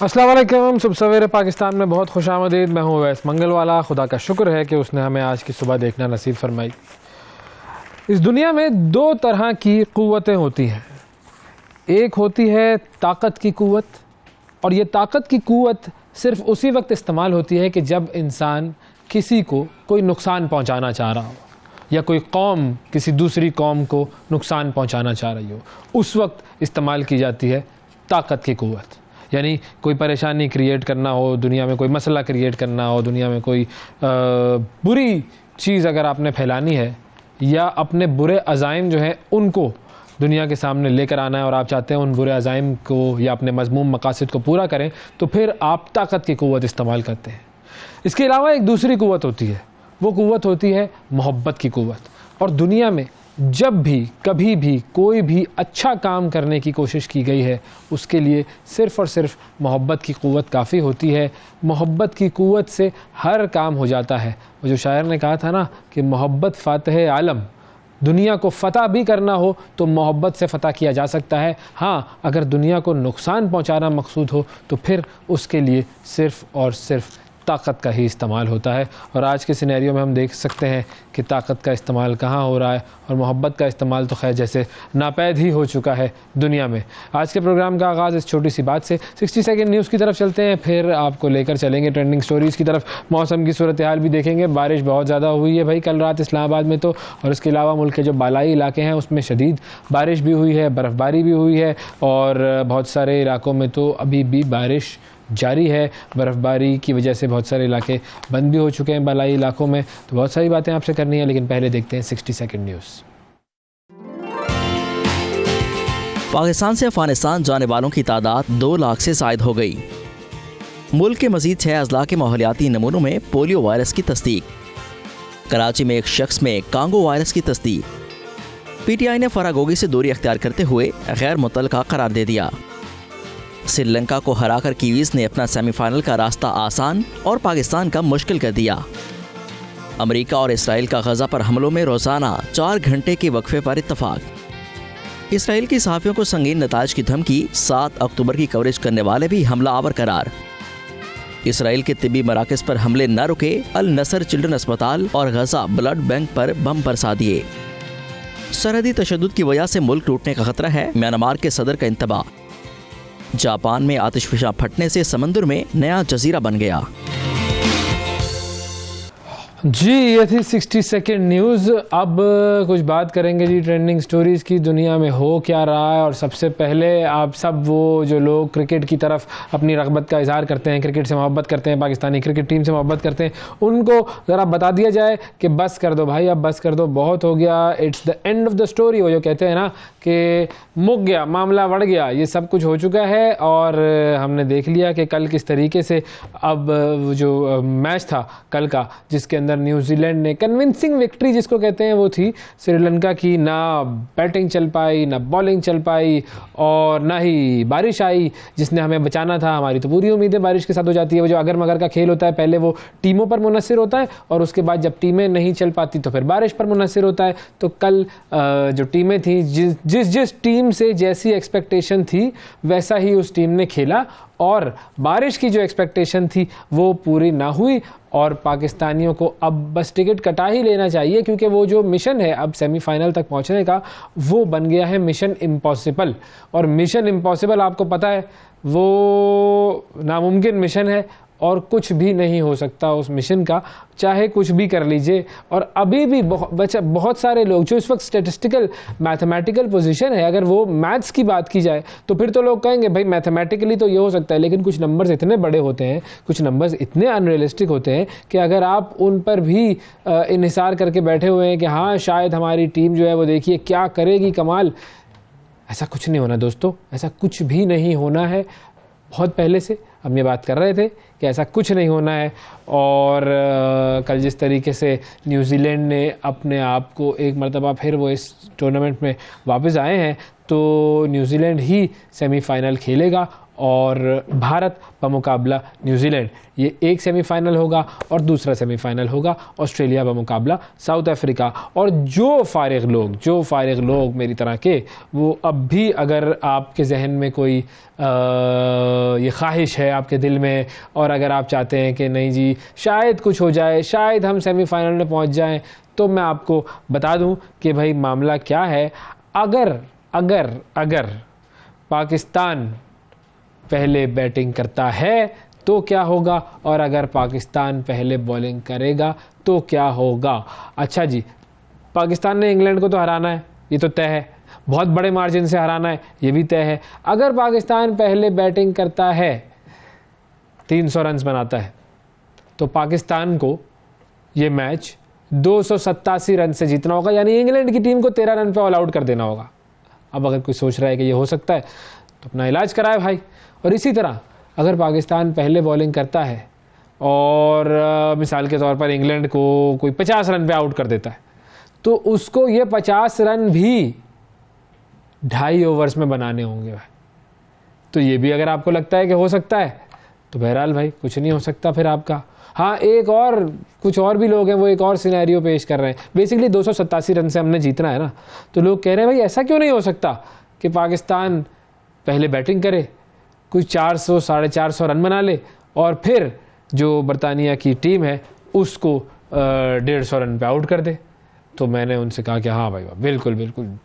अस्सलाम वालेकुम। सुबह सवेरे पाकिस्तान में बहुत खुशामदीद। मैं हूँ वैस मंगलवाला। खुदा का शुक्र है कि उसने हमें आज की सुबह देखना नसीब फरमाई। इस दुनिया में दो तरह की क़ुव्वतें होती हैं। एक होती है ताकत की क़ुव्वत, और ये ताकत की क़ुव्वत सिर्फ़ उसी वक्त इस्तेमाल होती है कि जब इंसान किसी को कोई नुकसान पहुँचाना चाह रहा हो, या कोई कौम किसी दूसरी कौम को नुकसान पहुँचाना चाह रही हो, उस वक्त इस्तेमाल की जाती है ताकत की क़ुव्वत। यानी कोई परेशानी क्रिएट करना हो, दुनिया में कोई मसला क्रिएट करना हो, दुनिया में कोई बुरी चीज़ अगर आपने फैलानी है, या अपने बुरे अज़ाइम जो हैं उनको दुनिया के सामने लेकर आना है, और आप चाहते हैं उन बुरे अज़ाइम को या अपने मज़मूम मकासद को पूरा करें, तो फिर आप ताकत की क़ुव्वत इस्तेमाल करते हैं। इसके अलावा एक दूसरी क़ुव्वत होती है, वो क़ुव्वत होती है मोहब्बत की क़ुव्वत। और दुनिया में जब भी कभी भी कोई भी अच्छा काम करने की कोशिश की गई है, उसके लिए सिर्फ़ और सिर्फ मोहब्बत की क़ुव्वत काफ़ी होती है। मोहब्बत की क़ुव्वत से हर काम हो जाता है। वो जो शायर ने कहा था ना कि मोहब्बत फ़ातिह आलम, दुनिया को फ़तह भी करना हो तो मोहब्बत से फ़तह किया जा सकता है। हाँ, अगर दुनिया को नुकसान पहुँचाना मकसूद हो तो फिर उसके लिए सिर्फ़ और सिर्फ ताकत का ही इस्तेमाल होता है। और आज के सिनेरियो में हम देख सकते हैं कि ताकत का इस्तेमाल कहाँ हो रहा है, और मोहब्बत का इस्तेमाल तो खैर जैसे नापैद ही हो चुका है दुनिया में। आज के प्रोग्राम का आगाज़ इस छोटी सी बात से 60 सेकंड न्यूज़ की तरफ चलते हैं, फिर आपको लेकर चलेंगे ट्रेंडिंग स्टोरीज़ की तरफ। मौसम की सूरत हाल भी देखेंगे। बारिश बहुत ज़्यादा हुई है भाई कल रात इस्लामाबाद में तो, और इसके अलावा मुल्क के जो बालाई इलाके हैं उसमें शदीद बारिश भी हुई है, बर्फ़बारी भी हुई है, और बहुत सारे इलाकों में तो अभी भी बारिश जारी है। बर्फ़बारी की वजह से बहुत सारे इलाके बंद भी हो चुके हैं बालाई इलाकों में। तो बहुत सारी बातें आपसे करनी है, लेकिन पहले देखते हैं 60 सेकंड न्यूज़। पाकिस्तान से अफगानिस्तान जाने वालों की तादाद 2 लाख से ज़ायद हो गई। मुल्क के मज़ीद 6 अज़ला के माहौलियाती नमूनों में पोलियो वायरस की तस्दीक। कराची में एक शख्स में कांगो वायरस की तस्दीक। PTI ने फरागोगी से दूरी अख्तियार करते हुए गैर मुतल्लका करार दे दिया। श्रीलंका को हराकर कीवीज़ ने अपना सेमीफाइनल का रास्ता आसान और पाकिस्तान का मुश्किल कर दिया। अमेरिका और इसराइल का गज़ा पर हमलों में रोज़ाना 4 घंटे के वक्फे पर इत्तफाक। इसराइल की सहाफ़ियों को संगीन नताज की धमकी। 7 अक्टूबर की कवरेज करने वाले भी हमला आवर करार। इसराइल के तिब्बी मराकज़ पर हमले न रुके। अल नसर चिल्ड्रन अस्पताल और गज़ा ब्लड बैंक पर बम बरसा दिए। सरहदी तशद्दुद की वजह से मुल्क टूटने का खतरा है। म्यांमार के सदर का इंतबाह। जापान में आतिशफिशा फटने से समंदर में नया जजीरा बन गया। जी, ये थी 60 सेकंड न्यूज़। अब कुछ बात करेंगे जी ट्रेंडिंग स्टोरीज़ की। दुनिया में हो क्या रहा है, और सबसे पहले आप सब वो जो लोग क्रिकेट की तरफ अपनी रग़बत का इज़हार करते हैं, क्रिकेट से मोहब्बत करते हैं, पाकिस्तानी क्रिकेट टीम से मोहब्बत करते हैं, उनको ज़रा बता दिया जाए कि बस कर दो भाई, अब बस कर दो, बहुत हो गया। It's the end of the story. वो जो कहते हैं ना कि मुक गया मामला, बढ़ गया, ये सब कुछ हो चुका है। और हमने देख लिया कि कल किस तरीके से अब जो मैच था कल का, जिसके अंदर न्यूजीलैंड ने कन्विंसिंग विक्ट्री जिसको कहते हैं वो थी श्रीलंका की। ना बैटिंग चल पाई, ना बॉलिंग चल पाई, और ना ही बारिश आई जिसने हमें बचाना था। हमारी तो पूरी उम्मीदें बारिश के साथ हो जाती है। वो जो अगर मगर का खेल होता है, पहले वो टीमों पर मुनहसर होता है, और उसके बाद जब टीमें नहीं चल पाती तो फिर बारिश पर मुनहसर होता है। तो कल जो टीमें थी, जिस टीम से जैसी एक्सपेक्टेशन थी वैसा ही उस टीम ने खेला, और बारिश की जो एक्सपेक्टेशन थी वो पूरी ना हुई। और पाकिस्तानियों को अब बस टिकट कटा ही लेना चाहिए, क्योंकि वो जो मिशन है अब सेमीफाइनल तक पहुंचने का, वो बन गया है मिशन इम्पॉसिबल। और मिशन इम्पॉसिबल आपको पता है वो नामुमकिन मिशन है, और कुछ भी नहीं हो सकता उस मिशन का, चाहे कुछ भी कर लीजिए। और अभी भी बहुत सारे लोग जो इस वक्त स्टेटिस्टिकल मैथमेटिकल पोजीशन है, अगर वो मैथ्स की बात की जाए तो फिर तो लोग कहेंगे भाई मैथमेटिकली तो ये हो सकता है, लेकिन कुछ नंबर्स इतने बड़े होते हैं, कुछ नंबर्स इतने अनरियलिस्टिक होते हैं कि अगर आप उन पर भी इन्हिसार करके बैठे हुए हैं कि हाँ शायद हमारी टीम जो है वो देखिए क्या करेगी कमाल, ऐसा कुछ नहीं होना दोस्तों, ऐसा कुछ भी नहीं होना है। बहुत पहले से हम ये बात कर रहे थे कि ऐसा कुछ नहीं होना है। और कल जिस तरीके से न्यूजीलैंड ने अपने आप को एक मरतबा फिर वो इस टूर्नामेंट में वापस आए हैं, तो न्यूजीलैंड ही सेमीफाइनल खेलेगा और भारत बमुकाबला न्यूजीलैंड, ये एक सेमीफाइनल होगा और दूसरा सेमीफाइनल होगा ऑस्ट्रेलिया बमुकाबला साउथ अफ्रीका। और जो फारिग लोग मेरी तरह के, वो अब भी अगर आपके जहन में कोई ये ख्वाहिश है आपके दिल में, और अगर आप चाहते हैं कि नहीं जी शायद कुछ हो जाए, शायद हम सेमीफाइनल में पहुंच जाएं, तो मैं आपको बता दूं कि भाई मामला क्या है। अगर पाकिस्तान पहले बैटिंग करता है तो क्या होगा, और अगर पाकिस्तान पहले बॉलिंग करेगा तो क्या होगा। अच्छा जी, पाकिस्तान ने इंग्लैंड को तो हराना है, ये तो तय है, बहुत बड़े मार्जिन से हराना है, ये भी तय है। अगर पाकिस्तान पहले बैटिंग करता है, 300 रन बनाता है, तो पाकिस्तान को ये मैच 287 रन से जीतना होगा, यानी इंग्लैंड की टीम को 13 रन पे ऑल आउट कर देना होगा। अब अगर कोई सोच रहा है कि ये हो सकता है तो अपना इलाज कराए भाई। और इसी तरह अगर पाकिस्तान पहले बॉलिंग करता है और मिसाल के तौर पर इंग्लैंड को कोई 50 रन पे आउट कर देता है, तो उसको ये 50 रन भी 2.5 ओवर्स में बनाने होंगे भाई। तो ये भी अगर आपको लगता है कि हो सकता है, तो बहरहाल भाई कुछ नहीं हो सकता फिर आपका। हाँ, कुछ और भी लोग हैं, वो एक और सिनेरियो पेश कर रहे हैं। बेसिकली 287 रन से हमने जीतना है ना, तो लोग कह रहे हैं भाई ऐसा क्यों नहीं हो सकता कि पाकिस्तान पहले बैटिंग करे, कुछ 400 450 रन बना ले, और फिर जो बरतानिया की टीम है उसको 150 रन पे आउट कर दे। तो मैंने उनसे कहा कि हाँ भाई बिल्कुल,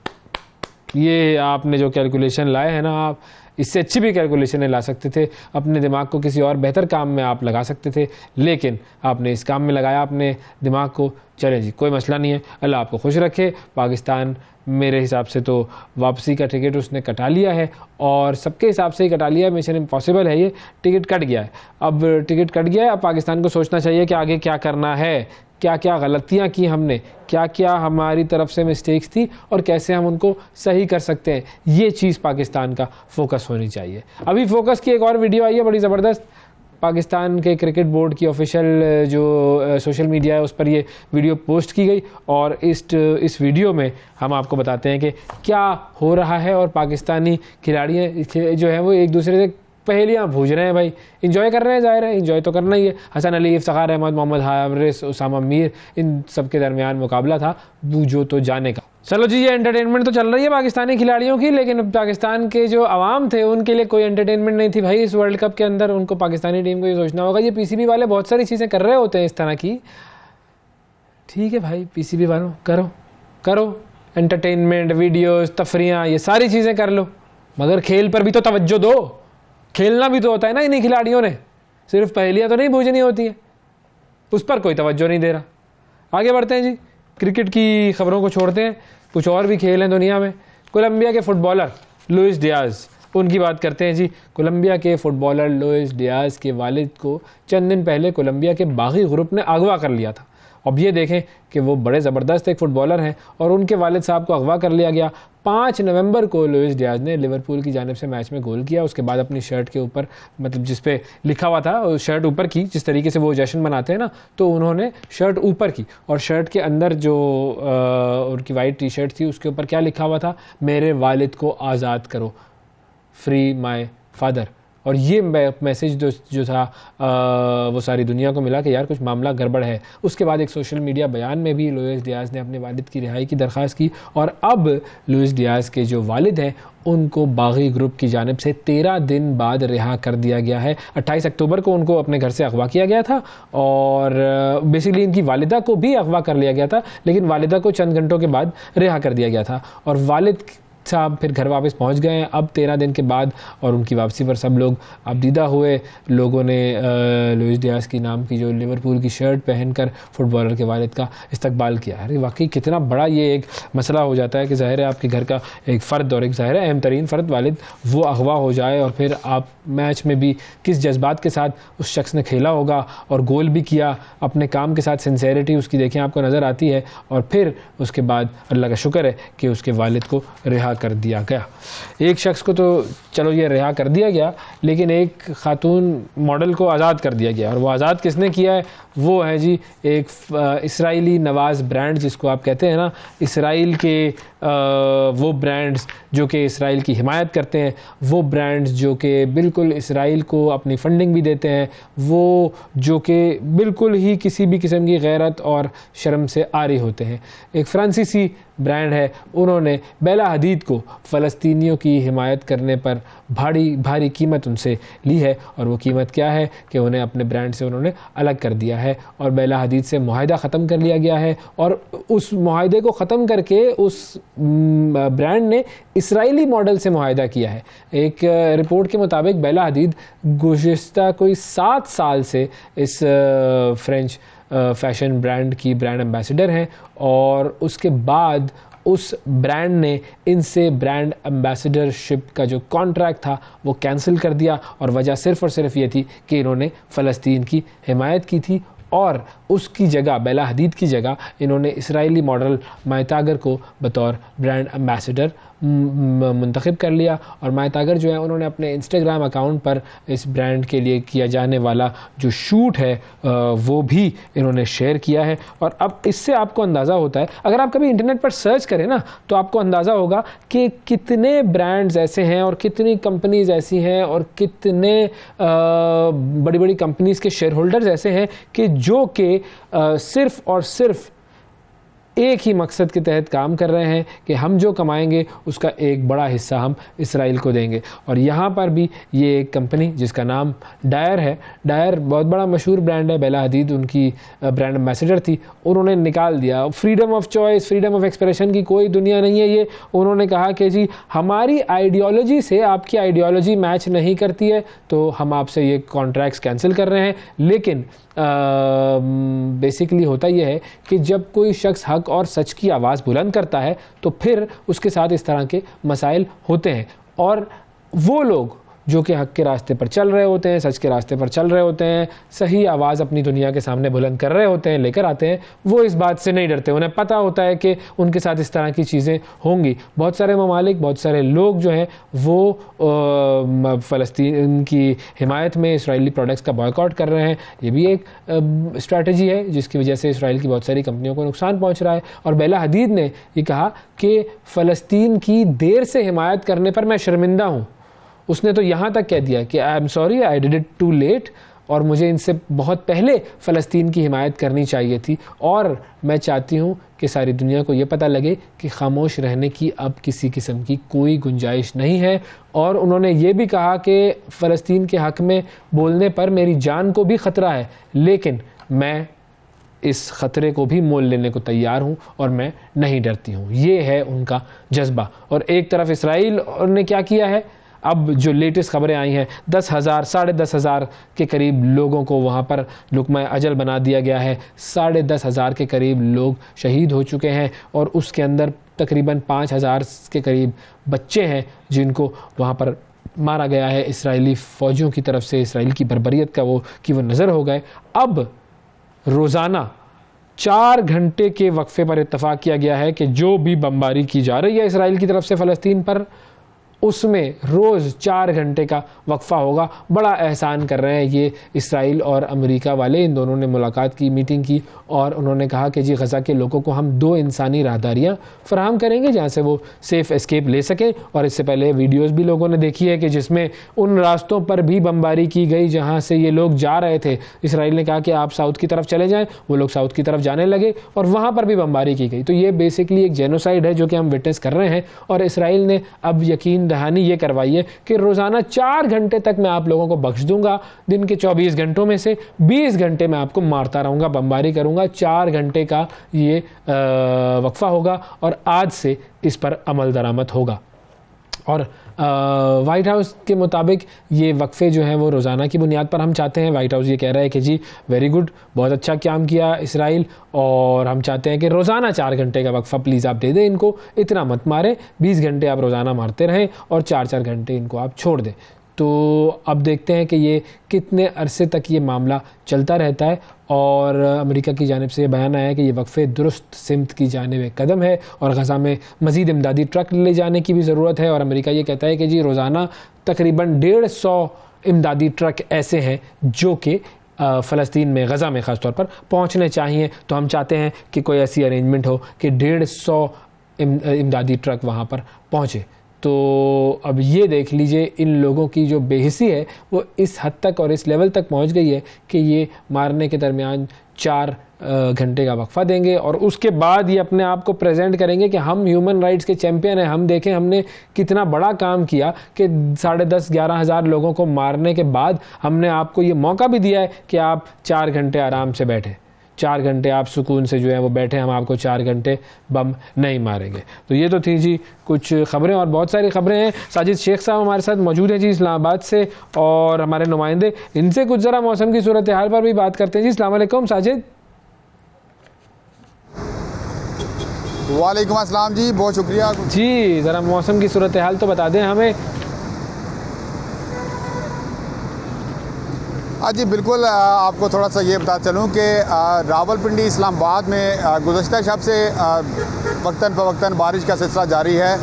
ये आपने जो कैलकुलेशन लाए हैं ना, आप इससे अच्छी भी कैलकुलेशनें ला सकते थे, अपने दिमाग को किसी और बेहतर काम में आप लगा सकते थे, लेकिन आपने इस काम में लगाया अपने दिमाग को। चलें जी, कोई मसला नहीं है, अल्लाह आपको खुश रखे। पाकिस्तान मेरे हिसाब से तो वापसी का टिकट उसने कटा लिया है, और सबके हिसाब से ही कटा लिया है, मिशन इम्पॉसिबल है ये, टिकट कट गया है। अब टिकट कट गया है, अब पाकिस्तान को सोचना चाहिए कि आगे क्या करना है, क्या क्या गलतियां की हमने, क्या क्या हमारी तरफ से मिस्टेक्स थी, और कैसे हम उनको सही कर सकते हैं। ये चीज़ पाकिस्तान का फोकस होनी चाहिए। अभी फोकस की एक और वीडियो आई है बड़ी ज़बरदस्त, पाकिस्तान के क्रिकेट बोर्ड की ऑफिशियल जो सोशल मीडिया है उस पर ये वीडियो पोस्ट की गई, और इस वीडियो में हम आपको बताते हैं कि क्या हो रहा है। और पाकिस्तानी खिलाड़ी जो हैं वो एक दूसरे से पहेलियाँ बूझ रहे हैं भाई, इंजॉय कर रहे हैं, जाहिर है इंजॉय तो करना ही है। हसन अली, इफ्तिखार अहमद, मोहम्मद हारिस, उसामा मीर, इन सब के दरमियान मुकाबला था बूझो तो जाने का। चलो जी, ये एंटरटेनमेंट तो चल रही है पाकिस्तानी खिलाड़ियों की, लेकिन पाकिस्तान के जो अवाम थे उनके लिए कोई एंटरटेनमेंट नहीं थी भाई इस वर्ल्ड कप के अंदर। उनको पाकिस्तानी टीम को ये सोचना होगा, ये पीसीबी वाले बहुत सारी चीज़ें कर रहे होते हैं इस तरह की। ठीक है भाई, पीसीबी वालों करो एंटरटेनमेंट, वीडियोज़, तफरियाँ, ये सारी चीज़ें कर लो, मगर खेल पर भी तो तवज्जो दो। खेलना भी तो होता है ना इन्हीं खिलाड़ियों ने, सिर्फ पहेलियाँ तो नहीं बूझनी होती है, उस पर कोई तवज्जो नहीं दे रहा। आगे बढ़ते हैं जी, क्रिकेट की खबरों को छोड़ते हैं, कुछ और भी खेल हैं दुनिया में। कोलंबिया के फुटबॉलर लुइस डियाज, उनकी बात करते हैं जी। कोलंबिया के फुटबॉलर लुइस डियाज के वालिद को चंद दिन पहले कोलंबिया के बागी ग्रुप ने अगवा कर लिया था। अब ये देखें कि वो बड़े ज़बरदस्त एक फ़ुटबॉलर हैं और उनके वालिद साहब को अगवा कर लिया गया। 5 नवंबर को लुइस डियाज ने लिवरपूल की जानिब से मैच में गोल किया। उसके बाद अपनी शर्ट के ऊपर, मतलब जिस पे लिखा हुआ था, शर्ट ऊपर की, जिस तरीके से वो जश्न मनाते हैं ना, तो उन्होंने शर्ट ऊपर की, और शर्ट के अंदर जो उनकी वाइट टी शर्ट थी उसके ऊपर क्या लिखा हुआ था, मेरे वालिद को आज़ाद करो, फ्री माई फादर। और ये मैसेज जो था वो सारी दुनिया को मिला कि यार कुछ मामला गड़बड़ है। उसके बाद एक सोशल मीडिया बयान में भी लुइस डियाज ने अपने वालिद की रिहाई की दरख्वास्त की, और अब लुइस डियाज के जो वालिद हैं उनको बागी ग्रुप की जानिब से 13 दिन बाद रिहा कर दिया गया है। 28 अक्टूबर को उनको अपने घर से अगवा किया गया था, और बेसिकली इनकी वालिदा को भी अगवा कर लिया गया था, लेकिन वालिदा को चंद घंटों के बाद रिहा कर दिया गया था, और वालिद साहब फिर घर वापस पहुंच गए हैं अब 13 दिन के बाद। और उनकी वापसी पर सब लोग अबदीदा हुए। लोगों ने लुइस डियाज की नाम की जो लिवरपूल की शर्ट पहनकर फुटबॉलर के वालिद का इस्तकबाल किया। अरे वाकई कितना बड़ा ये एक मसला हो जाता है कि ज़ाहिर है आपके घर का एक फ़र्द, और एक ज़ाहिर है अहम तरीन फ़र्द वालिद, वो अगवा हो जाए, और फिर आप मैच में भी किस जज्बात के साथ उस शख्स ने खेला होगा और गोल भी किया, अपने काम के साथ सिंसेरिटी उसकी देखें आपको नज़र आती है। और फिर उसके बाद अल्लाह का शुक्र है कि उसके वालिद को रिहा कर दिया गया। एक शख्स को तो चलो ये रिहा कर दिया गया, लेकिन एक खातून मॉडल को आज़ाद कर दिया गया। और वो आज़ाद किसने किया है? वो है जी एक इसराइली नवाज़ ब्रांड, जिसको आप कहते हैं ना, इसराइल के वो ब्रांड्स जो कि इसराइल की हिमायत करते हैं, वो ब्रांड्स जो कि बिल्कुल इसराइल को अपनी फंडिंग भी देते हैं, वो जो कि बिल्कुल ही किसी भी किस्म की गैरत और शर्म से आरी होते हैं। एक फ्रांसीसी ब्रांड है, उन्होंने बेला हदीद को फ़लस्तीनियों की हिमायत करने पर भारी कीमत उनसे ली है। और वो कीमत क्या है कि उन्हें अपने ब्रांड से उन्होंने अलग कर दिया है और बेला हदीद से मुआहिदा ख़त्म कर लिया गया है। और उस मुआहिदे को ख़त्म करके उस ब्रांड ने इसराइली मॉडल से मुआहिदा किया है। एक रिपोर्ट के मुताबिक बेला हदीद गुज़िश्ता कोई 7 साल से इस फ्रेंच फैशन ब्रांड की ब्रांड एम्बेसडर हैं, और उसके बाद उस ब्रांड ने इनसे ब्रांड एम्बेसडरशिप का जो कॉन्ट्रैक्ट था वो कैंसिल कर दिया। और वजह सिर्फ़ और सिर्फ ये थी कि इन्होंने फ़लस्तीन की हिमायत की थी, और उसकी जगह, बेला हदीद की जगह, इन्होंने इसराइली मॉडल माय तागर को बतौर ब्रांड एम्बेसडर मुंतखब कर लिया। और माय तागर जो है, उन्होंने अपने इंस्टाग्राम अकाउंट पर इस ब्रांड के लिए किया जाने वाला जो शूट है वो भी इन्होंने शेयर किया है। और अब इससे आपको अंदाज़ा होता है, अगर आप कभी इंटरनेट पर सर्च करें ना, तो आपको अंदाज़ा होगा कि कितने ब्रांड्स ऐसे हैं और कितनी कंपनीज़ ऐसी हैं और कितने बड़ी बड़ी कंपनीज़ के शेयर होल्डर्स ऐसे हैं कि जो कि सिर्फ़ और सिर्फ एक ही मकसद के तहत काम कर रहे हैं कि हम जो कमाएंगे उसका एक बड़ा हिस्सा हम इसराइल को देंगे। और यहाँ पर भी ये एक कंपनी जिसका नाम डायर है, डायर बहुत बड़ा मशहूर ब्रांड है, बेला हदीद उनकी ब्रांड एम्बेसडर थी, उन्होंने निकाल दिया। Freedom of choice, freedom of expression की कोई दुनिया नहीं है ये। उन्होंने कहा कि जी हमारी आइडियोलॉजी से आपकी आइडियोलॉजी मैच नहीं करती है, तो हम आपसे ये कॉन्ट्रैक्ट्स कैंसिल कर रहे हैं। लेकिन बेसिकली होता यह है कि जब कोई शख्स हक और सच की आवाज़ बुलंद करता है तो फिर उसके साथ इस तरह के मसाइल होते हैं। और वो लोग जो कि हक के रास्ते पर चल रहे होते हैं, सच के रास्ते पर चल रहे होते हैं, सही आवाज़ अपनी दुनिया के सामने बुलंद कर रहे होते हैं, लेकर आते हैं, वो इस बात से नहीं डरते। उन्हें पता होता है कि उनके साथ इस तरह की चीज़ें होंगी। बहुत सारे ममालिक, बहुत सारे लोग जो हैं वो फ़लस्तीन की हिमायत में इसराइली प्रोडक्ट्स का बॉयकॉट कर रहे हैं। ये भी एक स्ट्रैटेजी है जिसकी वजह से इसराइल की बहुत सारी कंपनियों को नुकसान पहुँच रहा है। और बेला हदीद ने ये कहा कि फ़लस्तीन की देर से हिमायत करने पर मैं शर्मिंदा हूँ। उसने तो यहाँ तक कह दिया कि I am sorry, I did it too late, और मुझे इनसे बहुत पहले फ़लस्तीन की हिमायत करनी चाहिए थी। और मैं चाहती हूँ कि सारी दुनिया को ये पता लगे कि खामोश रहने की अब किसी किस्म की कोई गुंजाइश नहीं है। और उन्होंने ये भी कहा कि फ़लस्तीन के हक़ में बोलने पर मेरी जान को भी ख़तरा है, लेकिन मैं इस ख़तरे को भी मोल लेने को तैयार हूँ और मैं नहीं डरती हूँ। ये है उनका जज्बा। और एक तरफ इसराइल ने क्या किया है, अब जो लेटेस्ट खबरें आई हैं, 10,000 साढ़े 10,000 के करीब लोगों को वहाँ पर लुकमा अजल बना दिया गया है। 10,500 के करीब लोग शहीद हो चुके हैं और उसके अंदर तकरीबन 5,000 के करीब बच्चे हैं जिनको वहाँ पर मारा गया है इसराइली फ़ौजियों की तरफ से। इसराइल की बर्बरियत का वो नज़र हो गए। अब रोज़ाना 4 घंटे के वक्फे पर इत्तफ़ाक़ किया गया है कि जो भी बमबारी की जा रही है इसराइल की तरफ से फ़लस्तीन पर, उसमें रोज़ 4 घंटे का वक्फ़ा होगा। बड़ा एहसान कर रहे हैं ये इसराइल और अमेरिका वाले। इन दोनों ने मुलाकात की, मीटिंग की, और उन्होंने कहा कि जी गज़ा के लोगों को हम 2 इंसानी राहदारियाँ फ़राहम करेंगे जहाँ से वो सेफ़ एस्केप ले सकें। और इससे पहले वीडियोज़ भी लोगों ने देखी है कि जिसमें उन रास्तों पर भी बमबारी की गई जहाँ से ये लोग जा रहे थे। इसराइल ने कहा कि आप साउथ की तरफ चले जाएँ, वो लोग साउथ की तरफ जाने लगे और वहाँ पर भी बमबारी की गई। तो ये बेसिकली एक जेनोसाइड है जो कि हम विटनेस कर रहे हैं। और इसराइल ने अब यकीन दहानी ये करवाई है कि रोज़ाना 4 घंटे तक मैं आप लोगों को बख्श दूंगा। दिन के 24 घंटों में से 20 घंटे मैं आपको मारता रहूँगा, बमबारी करूँगा। 4 घंटे का ये वक्फा होगा और आज से इस पर अमल दरामद होगा। और वाइट हाउस के मुताबिक ये वक्फे जो हैं वो रोज़ाना की बुनियाद पर हम चाहते हैं। वाइट हाउस ये कह रहा है कि जी वेरी गुड, बहुत अच्छा काम किया इसराइल, और हम चाहते हैं कि रोज़ाना 4 घंटे का वक्फा प्लीज़ आप दे दें इनको, इतना मत मारें, 20 घंटे आप रोज़ाना मारते रहें और 4-4 घंटे इनको आप छोड़ दें। तो अब देखते हैं कि ये कितने अरसे तक ये मामला चलता रहता है। और अमेरिका की जानिब से ये बयान आया कि ये वक्फे दुरुस्त सिमत की जानिब एक कदम है और गज़ा में मज़ीद इमदादी ट्रक ले जाने की भी ज़रूरत है। और अमेरिका ये कहता है कि जी रोज़ाना तकरीबन 150 इमदादी ट्रक ऐसे हैं जो कि फ़लस्तीन में, गज़ा में ख़ास तौर पर पहुँचने चाहिए। तो हम चाहते हैं कि कोई ऐसी अरेंजमेंट हो कि 150 इमदादी ट्रक वहाँ पर पहुँचे। तो अब ये देख लीजिए इन लोगों की जो बेहिसी है वो इस हद तक और इस लेवल तक पहुँच गई है कि ये मारने के दरमियान 4 घंटे का वक्फा देंगे और उसके बाद ये अपने आप को प्रेजेंट करेंगे कि हम ह्यूमन राइट्स के चैंपियन हैं, हम देखें हमने कितना बड़ा काम किया कि 10,500-11 हज़ार लोगों को मारने के बाद हमने आपको ये मौका भी दिया है कि आप 4 घंटे आराम से बैठें, 4 घंटे आप सुकून से जो है वो बैठे, हम आपको 4 घंटे बम नहीं मारेंगे। तो ये तो थी जी कुछ ख़बरें और बहुत सारी ख़बरें हैं। साजिद शेख साहब हमारे साथ मौजूद हैं जी इस्लामाबाद से और हमारे नुमाइंदे, इनसे कुछ ज़रा मौसम की सूरत हाल पर भी बात करते हैं जी। अस्सलाम वालेकुम साजिद। वालेकुम अस्सलाम जी, बहुत शुक्रिया जी। ज़रा मौसम की सूरत हाल तो बता दें हमें। जी बिल्कुल, आपको थोड़ा सा ये बता चलूँ कि रावलपिंडी इस्लामाबाद में गुज़श्ता शब से वक्तन फ़वक्तन बारिश का सिलसिला जारी है।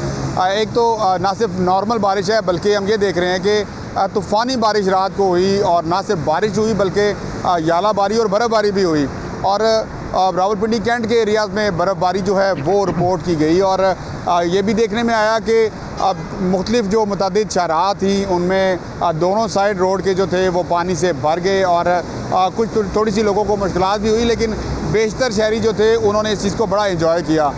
एक तो ना सिर्फ नॉर्मल बारिश है बल्कि हम ये देख रहे हैं कि तूफ़ानी बारिश रात को हुई और ना सिर्फ बारिश हुई बल्कि यालाबारी और बर्फ़बारी भी हुई। और रावलपिंडी कैंट के एरियाज़ में बर्फ़बारी जो है वो रिपोर्ट की गई और ये भी देखने में आया कि मुख्तलिफ जो मुतअद्दिद शाहराह थी उनमें दोनों साइड रोड के जो थे वो पानी से भर गए और कुछ थोड़ी सी लोगों को मुश्किलात भी हुई, लेकिन बेशतर शहरी जो थे उन्होंने इस चीज़ को बड़ा एंजॉय किया।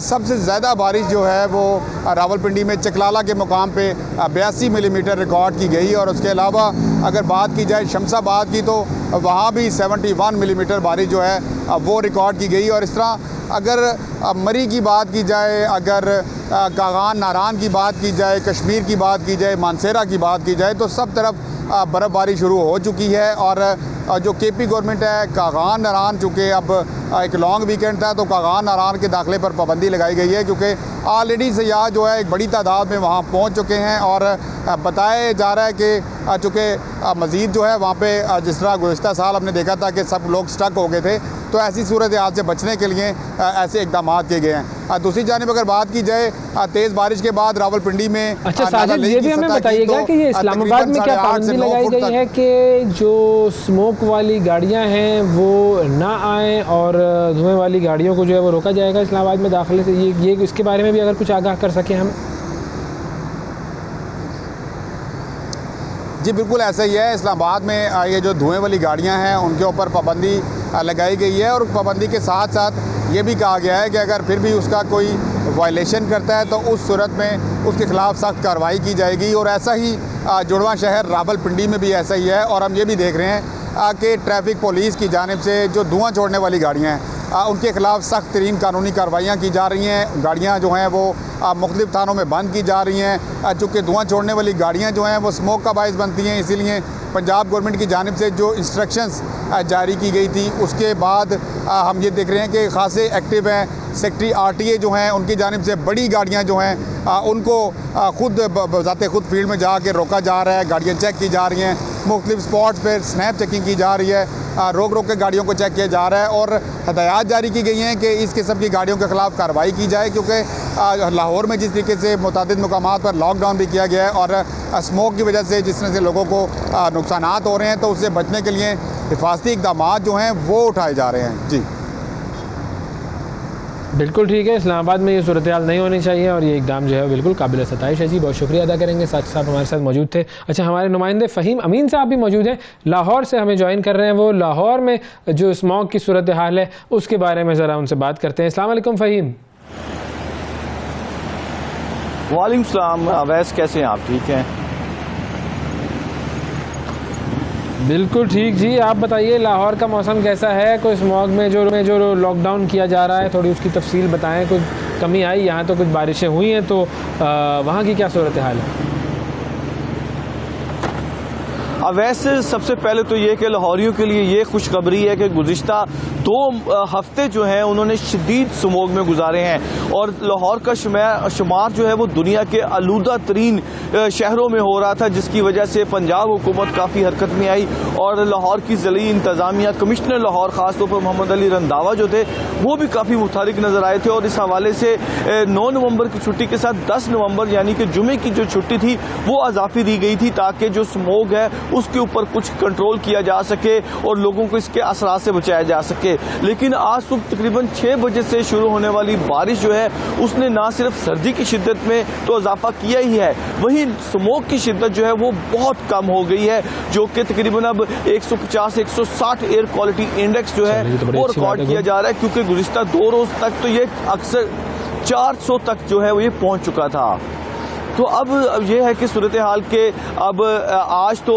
सबसे ज़्यादा बारिश जो है वो रावलपिंडी में चकलाला के मुकाम पे 82 मिलीमीटर रिकॉर्ड की गई और उसके अलावा अगर बात की जाए शमशाबाद की तो वहाँ भी 71 मिलीमीटर बारिश जो है वो रिकॉर्ड की गई। और इस तरह अगर मरी की बात की जाए, अगर कागान नारान की बात की जाए, कश्मीर की बात की जाए, मानसेरा की बात की जाए तो सब तरफ बर्फ़बारी शुरू हो चुकी है। और जो केपी गवर्नमेंट है, कागान नारान चूँकि अब एक लॉन्ग वीकेंड था तो कागान नारान के दाखिले पर पाबंदी लगाई गई है क्योंकि ऑलरेडी सयाह जो है एक बड़ी तादाद में वहाँ पहुँच चुके हैं। और बताया जा रहा है कि चूँकि मज़ीद जो है वहाँ पे जिस तरह गुज़श्ता साल हमने देखा था कि सब लोग स्टक हो गए थे, तो ऐसी सूरत हाल से बचने के लिए ऐसे इकदाम किए गए हैं। दूसरी जानिब अगर बात की जाए तेज़ बारिश के बाद रावलपिंडी में अच्छा साजिद ये भी हमें बताइएगा कि ये इस्लामाबाद में क्या पाबंदी लगाई गई है कि जो स्मोक वाली गाड़ियां हैं वो ना आएँ और धुएं वाली गाड़ियों को जो है वो रोका जाएगा इस्लामाबाद में दाखिले से, ये इसके बारे में भी अगर कुछ आगाह कर सकें हम। जी बिल्कुल ऐसा ही है। इस्लामाबाद में ये जो धुएं वाली गाड़ियां हैं उनके ऊपर पाबंदी लगाई गई है और पाबंदी के साथ साथ ये भी कहा गया है कि अगर फिर भी उसका कोई वायलेशन करता है तो उस सूरत में उसके ख़िलाफ़ सख्त कार्रवाई की जाएगी। और ऐसा ही जुड़वा शहर रावलपिंडी में भी ऐसा ही है। और हम ये भी देख रहे हैं कि ट्रैफिक पुलिस की जानिब से जो धुआं छोड़ने वाली गाड़ियाँ हैं उनके ख़िलाफ़ सख्त तरीन कानूनी कार्रवाइयाँ की जा रही हैं। गाड़ियाँ जो हैं वो मुख्तलिफ़ थानों में बंद की जा रही हैं। चूँकि धुआं छोड़ने वाली गाड़ियाँ जो हैं वो स्मोक का बायस बनती हैं, इसीलिए पंजाब गवर्नमेंट की जानिब से जो इंस्ट्रक्शंस जारी की गई थी उसके बाद हम ये देख रहे हैं कि खासे एक्टिव हैं। सेक्रेटरी RTA जो हैं उनकी जानिब से बड़ी गाड़ियाँ जो हैं उनको खुद बज़ाते खुद फील्ड में जा के रोका जा रहा है, गाड़ियाँ चेक की जा रही हैं, मुख्तलिफ स्पॉट्स पर स्नैप चेकिंग की जा रही है, रोक रोक के गाड़ियों को चेक किया जा रहा है और हदायत जारी की गई हैं कि इस किस्म की गाड़ियों के ख़िलाफ़ कार्रवाई की जाए क्योंकि लाहौर में जिस तरीके से मुतादिद मुकामात पर लॉकडाउन भी किया गया है और स्मोक की वजह से जिस तरह से लोगों को नुकसानात हो रहे हैं तो उससे बचने के लिए हिफाजती इक़दाम जो हैं वो उठाए जा रहे हैं। जी बिल्कुल ठीक है, इस्लामाबाद में ये सूरत हाल नहीं होनी चाहिए और ये इकदाम जो है बिल्कुल काबिल सताइश है जी। बहुत शुक्रिया अदा करेंगे, साथ साहब हमारे साथ मौजूद थे। अच्छा हमारे नुमाइंदे फ़हीम अमीन साहब भी मौजूद हैं, लाहौर से हमें ज्वाइन कर रहे हैं। वो लाहौर में जो स्मॉग की सूरत हाल है उसके बारे में ज़रा उनसे बात करते हैं। अस्सलाम वालेकुम फ़हीम। वालेकुम सलाम अवैस, कैसे हैं आप? ठीक हैं? बिल्कुल ठीक जी, आप बताइए लाहौर का मौसम कैसा है? कोई स्मॉग में जो लॉकडाउन किया जा रहा है थोड़ी उसकी तफसील बताएं। कुछ कमी आई? यहाँ तो कुछ बारिशें हुई हैं तो वहाँ की क्या सूरत हाल है? वैसे सबसे पहले तो ये कि लाहौरियों के लिए ये खुशखबरी है कि गुज़िश्ता 2 हफ्ते जो हैं उन्होंने शदीद स्मोग में गुजारे हैं और लाहौर का शुमार जो है वो दुनिया के आलूदा तरीन शहरों में हो रहा था, जिसकी वजह से पंजाब हुकूमत काफ़ी हरकत में आई और लाहौर की ज़िली इंतज़ामिया, कमिश्नर लाहौर ख़ासतौर पर मोहम्मद अली रंधावा जो थे वो भी काफ़ी मुतहरिक नज़र आए थे। और इस हवाले से 9 नवंबर की छुट्टी के साथ 10 नवंबर यानी कि जुमे की जो छुट्टी थी वो अजाफी दी गई थी ताकि जो स्मोग है उसके ऊपर कुछ कंट्रोल किया जा सके और लोगों को इसके असरात से बचाया जा सके। लेकिन आज सुबह तकरीबन 6 बजे से शुरू होने वाली बारिश जो है उसने ना सिर्फ सर्दी की शिद्दत में तो इजाफा किया ही है, वहीं स्मोग की शिद्दत जो है वो बहुत कम हो गई है, जो कि तकरीबन अब 150-160 एयर क्वालिटी इंडेक्स जो है वो रिकॉर्ड किया जा रहा है, क्योंकि गुज़िश्ता 2 रोज तक तो ये अक्सर 400 तक जो है वो ये पहुंच चुका था। तो अब ये है कि सूरत हाल के अब आज तो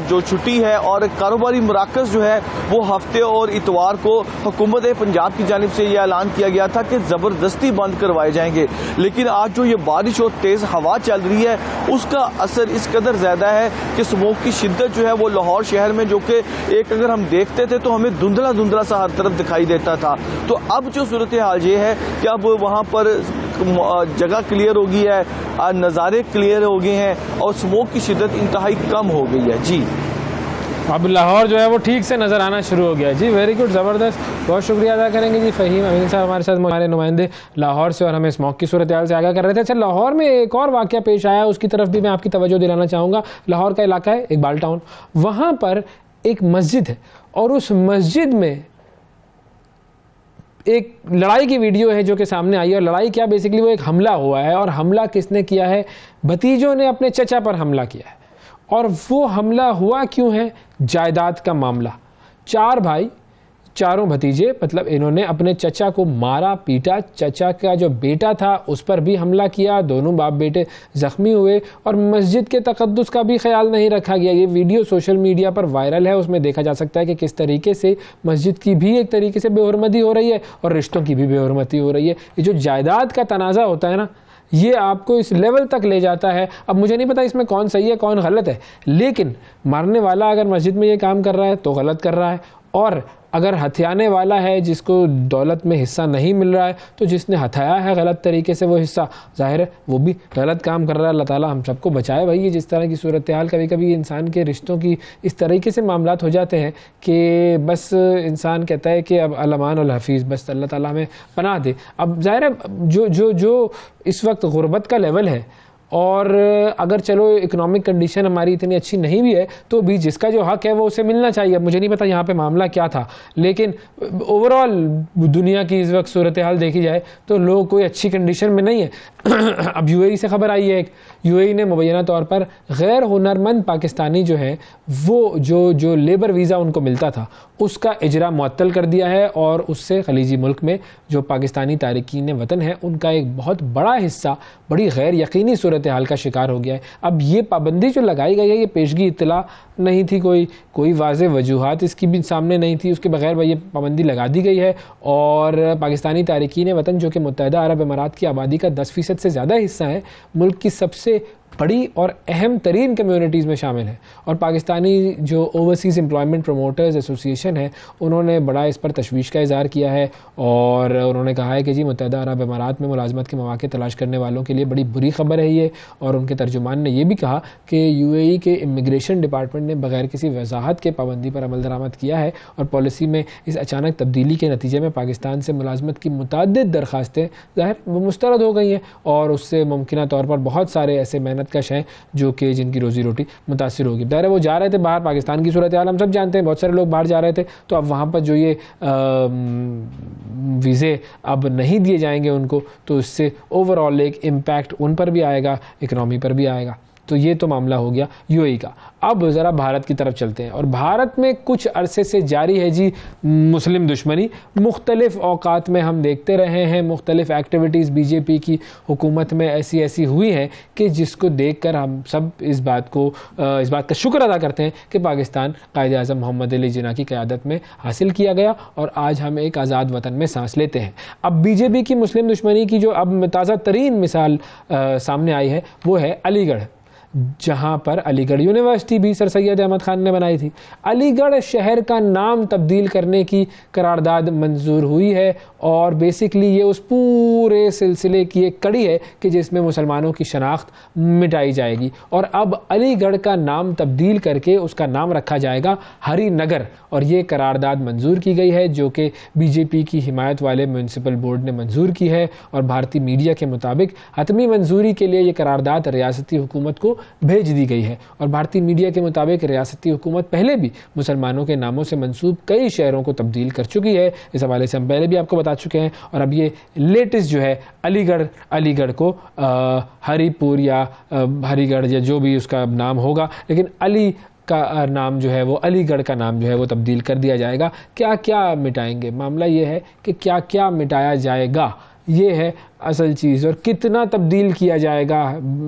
जो छुट्टी है और कारोबारी मराकज़ जो है वो हफ्ते और इतवार को हुकूमत पंजाब की जानिब से ये ऐलान किया गया था कि ज़बरदस्ती बंद करवाए जाएंगे, लेकिन आज जो ये बारिश और तेज़ हवा चल रही है उसका असर इस कदर ज़्यादा है कि स्मोक की शिद्दत जो है वो लाहौर शहर में, जो कि एक अगर हम देखते थे तो हमें धुंधला धुंधला सा हर तरफ दिखाई देता था, तो अब जो सूरत हाल ये है कि अब वहाँ पर जगह क्लियर हो गई है, नज़ारे क्लियर हो गए हैं और स्मोक की शिद्दत इंतहाई कम हो गई है। जी अब लाहौर जो है वो ठीक से नज़र आना शुरू हो गया है। जी वेरी गुड, ज़बरदस्त, बहुत शुक्रिया अदा करेंगे जी फ़हीम अमीन साहब हमारे साथ, हमारे नुमाइंदे लाहौर से, और हमें स्मोक की सूरत हाल से आगाह कर रहे थे। अच्छा, लाहौर में एक और वाक़या पेश आया, उसकी तरफ भी मैं आपकी तवज्जो दिलाना चाहूँगा। लाहौर का इलाका है इकबाल टाउन, वहाँ पर एक मस्जिद है और उस मस्जिद में एक लड़ाई की वीडियो है जो कि सामने आई है। और लड़ाई क्या, बेसिकली वो एक हमला हुआ है, और हमला किसने किया है? भतीजों ने अपने चचा पर हमला किया है। और वो हमला हुआ क्यों है? जायदाद का मामला। 4 भाई, चारों भतीजे, मतलब इन्होंने अपने चचा को मारा पीटा, चचा का जो बेटा था उस पर भी हमला किया, दोनों बाप बेटे ज़ख्मी हुए और मस्जिद के तक़द्दुस का भी ख्याल नहीं रखा गया। ये वीडियो सोशल मीडिया पर वायरल है, उसमें देखा जा सकता है कि किस तरीके से मस्जिद की भी एक तरीके से बेहुरमती हो रही है और रिश्तों की भी बेहुरमती हो रही है। ये जो जायदाद का तनाज़ा होता है ना, ये आपको इस लेवल तक ले जाता है। अब मुझे नहीं पता इसमें कौन सही है कौन गलत है, लेकिन मारने वाला अगर मस्जिद में ये काम कर रहा है तो गलत कर रहा है, और अगर हथियाने वाला है जिसको दौलत में हिस्सा नहीं मिल रहा है तो जिसने हथियाया है गलत तरीके से वो हिस्सा, जाहिर है वो भी गलत काम कर रहा है। अल्लाह ताला हम सबको बचाए भाई। ये जिस तरह की सूरत हाल, कभी कभी इंसान के रिश्तों की इस तरीके से मामलात हो जाते हैं कि बस इंसान कहता है कि अब अल-अमान वल हफीज़, बस अल्लाह ताला हमें पनाह दे। अब जाहिर है जो इस वक्त गुर्बत का लेवल है, और अगर चलो इकोनॉमिक कंडीशन हमारी इतनी अच्छी नहीं भी है तो भी जिसका जो हक है वो उसे मिलना चाहिए। मुझे नहीं पता यहाँ पे मामला क्या था, लेकिन ओवरऑल दुनिया की इस वक्त सूरत हाल देखी जाए तो लोग कोई अच्छी कंडीशन में नहीं है। अब यूएई से खबर आई है, एक यूएई ने मुबैना तौर पर गैर हुनरमंद पाकिस्तानी जो है वो जो लेबर वीज़ा उनको मिलता था उसका इजरा मुअत्तल कर दिया है, और उससे खलीजी मुल्क में जो पाकिस्तानी तारिकीन वतन है उनका एक बहुत बड़ा हिस्सा बड़ी गैर यकीनी सूरत हाल का शिकार हो गया है। अब ये पाबंदी जो लगाई गई है ये पेशगी इत्तला नहीं थी, कोई वाज़ेह वजूहात इसकी भी सामने नहीं थी, उसके बगैर भाई ये पाबंदी लगा दी गई है। और पाकिस्तानी तारिकीन वतन जो कि मुत्तहिदा अरब अमारात की आबादी का 10% से ज़्यादा हिस्सा है, मुल्क की सबसे बड़ी और अहम तरीन कम्यूनिटीज़ में शामिल है। और पाकिस्तानी जो ओवरसीज़ एम्प्लॉयमेंट प्रमोटर्स एसोसिएशन है उन्होंने बड़ा इस पर तशवीश का इज़हार किया है, और उन्होंने कहा है कि जी मुत्तहिदा अरब अमारात में मुलाजमत के मौके तलाश करने वालों के लिए बड़ी बुरी खबर है ये। और उनके तर्जुमान ने यह भी कहा कि यूएई के इमिग्रेशन डिपार्टमेंट ने बगैर किसी वजाहत के पाबंदी पर अमल दरामद किया है, और पॉलिसी में इस अचानक तब्दीली के नतीजे में पाकिस्तान से मुलाजमत की मुतअद्दिद दरख्वास्तें ज़ाहिर वो मुस्तरद हो गई हैं, और उससे मुमकिन तौर पर बहुत सारे ऐसे मेहनत कश हैं जो कि जिनकी रोजी रोटी मुतासिर होगी। ज़ाहिर है वो जा रहे थे बाहर, पाकिस्तान की सूरत हाल हम सब जानते हैं, बहुत सारे लोग बाहर जा रहे थे, तो अब वहाँ पर जो ये वीज़े अब नहीं दिए जाएंगे उनको, तो इससे ओवरऑल एक इम्पैक्ट उन पर भी आएगा, इकनॉमी पर भी आएगा। तो ये तो मामला हो गया यूएई का। अब ज़रा भारत की तरफ चलते हैं, और भारत में कुछ अरसे से जारी है जी मुस्लिम दुश्मनी। मुख्तलिफ़ औकात में हम देखते रहे हैं, मुख्तलिफ़ एक्टिविटीज़ बीजेपी की हुकूमत में ऐसी हुई हैं कि जिसको देख कर हम सब इस बात का शुक्र अदा करते हैं कि पाकिस्तान कायद आज़म मोहम्मद अली जिन्ना की क़यादत में हासिल किया गया, और आज हम एक आज़ाद वतन में सांस लेते हैं। अब बीजेपी की मुस्लिम दुश्मनी की जो अब ताज़ा तरीन मिसाल सामने आई है वो है अलीगढ़। जहां पर अलीगढ़ यूनिवर्सिटी भी सर सैयद अहमद खान ने बनाई थी। अलीगढ़ शहर का नाम तब्दील करने की करारदाद मंजूर हुई है और बेसिकली ये उस पूरे सिलसिले की एक कड़ी है कि जिसमें मुसलमानों की शनाख्त मिटाई जाएगी और अब अलीगढ़ का नाम तब्दील करके उसका नाम रखा जाएगा हरिनगर और ये करारदाद मंजूर की गई है जो कि बीजेपी की हिमायत वाले म्यूनसिपल बोर्ड ने मंजूर की है और भारतीय मीडिया के मुताबिक हतमी मंजूरी के लिए ये करारदाद रियासती हुकूमत को भेज दी गई है और भारतीय मीडिया के मुताबिक रियासती हुकूमत पहले भी मुसलमानों के नामों से मंसूब कई शहरों को तब्दील कर चुकी है। इस हवाले से हम पहले भी आपको बता चुके हैं और अब ये लेटेस्ट जो है अलीगढ़ को हरिपुर या हरिगढ़ या जो भी उसका नाम होगा, लेकिन अली का नाम जो है वो अलीगढ़ का नाम जो है वो तब्दील कर दिया जाएगा। क्या क्या मिटाएंगे, मामला ये है कि क्या क्या मिटाया जाएगा, ये है असल चीज़। और कितना तब्दील किया जाएगा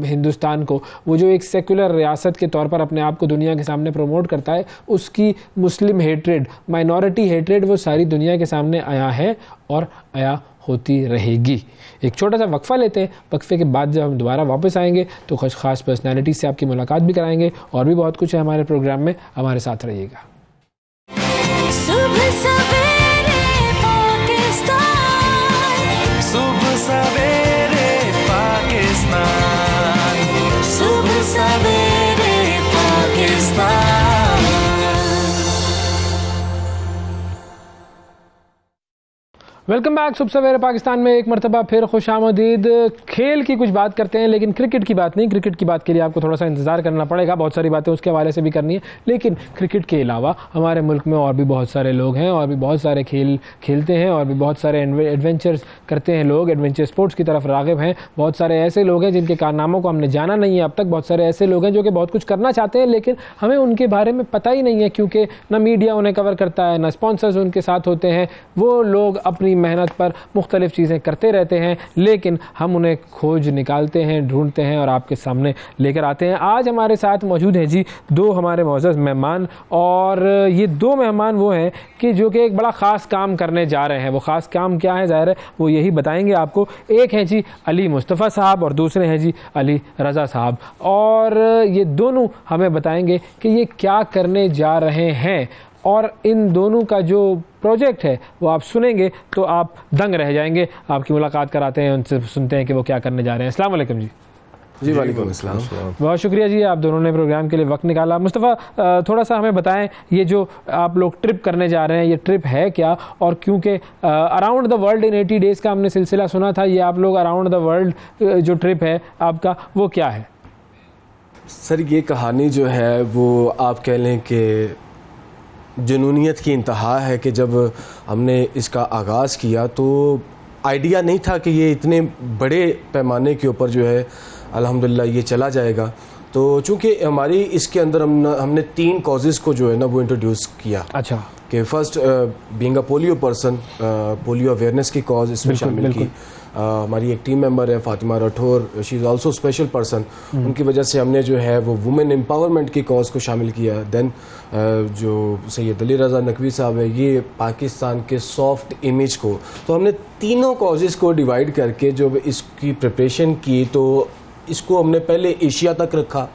हिंदुस्तान को, वो जो एक सेकुलर रियासत के तौर पर अपने आप को दुनिया के सामने प्रमोट करता है, उसकी मुस्लिम हेट्रेड, माइनॉरिटी हेट्रेड वो सारी दुनिया के सामने आया है और आया होती रहेगी। एक छोटा सा वक्फा लेते हैं, वक्फे के बाद जब हम दोबारा वापस आएंगे तो कुछ खास पर्सनैलिटी से आपकी मुलाकात भी कराएंगे और भी बहुत कुछ है हमारे प्रोग्राम में, हमारे साथ रहिएगा। सुबह सवेरे पाकिस्तान, सुबह सवेरे पाकिस्तान, सुबह सवेरे पाकिस्तान। Welcome back. सुबह सवेरे पाकिस्तान में एक मरतबा फिर खुशामदीद। खेल की कुछ बात करते हैं लेकिन क्रिकेट की बात नहीं। क्रिकेट की बात के लिए आपको थोड़ा सा इंतज़ार करना पड़ेगा, बहुत सारी बातें उसके हवाले से भी करनी है, लेकिन क्रिकेट के अलावा हमारे मुल्क में और भी बहुत सारे लोग हैं और भी बहुत सारे खेल खेलते हैं और भी बहुत सारे एडवेंचर्स करते हैं लोग, एडवेंचर स्पोर्ट्स की तरफ राग़िब हैं। बहुत सारे ऐसे लोग हैं जिनके कारनामों को हमने जाना नहीं है अब तक। बहुत सारे ऐसे लोग हैं जो कि बहुत कुछ करना चाहते हैं लेकिन हमें उनके बारे में पता ही नहीं है क्योंकि ना मीडिया उन्हें कवर करता है, ना स्पॉन्सर्स उनके साथ होते हैं। वो लोग अपनी मेहनत पर मुख्तलिफ चीज़ें करते रहते हैं लेकिन हम उन्हें खोज निकालते हैं, ढूंढते हैं और आपके सामने लेकर आते हैं। आज हमारे साथ मौजूद हैं जी दो हमारे मौजूद मेहमान और ये दो मेहमान वो हैं कि जो कि एक बड़ा ख़ास काम करने जा रहे हैं। वो ख़ास काम क्या है ज़ाहिर है वो यही बताएंगे आपको। एक हैं जी अली मुस्तफ़ा साहब और दूसरे हैं जी अली रज़ा साहब और ये दोनों हमें बताएंगे कि ये क्या करने जा रहे हैं और इन दोनों का जो प्रोजेक्ट है वो आप सुनेंगे तो आप दंग रह जाएंगे। आपकी मुलाकात कराते हैं, उनसे सुनते हैं कि वो क्या करने जा रहे हैं। अस्सलाम वालेकुम जी। जी वालेकुम अस्सलाम। बहुत शुक्रिया जी, आप दोनों ने प्रोग्राम के लिए वक्त निकाला। मुस्तफ़ा थोड़ा सा हमें बताएं ये जो आप लोग ट्रिप करने जा रहे हैं ये ट्रिप है क्या, और क्योंकि around the world in 80 days का हमने सिलसिला सुना था, ये आप लोग अराउंड द वर्ल्ड जो ट्रिप है आपका वो क्या है? सर ये कहानी जो है वो आप कह लें कि जुनूनियत की इंतहा है कि जब हमने इसका आगाज़ किया तो आइडिया नहीं था कि ये इतने बड़े पैमाने के ऊपर जो है अल्हम्दुलिल्लाह ये चला जाएगा। तो चूँकि हमारी इसके अंदर हमने 3 कॉजेज़ को जो है ना वो इंट्रोड्यूस किया। अच्छा। कि first being a polio person, polio awareness की कॉज इसमें शामिल की। हमारी एक टीम मेंबर है Fatima Rathore, she is also special person, उनकी वजह से हमने जो है वो वुमेन एम्पावरमेंट की कॉज को शामिल किया। देन जो सैयद अली रज़ा नकवी साहब है ये पाकिस्तान के सॉफ्ट इमेज को, तो हमने तीनों कॉजेज़ को डिवाइड करके जो इसकी प्रिपरेशन की तो इसको हमने पहले एशिया तक रखा।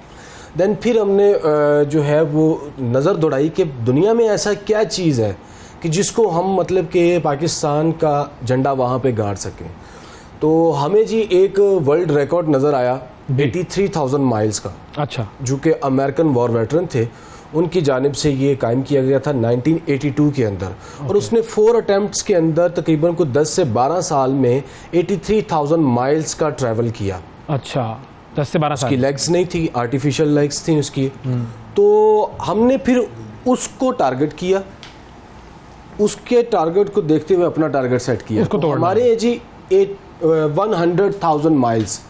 देन फिर हमने जो है वो नज़र दौड़ाई कि दुनिया में ऐसा क्या चीज़ है कि जिसको हम मतलब कि पाकिस्तान का झंडा वहाँ पे गाड़ सकें। तो हमें जी एक वर्ल्ड रिकॉर्ड नज़र आया 83,000 माइल्स का। अच्छा। जो कि अमेरिकन वॉर वेटरन थे उनकी जानिब से ये कायम किया गया था 1982 के अंदर। और उसने 4 अटैम्प्ट्स के अंदर तकरीबन को 10 से 12 साल में 83,000 माइल्स का ट्रैवल किया। अच्छा, 10 से 12 साल की लेग्स नहीं थी, आर्टिफिशियल लेग्स थी उसकी। तो हमने फिर उसको टारगेट किया, उसके टारगेट को देखते हुए अपना टारगेट सेट किया। उसको तो हमारे जी 100,000 माइल्स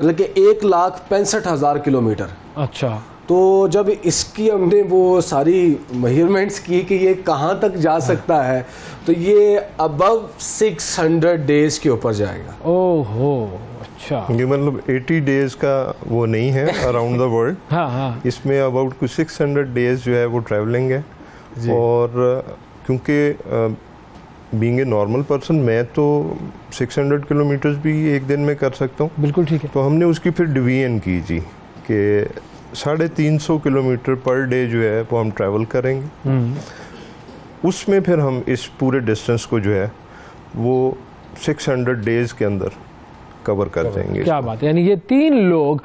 मतलब कि 1,65,000 किलोमीटर। अच्छा। तो जब इसकी हमने वो सारी मेजरमेंट्स की कि ये कहाँ तक जा सकता है तो ये अबव 600 डेज के ऊपर जाएगा। ओहो, अच्छा। ये मतलब 80 डेज का वो नहीं है अराउंड द वर्ल्ड। हाँ हाँ। इसमें अबाउट कुछ 600 डेज जो है वो ट्रैवलिंग है। और क्योंकि बीइंग ए नॉर्मल पर्सन मैं तो 600 किलोमीटर्स भी एक दिन में कर सकता हूँ। बिल्कुल ठीक है। तो हमने उसकी फिर डिवीजन की जी कि 350 किलोमीटर पर डे जो है वो हम ट्रैवल करेंगे। उसमें फिर हम इस पूरे डिस्टेंस को जो है वो 600 डेज के अंदर कवर कर देंगे। क्या बात है, यानी ये 3 लोग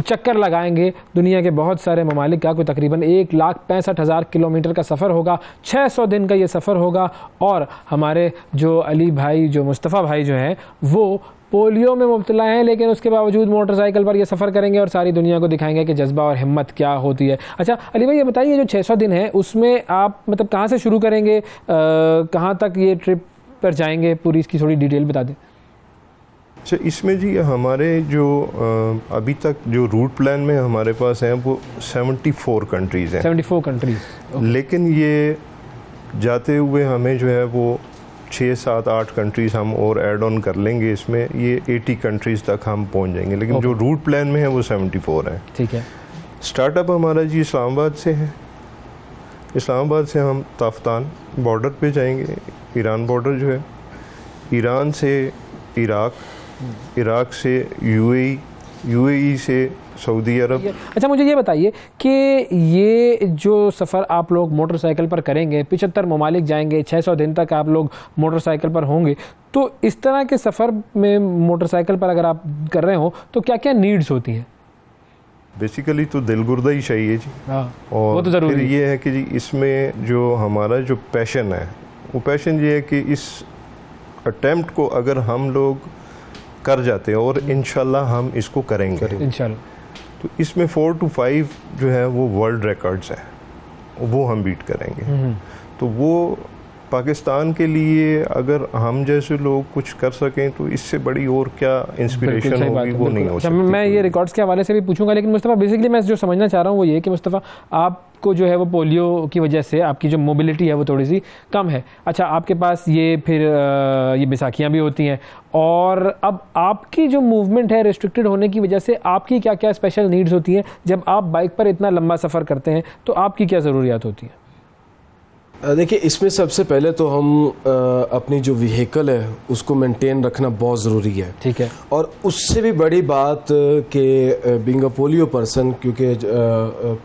चक्कर लगाएंगे दुनिया के बहुत सारे ममालिक का। कोई तकरीबन 1,65,000 किलोमीटर का सफ़र होगा, 600 दिन का ये सफ़र होगा। और हमारे जो अली भाई, जो मुस्तफ़ा भाई जो हैं, वो पोलियो में मुब्तला हैं, लेकिन उसके बावजूद मोटरसाइकिल पर ये सफ़र करेंगे और सारी दुनिया को दिखाएंगे कि जज्बा और हिम्मत क्या होती है। अच्छा अली भाई, ये बताइए, जो 600 दिन है उसमें आप मतलब कहाँ से शुरू करेंगे, कहाँ तक ये ट्रिप पर जाएंगे, पूरी इसकी थोड़ी डिटेल बता दें। अच्छा, इसमें जी हमारे जो अभी तक जो रूट प्लान में हमारे पास हैं वो 74 कंट्रीज़ हैं। 74 कंट्रीज़। लेकिन ये जाते हुए हमें जो है वो 6, 7, 8 कंट्रीज़ हम और ऐड ऑन कर लेंगे। इसमें ये 80 कंट्रीज़ तक हम पहुंच जाएंगे, लेकिन जो रूट प्लान में है वो 74 है। ठीक है। स्टार्टअप हमारा जी इस्लामाबाद से है। इस्लामाबाद से हम ताफ्तान बॉर्डर पे जाएंगे, ईरान बॉर्डर जो है, ईरान से इराक, इराक से यूएई से सऊदी अरब। अच्छा मुझे ये बताइए कि ये जो सफ़र आप लोग मोटरसाइकिल पर करेंगे, 75 ममालिक जाएंगे, 600 दिन तक आप लोग मोटरसाइकिल पर होंगे, तो इस तरह के सफ़र में मोटरसाइकिल पर अगर आप कर रहे हो तो क्या क्या नीड्स होती हैं? बेसिकली तो दिलगुर्दा ही चाहिए जी। और वो तो ज़रूरी फिर ये है कि जी इसमें जो हमारा जो पैशन है, वो पैशन ये है कि इस अटेम्प्ट को अगर हम लोग कर जाते हैं, और इंशाल्लाह हम इसको करेंगे इंशाल्लाह, तो इसमें 4 to 5 जो है वो वर्ल्ड रिकॉर्ड्स हैं, वो हम बीट करेंगे। तो वो पाकिस्तान के लिए अगर हम जैसे लोग कुछ कर सकें तो इससे बड़ी और क्या इंस्पिरेशन होगी, वो नहीं हो सकती। मैं ये रिकॉर्ड्स के हवाले से भी पूछूंगा, लेकिन मुस्तफ़ा बेसिकली मैं जो समझना चाह रहा हूँ वो ये कि मुस्तफ़ा आपको जो है वो पोलियो की वजह से आपकी जो मोबिलिटी है वो थोड़ी सी कम है। अच्छा, आपके पास ये फिर ये बैसाखियाँ भी होती हैं, और अब आपकी जो मूवमेंट है रिस्ट्रिक्टेड होने की वजह से आपकी क्या क्या स्पेशल नीड्स होती हैं? जब आप बाइक पर इतना लंबा सफ़र करते हैं तो आपकी क्या ज़रूरियात होती हैं? देखिए, इसमें सबसे पहले तो हम अपनी जो व्हीकल है उसको मेंटेन रखना बहुत ज़रूरी है। ठीक है। और उससे भी बड़ी बात कि बीइंग अ पोलियो पर्सन, क्योंकि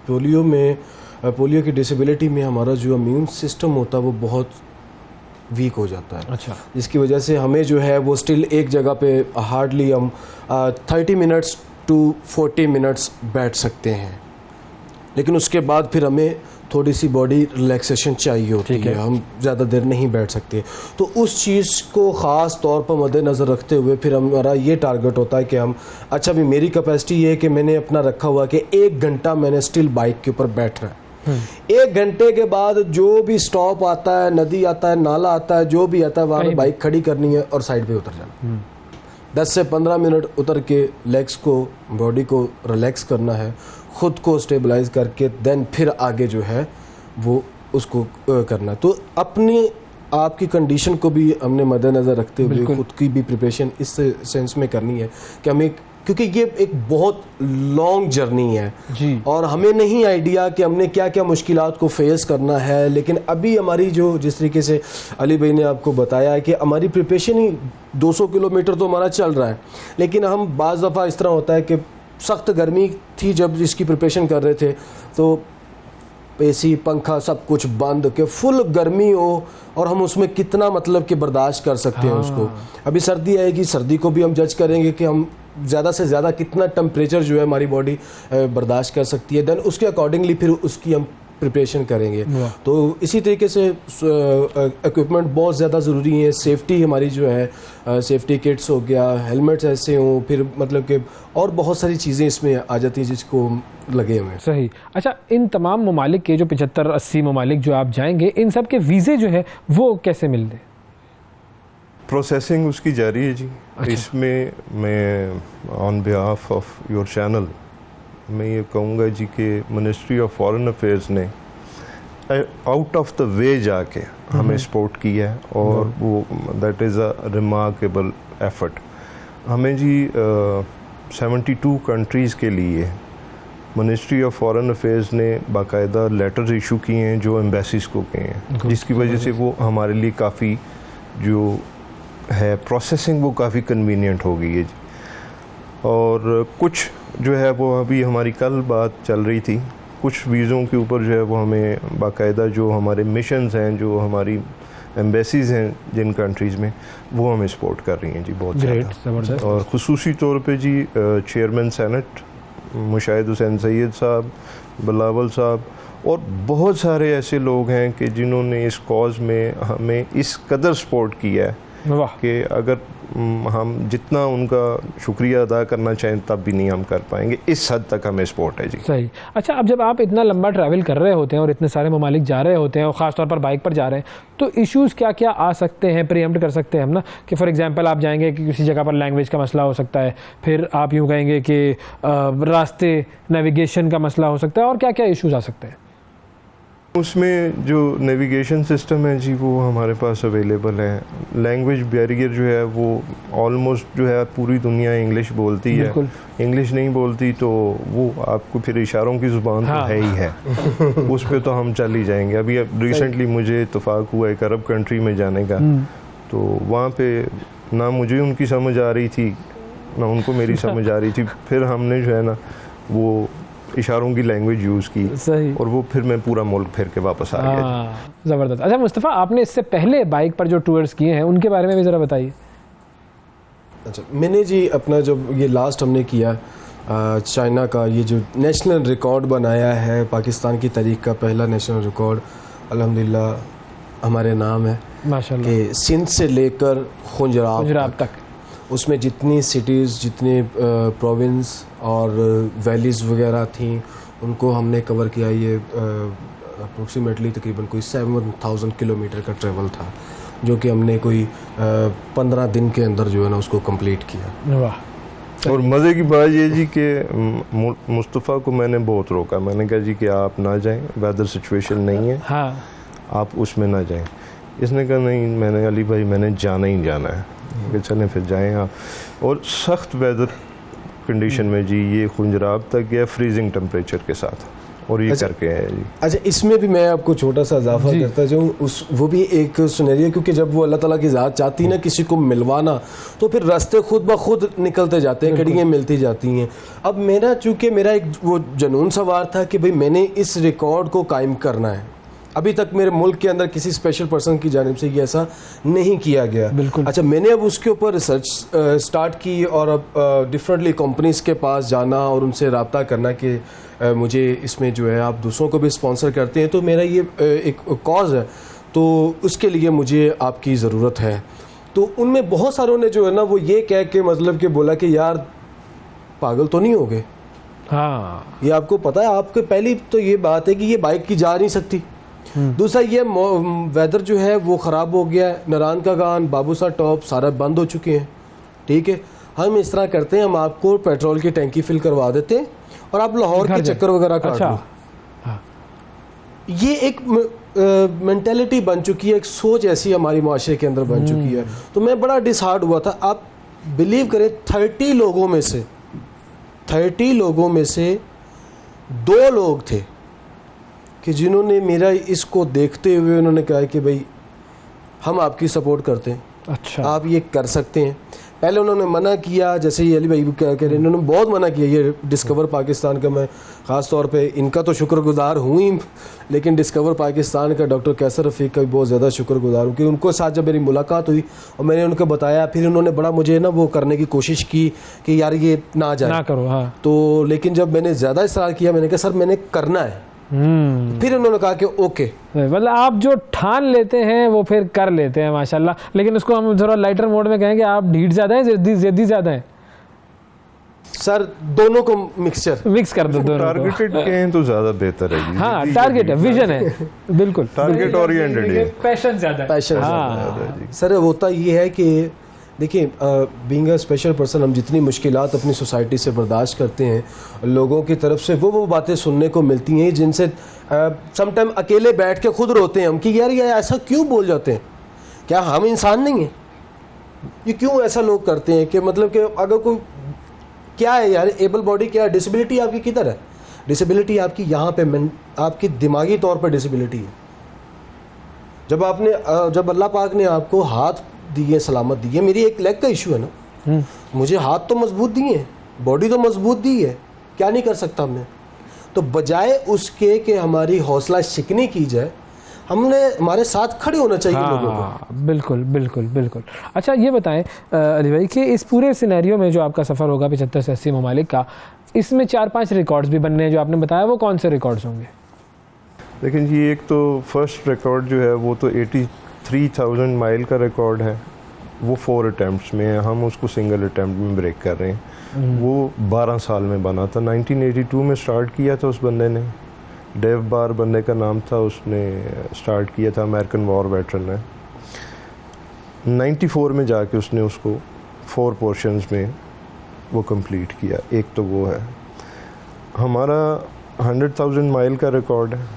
पोलियो की डिसेबिलिटी में हमारा जो इम्यून सिस्टम होता है वो बहुत वीक हो जाता है। अच्छा। जिसकी वजह से हमें जो है वो स्टिल एक जगह पे हार्डली हम 30 मिनट्स टू 40 मिनट्स बैठ सकते हैं, लेकिन उसके बाद फिर हमें थोड़ी सी बॉडी रिलैक्सेशन चाहिए होती है, हम ज़्यादा देर नहीं बैठ सकते। तो उस चीज़ को ख़ास तौर पर मद्देनज़र रखते हुए फिर हमारा ये टारगेट होता है कि हम, अच्छा भी मेरी कैपेसिटी ये है कि मैंने अपना रखा हुआ कि 1 घंटा मैंने स्टिल बाइक के ऊपर बैठना है। 1 घंटे के बाद जो भी स्टॉप आता है, नदी आता है, नाला आता है, जो भी आता है, वहाँ पर बाइक खड़ी करनी है और साइड पे उतर जाना। 10 से 15 मिनट उतर के लेग्स को, बॉडी को रिलैक्स करना है, ख़ुद को स्टेबलाइज करके देन फिर आगे जो है वो उसको करना। तो अपनी आपकी कंडीशन को भी हमने मद्देनज़र रखते हुए ख़ुद की भी प्रिपरेशन इस सेंस में करनी है कि हमें, क्योंकि ये एक बहुत लॉन्ग जर्नी है जी, और हमें नहीं आइडिया कि हमने क्या क्या मुश्किलात को फेस करना है। लेकिन अभी हमारी जो, जिस तरीके से अली भाई ने आपको बताया है कि हमारी प्रिपरेशन ही 200 किलोमीटर तो हमारा चल रहा है, लेकिन हम बाज़ दफ़ा इस तरह होता है कि सख्त गर्मी थी जब इसकी प्रिपरेशन कर रहे थे, तो एसी, पंखा सब कुछ बंद, के फुल गर्मी हो और हम उसमें कितना मतलब कि बर्दाश्त कर सकते हैं उसको। अभी सर्दी आएगी, सर्दी को भी हम जज करेंगे कि हम ज़्यादा से ज़्यादा कितना टेम्परेचर जो है हमारी बॉडी बर्दाश्त कर सकती है, देन उसके अकॉर्डिंगली फिर उसकी हम प्रिपरेशन करेंगे। तो इसी तरीके से इक्विपमेंट बहुत ज़्यादा ज़रूरी है। सेफ्टी हमारी जो है, सेफ्टी किट्स हो गया, हेलमेट्स ऐसे हों, फिर मतलब कि और बहुत सारी चीज़ें इसमें आ जाती हैं जिसको लगे हुए हैं। सही। अच्छा, इन तमाम ममालिक के जो 75-80 ममालिक जो आप जाएंगे, इन सब के वीज़े जो है वो कैसे मिलते? प्रोसेसिंग उसकी जारी है जी। अच्छा। इसमें मैं on behalf of your channel मैं ये कहूँगा जी कि मिनिस्ट्री ऑफ फॉरेन अफेयर्स ने आउट ऑफ द वे जाके हमें सपोर्ट किया है, और वो that is a remarkable effort. हमें जी 72 कंट्रीज़ के लिए मिनिस्ट्री ऑफ फॉरेन अफेयर्स ने बाकायदा लेटर्स इशू किए हैं जो एम्बेसीज़ को किए हैं, जिसकी वजह से वो हमारे लिए काफ़ी जो है प्रोसेसिंग वो काफ़ी कन्वीनियंट हो गई है जी। और कुछ जो है वो अभी हमारी कल बात चल रही थी, कुछ वीज़ों के ऊपर जो है वो हमें बाकायदा जो हमारे मिशंस हैं, जो हमारी एम्बेसीज़ हैं जिन कंट्रीज़ में, वो हमें सपोर्ट कर रही हैं जी बहुत ज़्यादा। और ख़ुसूसी तौर पे जी चेयरमैन सेनेट मुशाहिद हुसैन सैयद साहब, बिलावल साहब और बहुत सारे ऐसे लोग हैं कि जिन्होंने इस कॉज में हमें इस कदर सपोर्ट किया है कि अगर हम जितना उनका शुक्रिया अदा करना चाहें तब भी नहीं हम कर पाएंगे, इस हद तक हमें सपोर्ट है जी। सही। अच्छा, अब जब आप इतना लंबा ट्रैवल कर रहे होते हैं और इतने सारे ममालिक जा रहे होते हैं और ख़ास तौर पर बाइक पर जा रहे हैं, तो इश्यूज़ क्या क्या आ सकते हैं, प्रीएम्प्ट कर सकते हैं हम ना, कि फॉर एग्जांपल आप जाएंगे कि किसी जगह पर लैंग्वेज का मसला हो सकता है, फिर आप यूँ कहेंगे कि रास्ते नेविगेशन का मसला हो सकता है, और क्या क्या इश्यूज़ आ सकते हैं? उसमें जो नेविगेशन सिस्टम है जी वो हमारे पास अवेलेबल है। लैंग्वेज बैरियर जो है वो ऑलमोस्ट जो है पूरी दुनिया इंग्लिश बोलती है, इंग्लिश नहीं बोलती तो वो आपको फिर इशारों की ज़ुबान तो है ही है उस पर तो हम चल ही जाएंगे। अभी रिसेंटली मुझे इत्तेफाक हुआ एक अरब कंट्री में जाने का, तो वहाँ पे ना मुझे उनकी समझ आ रही थी ना उनको मेरी समझ आ रही थी, फिर हमने जो है ना वो इशारों की लैंग्वेज यूज़ की। सही। और वो फिर मैं पूरा मुल्क फिर के वापस आ गया। ज़बरदस्त। अच्छा मुस्तफ़ा, आपने इससे पहले बाइक पर जो टूर्स किए हैं उनके बारे में भी ज़रा बताइए। अच्छा, मैंने जी अपना जब ये लास्ट हमने किया चाइना का, ये जो नेशनल रिकॉर्ड बनाया है, पाकिस्तान की तारीख का पहला नेशनल रिकॉर्ड अल्हम्दुलिल्लाह हमारे नाम है माशाल्लाह, कि सिंध से लेकर खुंजराब तक उसमें जितनी सिटीज़, जितने प्रोविंस और वैलीज़ वगैरह थी उनको हमने कवर किया। ये अप्रोक्सीमेटली तकरीबन कोई 7,000 किलोमीटर का ट्रैवल था, जो कि हमने कोई 15 दिन के अंदर जो है ना उसको कंप्लीट किया। वाह। और मज़े की बात ये जी कि मुस्तफ़ा को मैंने बहुत रोका, मैंने कहा जी कि आप ना जाएं, वेदर सिचुएशन नहीं है, हाँ, आप उसमें ना जाएं। इसने कहा नहीं, मैंने अली भाई मैंने जाना ही जाना है, कि चलें फिर जाएं आप। और सख्त वेदर कंडीशन में जी ये खुंजराब तक गया फ्रीजिंग टेम्परेचर के साथ, और ये करके आया जी। अच्छा, इसमें भी मैं आपको छोटा सा इजाफा करता जाऊँ, वो भी एक सुनेरिया, क्योंकि जब वो अल्लाह ताला की ज़ात चाहती है ना किसी को मिलवाना, तो फिर रास्ते खुद ब खुद निकलते जाते हैं, कड़ियाँ मिलती जाती हैं। अब मेरा चूँकि मेरा एक वो जुनून सवार था कि भाई मैंने इस रिकॉर्ड को कायम करना है। अभी तक मेरे मुल्क के अंदर किसी स्पेशल पर्सन की जानिब से ये ऐसा नहीं किया गया। बिल्कुल। अच्छा, मैंने अब उसके ऊपर रिसर्च स्टार्ट की और अब डिफरेंटली कंपनीज़ के पास जाना और उनसे रब्ता करना कि मुझे इसमें जो है आप दूसरों को भी स्पॉन्सर करते हैं, तो मेरा ये एक कॉज है, तो उसके लिए मुझे आपकी ज़रूरत है। तो उनमें बहुत सारों ने जो है ना वो ये कह के मतलब कि बोला कि यार पागल तो नहीं हो गए। हाँ, ये आपको पता है, आपके पहली तो ये बात है कि ये बाइक की जा नहीं सकती। दूसरा ये वेदर जो है वो ख़राब हो गया है, नारायण का गान, बाबूसा टॉप सारा बंद हो चुके हैं। ठीक है, हम इस तरह करते हैं, हम आपको पेट्रोल की टैंकी फिल करवा देते हैं और आप लाहौर के चक्कर वगैरह काट लो। हाँ। ये एक मेंटालिटी बन चुकी है, एक सोच ऐसी हमारी माशरे के अंदर बन चुकी है। तो मैं बड़ा डिसहार्ड हुआ था। आप बिलीव करें 30 लोगों में से 2 लोग थे कि जिन्होंने मेरा इसको देखते हुए उन्होंने कहा कि भाई हम आपकी सपोर्ट करते हैं, अच्छा आप ये कर सकते हैं। पहले उन्होंने मना किया, जैसे ये अली भाई कह रहे हैं, इन्होंने बहुत मना किया। ये डिस्कवर पाकिस्तान का मैं ख़ास तौर पे इनका तो शुक्रगुजार हूँ ही, लेकिन डिस्कवर पाकिस्तान का डॉक्टर कैसर रफ़ीक का भी बहुत ज़्यादा शुक्रगुजार हूँ कि उनको साथ जब मेरी मुलाकात हुई और मैंने उनको बताया, फिर उन्होंने बड़ा मुझे ना वो करने की कोशिश की कि यार ये ना जाए, ना करो। हाँ। तो लेकिन जब मैंने ज़्यादा इसरार किया, मैंने कहा सर मैंने करना है, फिर उन्होंने कहा कि ओके। मतलब आप जो ठान लेते हैं वो फिर कर लेते हैं माशाल्लाह। लेकिन उसको हम थोड़ा लाइटर मोड में कहेंगे, आप ढीठ ज़्यादा हैं, ज़िद्दी ज़्यादा हैं? सर दोनों को मिक्स कर दो, दोनों टारगेटेड कहें तो ज़्यादा बेहतर है। हाँ, टारगेट है, विजन है, बिल्कुल टारगेट ओरिएंटेड है, पैशन ज़्यादा है। पैशन हाँ। सर होता ये है कि देखिए, बीइंग अ स्पेशल पर्सन, हम जितनी मुश्किलात अपनी सोसाइटी से बर्दाश्त करते हैं, लोगों की तरफ से वो बातें सुनने को मिलती हैं जिनसे सम टाइम अकेले बैठ के खुद रोते हैं हम कि यार ये ऐसा क्यों बोल जाते हैं, क्या हम इंसान नहीं हैं? ये क्यों ऐसा लोग करते हैं कि मतलब कि अगर कोई क्या है यार, एबल बॉडी क्या है, डिसेबिलिटी आपकी किधर है? डिसेबिलिटी आपकी यहाँ पे आपकी दिमागी तौर पर डिसेबिलिटी है। जब अल्लाह पाक ने आपको हाथ दिए, सलामत दिए, मेरी एक लेग का इशू है ना, मुझे हाथ तो मजबूत दिए, बॉडी तो मजबूत दी है, क्या नहीं कर सकता हमने। तो बजाय उसके कि हमारी हौसला शिकनी की जाए, हमने हमारे साथ खड़े होना चाहिए लोगों को। हाँ, बिल्कुल बिल्कुल बिल्कुल। अच्छा ये बताएं अली भाई कि इस पूरे सिनेरियो में जो आपका सफ़र होगा 75 से 80 ममालिक का, इसमें 4-5 रिकॉर्ड्स भी बनने हैं जो आपने बताया, वो कौन से रिकॉर्ड्स होंगे? लेकिन जी एक तो फर्स्ट रिकॉर्ड जो है वो तो 83,000 माइल का रिकॉर्ड है, वो 4 अटैम्प्ट्स में है, हम उसको सिंगल अटैम्प्ट में ब्रेक कर रहे हैं। वो 12 साल में बना था, 1982 में स्टार्ट किया था उस बंदे ने, डेव बार बंदे का नाम था, उसने स्टार्ट किया था, अमेरिकन वॉर वेटरन है। 94 में जाके उसने उसको 4 पोर्शंस में वो कंप्लीट किया। एक तो वो है। हमारा 100,000 माइल का रिकॉर्ड है,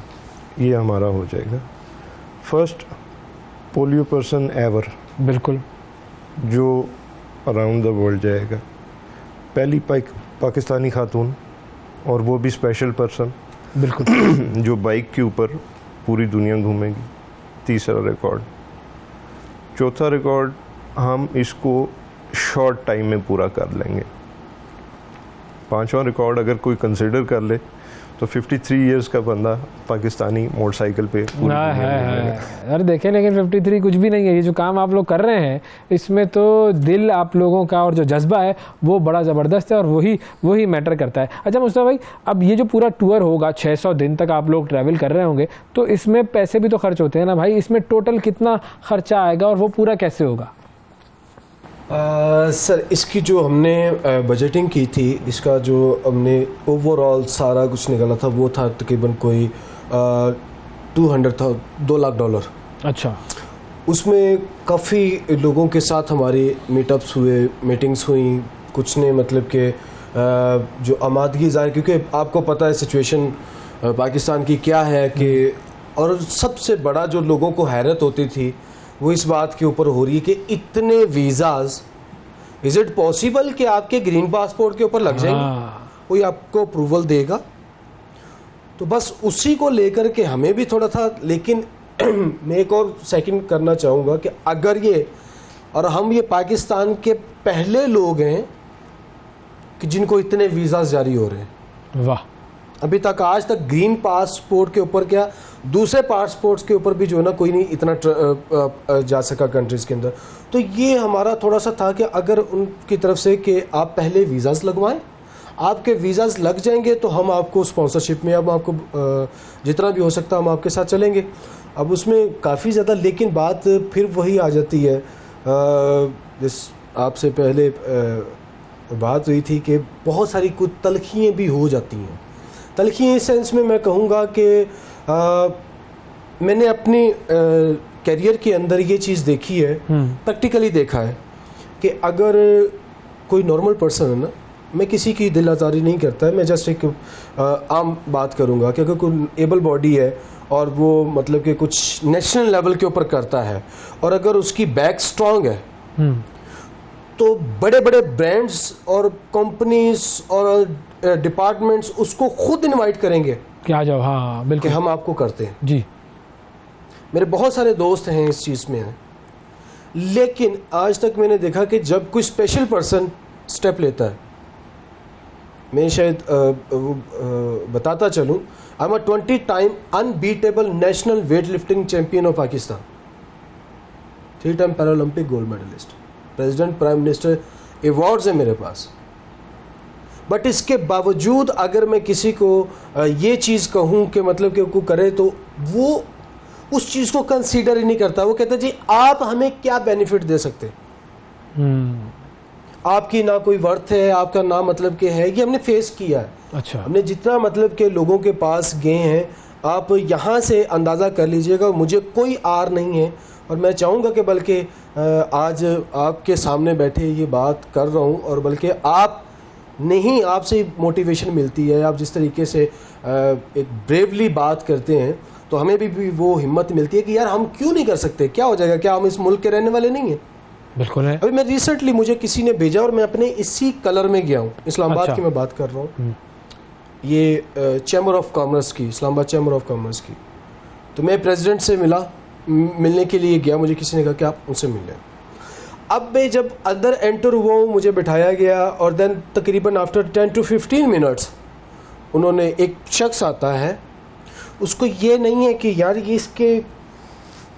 ये हमारा हो जाएगा। फर्स्ट पोलियो पर्सन एवर, बिल्कुल, जो अराउंड द वर्ल्ड जाएगा। पहली पाकिस्तानी खातून, और वो भी स्पेशल पर्सन, बिल्कुल जो बाइक के ऊपर पूरी दुनिया घूमेगी। तीसरा रिकॉर्ड। चौथा रिकॉर्ड हम इसको शॉर्ट टाइम में पूरा कर लेंगे। पांचवा रिकॉर्ड अगर कोई कंसिडर कर ले तो 53 इयर्स का बंदा पाकिस्तानी मोटरसाइकिल पे पूरी दुनिया घूमेगा। अरे देखें, लेकिन 53 कुछ भी नहीं है। ये जो काम आप लोग कर रहे हैं इसमें तो दिल आप लोगों का और जो जज्बा है वो बड़ा ज़बरदस्त है, और वही मैटर करता है। अच्छा मुस्तफा भाई, अब ये जो पूरा टूर होगा 600 दिन तक आप लोग ट्रैवल कर रहे होंगे, तो इसमें पैसे भी तो खर्च होते हैं ना भाई? इसमें टोटल कितना खर्चा आएगा और वो पूरा कैसे होगा? सर, इसकी जो हमने बजटिंग की थी, इसका जो हमने ओवरऑल सारा कुछ निकाला था, वो था तकरीबन कोई 2 लाख डॉलर। अच्छा। उसमें काफ़ी लोगों के साथ हमारे मीटअप्स हुए, मीटिंग्स हुई। कुछ ने मतलब कि जो आमादगी ज़ाहिर, क्योंकि आपको पता है सिचुएशन पाकिस्तान की क्या है कि, और सबसे बड़ा जो लोगों को हैरत होती थी वो इस बात के ऊपर हो रही है कि इतने वीज़ाज, इज इट पॉसिबल कि आपके ग्रीन पासपोर्ट के ऊपर लग जाएंगे? कोई आपको अप्रूवल देगा? तो बस उसी को लेकर के हमें भी थोड़ा था। लेकिन मैं एक और सेकंड करना चाहूँगा कि अगर ये, और हम ये पाकिस्तान के पहले लोग हैं कि जिनको इतने वीज़ाज जारी हो रहे हैं। वाह। अभी तक आज तक ग्रीन पासपोर्ट के ऊपर, क्या दूसरे पासपोर्ट्स के ऊपर भी जो है ना, कोई नहीं इतना जा सका कंट्रीज़ के अंदर। तो ये हमारा थोड़ा सा था कि अगर उनकी तरफ से कि आप पहले वीज़ाज़ लगवाएं, आपके वीज़ाज़ लग जाएंगे तो हम आपको स्पॉन्सरशिप में, अब आपको जितना भी हो सकता हम आपके साथ चलेंगे। अब उसमें काफ़ी ज़्यादा, लेकिन बात फिर वही आ जाती है जिस आपसे पहले बात हुई थी कि बहुत सारी कुछ तलखियाँ भी हो जाती हैं। तलखी इस सेंस में मैं कहूँगा कि मैंने अपनी करियर के अंदर ये चीज़ देखी है, प्रैक्टिकली देखा है कि अगर कोई नॉर्मल पर्सन है ना, मैं किसी की दिल आज़ारी नहीं करता है, मैं जस्ट एक आम बात करूँगा कि अगर कोई एबल बॉडी है और वो मतलब कि कुछ नेशनल लेवल के ऊपर करता है, और अगर उसकी बैक स्ट्रांग है, तो बड़े बड़े ब्रांड्स और कंपनीज और डिपार्टमेंट्स उसको खुद इनवाइट करेंगे कि आ जाओ। हाँ बिल्कुल, कि हम आपको करते हैं जी। मेरे बहुत सारे दोस्त हैं इस चीज़ में हैं, लेकिन आज तक मैंने देखा कि जब कोई स्पेशल पर्सन स्टेप लेता है, मैं शायद बताता चलूं, I am a 20 time unbeatable national weight lifting champion of Pakistan, 3 time paralympic gold medalist, president prime minister awards है मेरे पास। बट इसके बावजूद अगर मैं किसी को ये चीज़ कहूँ कि मतलब कि वो करे, तो वो उस चीज़ को कंसीडर ही नहीं करता। वो कहता जी आप हमें क्या बेनिफिट दे सकते हैं, आपकी ना कोई वर्थ है, आपका ना मतलब के है। ये हमने फेस किया है। अच्छा। हमने जितना मतलब के लोगों के पास गए हैं, आप यहाँ से अंदाज़ा कर लीजिएगा, मुझे कोई आर नहीं है। और मैं चाहूँगा कि बल्कि आज आपके सामने बैठे ये बात कर रहा हूँ, और बल्कि आप नहीं, आपसे मोटिवेशन मिलती है। आप जिस तरीके से एक ब्रेवली बात करते हैं, तो हमें भी वो हिम्मत मिलती है कि यार हम क्यों नहीं कर सकते, क्या हो जाएगा, क्या हम इस मुल्क के रहने वाले नहीं हैं? बिल्कुल है। अभी मैं रिसेंटली, मुझे किसी ने भेजा और मैं अपने इसी कलर में गया हूँ, इस्लामाबाद अच्छा। की मैं बात कर रहा हूँ, ये चैम्बर ऑफ कॉमर्स की, इस्लामाबाद चैम्बर ऑफ कॉमर्स की। तो मैं प्रेसिडेंट से मिलने के लिए गया, मुझे किसी ने कहा कि आप उनसे मिल लें। अब मैं जब अंदर एंटर हुआ हूँ, मुझे बिठाया गया, और देन तकरीबन आफ्टर 10 to 15 मिनट्स उन्होंने एक शख्स आता है, उसको ये नहीं है कि यार ये इसके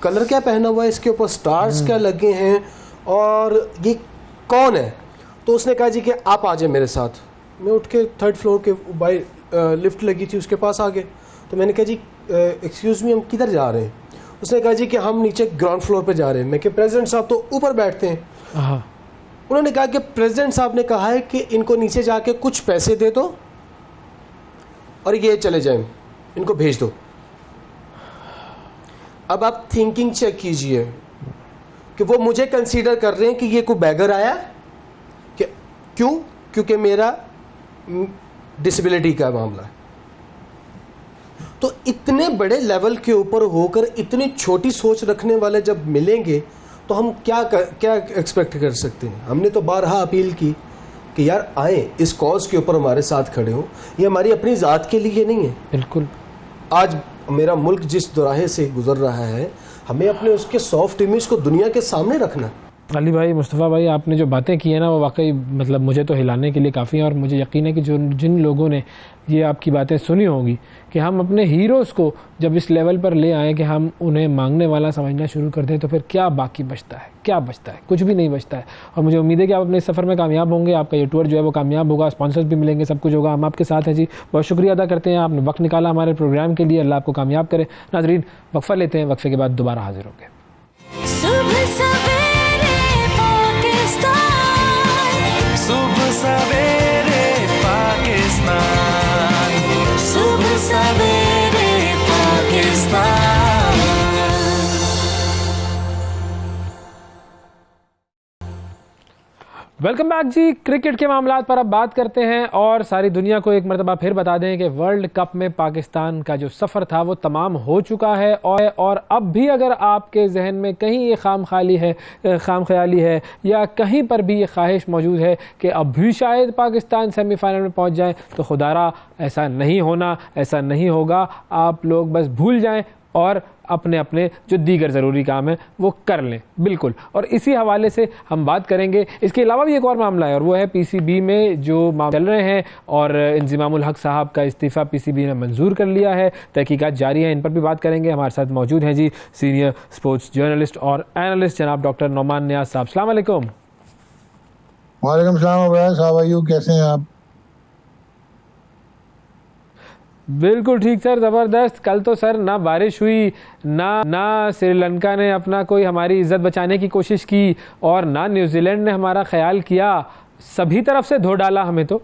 कलर क्या पहना हुआ है, इसके ऊपर स्टार्स क्या लगे हैं और ये कौन है। तो उसने कहा जी कि आप आ जाए मेरे साथ। मैं उठ के 3rd फ्लोर के बाई लिफ्ट लगी थी उसके पास आ गए। तो मैंने कहा जी एक्सक्यूज़ मी, हम किधर जा रहे हैं। उसने कहा जी कि हम नीचे ग्राउंड फ्लोर पे जा रहे हैं। मैं कि प्रेसिडेंट साहब तो ऊपर बैठते हैं। उन्होंने कहा कि प्रेसिडेंट साहब ने कहा है कि इनको नीचे जाके कुछ पैसे दे दो और ये चले जाएं, इनको भेज दो। अब आप थिंकिंग चेक कीजिए कि वो मुझे कंसीडर कर रहे हैं कि ये कोई बैगर आया कि क्यों, क्योंकि मेरा डिसेबिलिटी का मामला है। तो इतने बड़े लेवल के ऊपर होकर इतनी छोटी सोच रखने वाले जब मिलेंगे तो हम क्या एक्सपेक्ट कर सकते हैं। हमने तो बारहा अपील की कि यार आए, इस कॉज के ऊपर हमारे साथ खड़े हों। ये हमारी अपनी ज़ात के लिए नहीं है। बिल्कुल। आज मेरा मुल्क जिस दोराहे से गुजर रहा है, हमें अपने उसके सॉफ्ट इमेज को दुनिया के सामने रखना। अली भाई, मुस्तफ़ा भाई, आपने जो बातें की है ना वो वाकई मतलब मुझे तो हिलाने के लिए काफ़ी है। और मुझे यकीन है कि जिन लोगों ने ये आपकी बातें सुनी होंगी कि हम अपने हीरोज़ को जब इस लेवल पर ले आएँ कि हम उन्हें मांगने वाला समझना शुरू कर दें तो फिर क्या बाकी बचता है, क्या बचता है? कुछ भी नहीं बचता है। और मुझे उम्मीद है कि आप अपने इस सफ़र में कामयाब होंगे, आपका ये टूर जो है वो कामयाब होगा, स्पॉन्सर्स भी मिलेंगे, सब कुछ होगा। हम आपके साथ हैं जी। बहुत शुक्रिया अदा करते हैं, आपने वक्त निकाला हमारे प्रोग्राम के लिए। अल्लाह आपको कामयाब करे। नाज़रीन, वक्फ़ा लेते हैं, वक्फ़े के बाद दोबारा हाजिर होंगे। सुबह सवेरे पाकिस्तान, सुबह सवेरे पाकिस्तान, सुबह सवेरे पाकिस्तान। वेलकम बैक जी। क्रिकेट के मामलात पर अब बात करते हैं और सारी दुनिया को एक मरतबा फिर बता दें कि वर्ल्ड कप में पाकिस्तान का जो सफ़र था वो तमाम हो चुका है। और अब भी अगर आपके जहन में कहीं ये खाम ख्याली है या कहीं पर भी ये ख्वाहिश मौजूद है कि अब भी शायद पाकिस्तान सेमीफाइनल में पहुंच जाए, तो खुदारा ऐसा नहीं होना, ऐसा नहीं होगा। आप लोग बस भूल जाएं और अपने अपने जो दीगर ज़रूरी काम है वो कर लें। बिल्कुल। और इसी हवाले से हम बात करेंगे। इसके अलावा भी एक और मामला है और वो है पीसीबी में जो मामले चल रहे हैं और इंज़िमामुल हक साहब का इस्तीफ़ा पीसीबी ने मंजूर कर लिया है। तहकीकात जारी हैं, इन पर भी बात करेंगे। हमारे साथ मौजूद हैं जी सीनियर स्पोर्ट्स जर्नलिस्ट और एनालिस्ट जनाब डॉक्टर नोमान नियाज़ साहब। अस्सलाम वालेकुम। वालेकुम सलाम अवैस, हाउ आर यू, कैसे हैं आप? बिल्कुल ठीक सर, ज़बरदस्त। कल तो सर ना बारिश हुई, ना श्रीलंका ने अपना कोई हमारी इज्जत बचाने की कोशिश की और ना न्यूजीलैंड ने हमारा ख्याल किया। सभी तरफ से धो डाला हमें तो।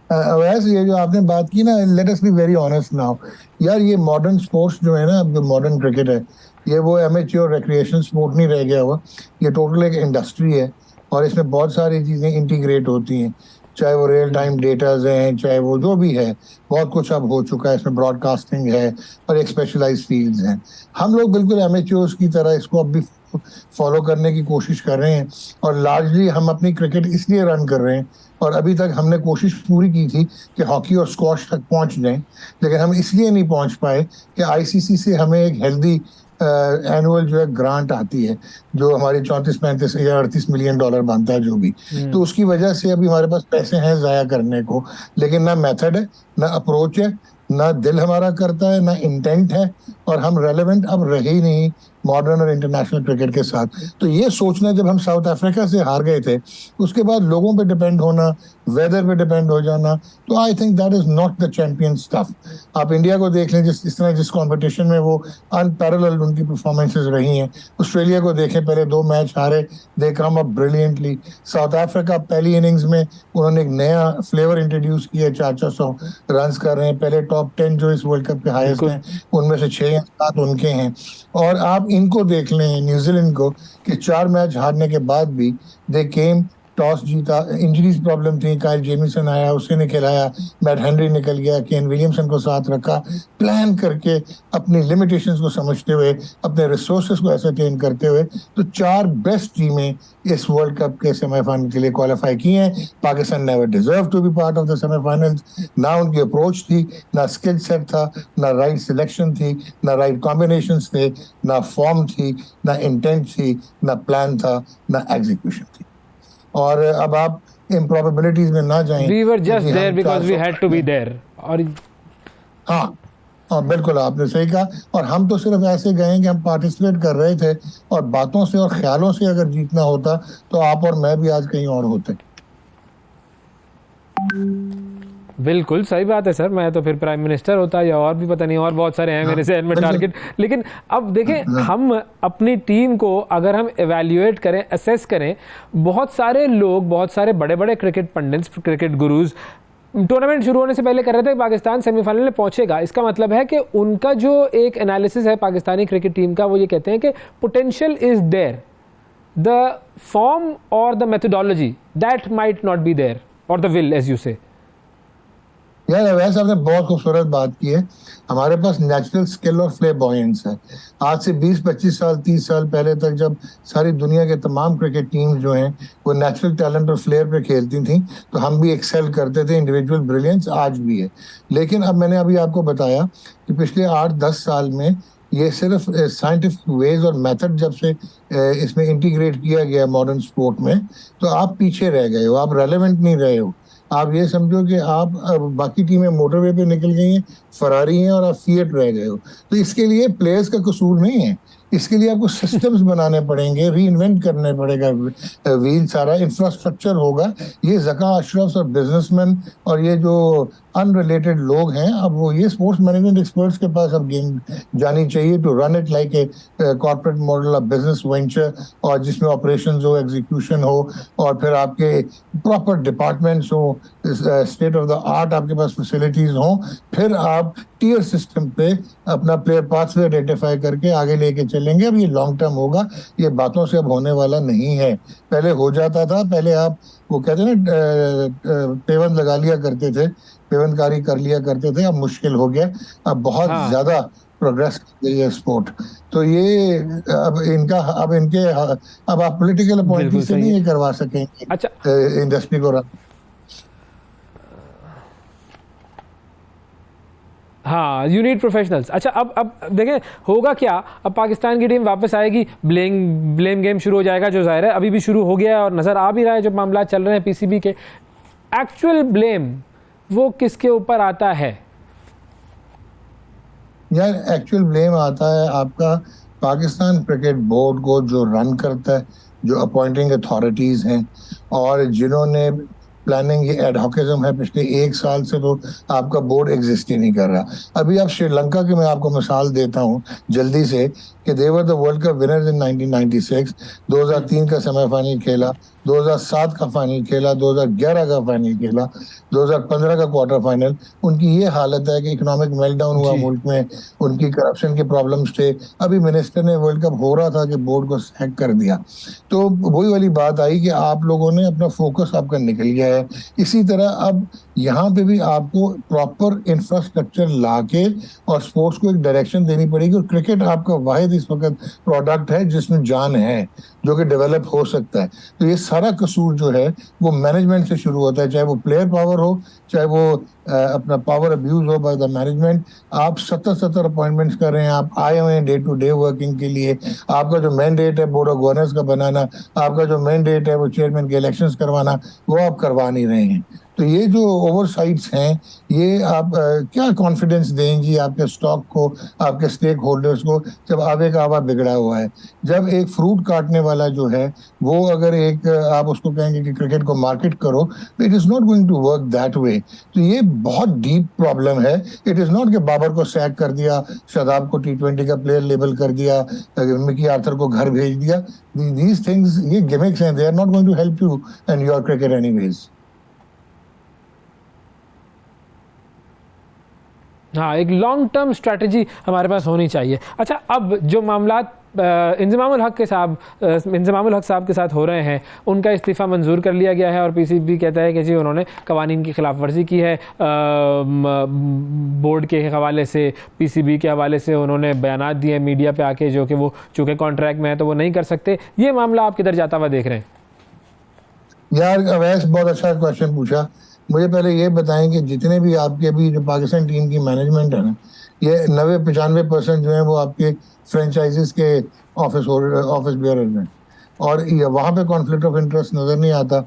अवैस, ये जो आपने बात की ना, let us B very honest now यार, ये मॉडर्न स्पोर्ट्स जो है ना, अब जो मॉडर्न क्रिकेट है, ये वो एमेच्योर रिक्रिएशन स्पोर्ट नहीं रह गया हुआ। ये टोटल एक इंडस्ट्री है और इसमें बहुत सारी चीज़ें इंटीग्रेट होती हैं, चाहे वो रियल टाइम डेटाज हैं, चाहे वो जो भी है, बहुत कुछ अब हो चुका है। इसमें ब्रॉडकास्टिंग है और एक स्पेशलाइज्ड फील्ड्स हैं। हम लोग बिल्कुल एमेच्योर्स की तरह इसको अब भी फॉलो करने की कोशिश कर रहे हैं और लार्जली हम अपनी क्रिकेट इसलिए रन कर रहे हैं। और अभी तक हमने कोशिश पूरी की थी कि हॉकी और स्क्वॉश तक पहुंच जाएं, लेकिन हम इसलिए नहीं पहुंच पाए कि आईसीसी से हमें एक हेल्दी एनुअल जो है ग्रांट आती है, जो हमारी 34-35 या 38 मिलियन डॉलर बनता है जो भी। तो उसकी वजह से अभी हमारे पास पैसे हैं ज़ाया करने को, लेकिन ना मेथड है, ना अप्रोच है, ना दिल हमारा करता है, ना इंटेंट है, और हम रेलेवेंट अब रहे ही नहीं मॉडर्न और इंटरनेशनल क्रिकेट के साथ। तो ये सोचना, जब हम साउथ अफ्रीका से हार गए थे, उसके बाद लोगों पे डिपेंड होना, वेदर पे डिपेंड हो जाना, तो I think that is not the champion stuff. आप इंडिया को देख लें, जिस कंपटीशन में वो अनपैरेलल्ड उनकी परफॉर्मेंसेस रही हैं। ऑस्ट्रेलिया को देखें, पहले 2 मैच हारे, they come up brilliantly. South Africa पहली इनिंग्स में उन्होंने एक नया फ्लेवर इंट्रोड्यूस किया, 400 रन कर रहे हैं। पहले टॉप 10 जो इस वर्ल्ड कप के हाईएस्ट हैं, उनमें से 6 या 7 उनके हैं। और आप इनको देख लें, न्यूजीलैंड को, कि 4 मैच हारने के बाद भी दे केम, टॉस जीता, इंजरीज प्रॉब्लम थी, काइल जेमिसन आया, उसे नहीं खिलाया, मैट हेनरी निकल गया, केन विलियमसन को साथ रखा, प्लान करके अपनी लिमिटेशंस को समझते हुए, अपने रिसोर्सेज को एसरटेन करते हुए, तो 4 बेस्ट टीमें इस वर्ल्ड कप के सेमीफाइनल के लिए क्वालिफाई की हैं। Pakistan never deserve to be part of the semifinals. ना उनकी अप्रोच थी, ना स्किल सेट था, ना राइट सिलेक्शन थी, ना राइट कॉम्बिनेशंस थे, ना फॉर्म थी, ना इंटेंट थी, ना प्लान था, ना एग्जीक्यूशन थी। और अब आप इम्प्रॉबेबिलिटीज में ना जाएं। वी वर जस्ट क्योंकि देयर हम because we 400 had to be there. और हाँ हाँ बिल्कुल आपने सही कहा। और हम तो सिर्फ ऐसे गए कि हम पार्टिसिपेट कर रहे थे, और बातों से और ख्यालों से अगर जीतना होता तो आप और मैं भी आज कहीं और होते। बिल्कुल सही बात है सर, मैं तो फिर प्राइम मिनिस्टर होता, या और भी पता नहीं, और बहुत सारे हैं मेरे जहन में टारगेट। लेकिन अब देखें, हम अपनी टीम को अगर हम एवेल्युएट करें, असेस करें, बहुत सारे लोग, बहुत सारे बड़े बड़े cricket pandits, cricket gurus tournament शुरू होने से पहले कर रहे थे पाकिस्तान सेमीफाइनल में पहुंचेगा। इसका मतलब है कि उनका जो एक एनालिसिस है पाकिस्तानी क्रिकेट टीम का, वो ये कहते हैं कि potential is there, the form और the methodology that might not be there, और the will as you say. यार वैसे आपने बहुत खूबसूरत बात की है। हमारे पास नेचुरल स्किल और फ्लेबॉयंस है। आज से 20-25 साल 30 साल पहले तक जब सारी दुनिया के तमाम क्रिकेट टीम्स जो हैं वो नेचुरल टैलेंट और फ्लेयर पे खेलती थी, तो हम भी एक्सेल करते थे। इंडिविजुअल ब्रिलियंस आज भी है। लेकिन अब मैंने अभी आपको बताया कि पिछले 8-10 साल में ये सिर्फ साइंटिफिक वेज और मेथड जब से इसमें इंटीग्रेट किया गया मॉडर्न स्पोर्ट में, तो आप पीछे रह गए हो, आप रेलेवेंट नहीं रहे हो। आप ये समझो कि आप बाकी टीमें मोटरवे पे निकल गई हैं, फरारी हैं, और आप फिएट रह गए हो। तो इसके लिए प्लेयर्स का कसूर नहीं है, इसके लिए आपको सिस्टम्स बनाने पड़ेंगे, री इन्वेंट करने पड़ेगा, व्हील सारा इंफ्रास्ट्रक्चर होगा। ये ज़का अशरफ और बिजनेसमैन और ये जो अनरिलेटेड लोग हैं, अब वो ये स्पोर्ट्स मैनेजमेंट एक्सपर्ट्स के पास अब गेम जानी चाहिए to run it like a corporate model of business venture, और जिसमें ऑपरेशंस हो, एग्जीक्यूशन हो, और फिर आपके प्रॉपर डिपार्टमेंट्स हो, स्टेट ऑफ द आर्ट आपके पास फैसिलिटीज हो। फिर आप टीयर सिस्टम पे अपना प्लेयर पाथवे आइडेंटिफाई करके आगे लेके चलेंगे। अब ये लॉन्ग टर्म होगा, ये बातों से अब होने वाला नहीं है। पहले हो जाता था, पहले आप वो कहते हैं ना पेवंद लगा लिया करते थे, पेवंदकारी कर लिया करते थे। अब मुश्किल हो गया, अब बहुत ज्यादा प्रोग्रेस कर गई है स्पोर्ट। तो ये अब आप पॉलिटिकल अपॉइंटमेंट से नहीं ये करवा सकेंगे अच्छा इंडस्ट्री को रन। हाँ, यू नीड प्रोफेशनल्स। अच्छा अब देखें होगा क्या, अब पाकिस्तान की टीम वापस आएगी, ब्लेम गेम शुरू हो जाएगा, जो जाहिर है अभी भी शुरू हो गया है और नज़र आ भी रहा है, जो मामला चल रहे हैं पीसीबी के। एक्चुअल ब्लेम वो किसके ऊपर आता है? यार एक्चुअल ब्लेम आता है आपका पाकिस्तान क्रिकेट बोर्ड को, जो रन करता है, जो अपॉइंटिंग अथॉरिटीज़ हैं, और जिन्होंने प्लानिंग, ये एडहॉकिज्म है पिछले 1 साल से, तो आपका बोर्ड एग्जिस्ट ही नहीं कर रहा। अभी आप श्रीलंका की मैं आपको मिसाल देता हूँ जल्दी से, कि they were the world cup winners in 1996, 2003 का सेमीफाइनल खेला, 2007 का फाइनल खेला, 2011 का फाइनल खेला, 2015 का क्वार्टर फाइनल। उनकी ये हालत है कि इकोनॉमिक मेल्टडाउन हुआ मुल्क में, उनकी करप्शन के प्रॉब्लम्स थे। अभी मिनिस्टर ने वर्ल्ड कप हो रहा था कि बोर्ड को सैक कर दिया। तो वही वाली बात आई कि आप लोगों ने अपना फोकस आपका निकल गया है। इसी तरह अब यहाँ पे भी आपको प्रॉपर इंफ्रास्ट्रक्चर लाके और स्पोर्ट्स को एक डायरेक्शन देनी पड़ेगी। और क्रिकेट आपका वाहिद इस वक्त प्रोडक्ट है जिसमें जान है, जो कि डेवलप हो सकता है। तो ये सारा कसूर जो है वो मैनेजमेंट से शुरू होता है, चाहे वो प्लेयर पावर हो, चाहे वो अपना पावर अब्यूज हो बाय द मैनेजमेंट। आप 70 अपॉइंटमेंट्स कर रहे हैं, आप आए हुए हैं डे टू डे वर्किंग के लिए। आपका जो मैंडेट है बोर्ड ऑफ गवर्नर्स का बनाना, आपका जो मैंडेट है वो चेयरमैन के इलेक्शंस करवाना, वो आप करवा नहीं रहे हैं। तो ये जो ओवरसाइट्स हैं, ये आप क्या कॉन्फिडेंस देंगी आपके स्टॉक को, आपके स्टेक होल्डर्स को, जब आवे का आवा बिगड़ा हुआ है। जब एक फ्रूट काटने वाला जो है वो अगर एक आप उसको कहेंगे कि क्रिकेट को मार्केट करो, तो it is not going to work that way. तो ये बहुत डीप प्रॉब्लम है। इट इज़ नॉट कि बाबर को सैक कर दिया, शादाब को T20 का प्लेयर लेबल कर दिया, मिकी आर्थर को घर भेज दिया। दीज थिंग्स, ये गिमिक्स हैं, they are not going to help you and your cricket anyways. हाँ, एक लॉन्ग टर्म स्ट्रैटेजी हमारे पास होनी चाहिए। अच्छा, अब जो मामला इंजमामुल हक साहब के साथ हो रहे हैं, उनका इस्तीफ़ा मंजूर कर लिया गया है और पीसीबी कहता है कि जी उन्होंने कवानीन की खिलाफ वर्जी की है। बोर्ड के हवाले से, पीसीबी के हवाले से उन्होंने बयानात दिए मीडिया पे आके, जो कि वो चूँकि कॉन्ट्रैक्ट में है तो वो नहीं कर सकते। ये मामला आप किधर जाता हुआ देख रहे हैं? यार अवैस बहुत अच्छा क्वेश्चन पूछा। मुझे पहले ये बताएं कि जितने भी आपके अभी जो पाकिस्तान टीम की मैनेजमेंट है ना, ये 90-95% जो है वो आपके फ्रेंचाइजीज के ऑफिस बेयरर में, और वहाँ पे कॉन्फ्लिक्ट ऑफ इंटरेस्ट नज़र नहीं आता,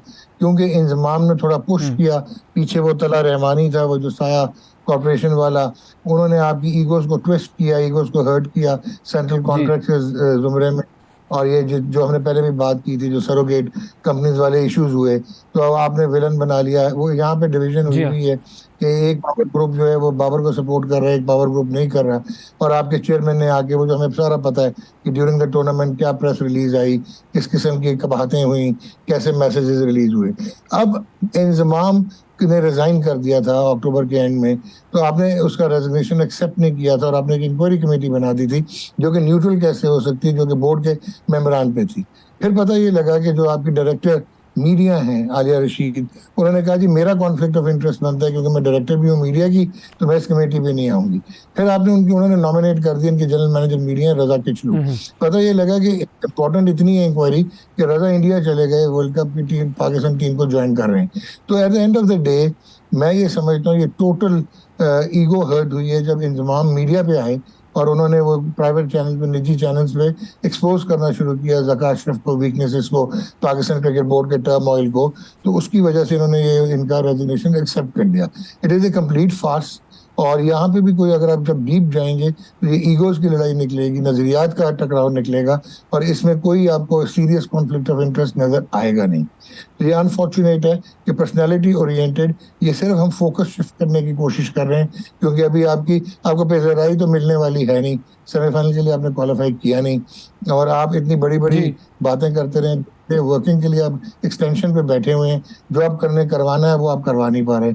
क्योंकि इंजमाम ने थोड़ा पुश किया, पीछे वो तला रहमानी था, वो जो साया कॉर्पोरेशन वाला, उन्होंने आपकी ईगोस को ट्विस्ट किया, ईगोस को हर्ट किया सेंट्रल कॉन्ट्रैक्ट के जुमरे में। और ये जो हमने पहले भी बात की थी, जो सरोगेट कंपनीज वाले इश्यूज हुए, तो अब आपने विलन बना लिया। वो यहाँ पे डिवीजन हुई है कि एक पावर ग्रुप जो है वो बाबर को सपोर्ट कर रहा है, एक पावर ग्रुप नहीं कर रहा। और आपके चेयरमैन ने आके, वो जो हमें सारा पता है कि ड्यूरिंग द टूर्नामेंट क्या प्रेस रिलीज आई, किस किस्म की बातें हुई, कैसे मैसेजेस रिलीज हुए। अब इंजमाम ने रिजाइन कर दिया था अक्टूबर के एंड में, तो आपने उसका रेजिग्नेशन एक्सेप्ट नहीं किया था और आपने एक इंक्वायरी कमेटी बना दी थी जो कि न्यूट्रल कैसे हो सकती है, जो कि बोर्ड के मेंबरान पे थी। फिर पता ये लगा कि जो आपकी डायरेक्टर मीडिया हैं आलिया रशीद, उन्होंने कहा जी मेरा कॉन्फ्लिक्ट ऑफ इंटरेस्ट बनता है क्योंकि मैं डायरेक्टर भी हूँ मीडिया की, तो मैं इस कमेटी पे नहीं आऊंगी। फिर आपने उन्होंने नॉमिनेट कर दिया इनके जनरल मैनेजर मीडिया रजा किचलू। पता ये लगा कि इंपॉर्टेंट इतनी है इंक्वायरी कि रजा इंडिया चले गए, वर्ल्ड कप की टीम पाकिस्तान टीम को ज्वाइन कर रहे हैं। तो eight the end of the day मैं ये समझता हूँ ये टोटल ईगो हर्ट हुई है जब इंजमाम मीडिया पे आए और उन्होंने वो प्राइवेट चैनल पे, निजी चैनल्स पे एक्सपोज करना शुरू किया ज़का अशरफ को, वीकनेसेस को, पाकिस्तान क्रिकेट बोर्ड के टर्मोइल को। तो उसकी वजह से इन्होंने ये इनका रेजिग्नेशन एक्सेप्ट कर लिया। It is a complete farce. और यहाँ पे भी कोई, अगर आप जब डीप जाएंगे तो ये ईगोज की लड़ाई निकलेगी, नजरियात का टकराव निकलेगा, और इसमें कोई आपको सीरियस कॉन्फ्लिक्ट ऑफ इंटरेस्ट नजर आएगा नहीं। तो ये अनफॉर्चुनेट है कि पर्सनैलिटी ओरिएंटेड ये सिर्फ हम फोकस शिफ्ट करने की कोशिश कर रहे हैं, क्योंकि अभी आपको पेशेवराई तो मिलने वाली है नहीं, सेमीफाइनल के लिए आपने क्वालिफाई किया नहीं, और आप इतनी बड़ी बड़ी बातें करते रहे, वर्किंग के लिए आप एक्सटेंशन पे बैठे हुए हैं, जो आप करवाना है वो आप करवा नहीं पा रहे,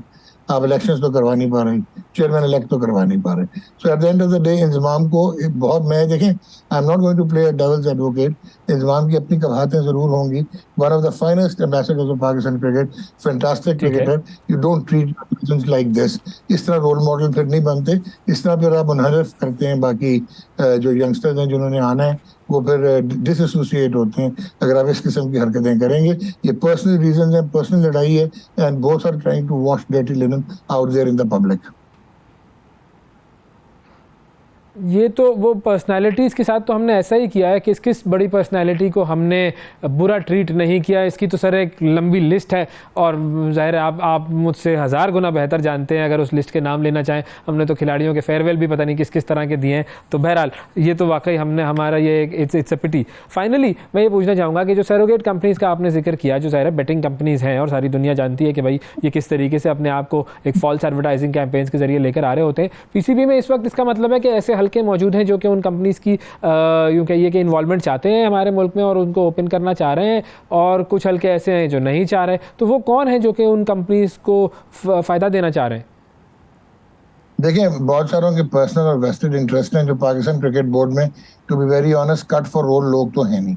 आप इलेक्शंस तो करवा नहीं पा रहे, चेयरमैन इलेक्ट तो करवा नहीं पा रहे। So at the end of the day Inzamam को बहुत, मैं देखें, I am not going to play a devil's advocate, Inzamam की अपनी कबाहतें जरूर होंगी। One of the finest ambassadors of Pakistan cricket, fantastic cricketer, you don't treat persons like this. इस तरह रोल मॉडल फिर नहीं बनते, इस तरह फिर आप मुनहरफ करते हैं बाकी जो यंगस्टर्स हैं जिन्होंने आना है, वो फिर डिसएसोसिएट होते हैं अगर आप इस किस्म की हरकतें करेंगे। ये पर्सनल रीजंस हैं, पर्सनल लड़ाई है, and both are trying to wash dirty linen out there in the public. ये तो वो पर्सनालिटीज़ के साथ तो हमने ऐसा ही किया है, किस किस बड़ी पर्सनालिटी को हमने बुरा ट्रीट नहीं किया, इसकी तो सर एक लंबी लिस्ट है, और ज़ाहिर है आप मुझसे 1000 गुना बेहतर जानते हैं अगर उस लिस्ट के नाम लेना चाहें। हमने तो खिलाड़ियों के फेयरवेल भी पता नहीं किस किस तरह के दिए हैं। तो बहरहाल ये तो वाकई हमने, हमारा ये इट्स अ पिटी। फाइनली मैं ये पूछना चाहूँगा कि जो सरोगेट कंपनीज़ का आपने जिक्र किया, जो ज़ाहिर है बेटिंग कंपनीज़ हैं और सारी दुनिया जानती है कि भाई ये किस तरीके से अपने आप को एक फॉल्स एडवर्टाइजिंग कैंपेन्स के जरिए लेकर आ रहे होते हैं। पीसीबी में इस वक्त इसका मतलब है कि ऐसे हल्के मौजूद हैं जो कि उन कंपनीज़ की यूँ कहिए कि इन्वॉल्वमेंट चाहते हैं हमारे मुल्क में और उनको ओपन करना चाह रहे हैं, और कुछ हल्के ऐसे हैं जो नहीं चाह रहे। तो वो कौन है जो कि उन कंपनीज़ को फ़ायदा देना चाह रहे हैं? देखिए, बहुत सारों के पर्सनल और वेस्टेड इंटरेस्ट हैं जो पाकिस्तान क्रिकेट बोर्ड में, to be very honest, cut for role लोग तो हैं नहीं।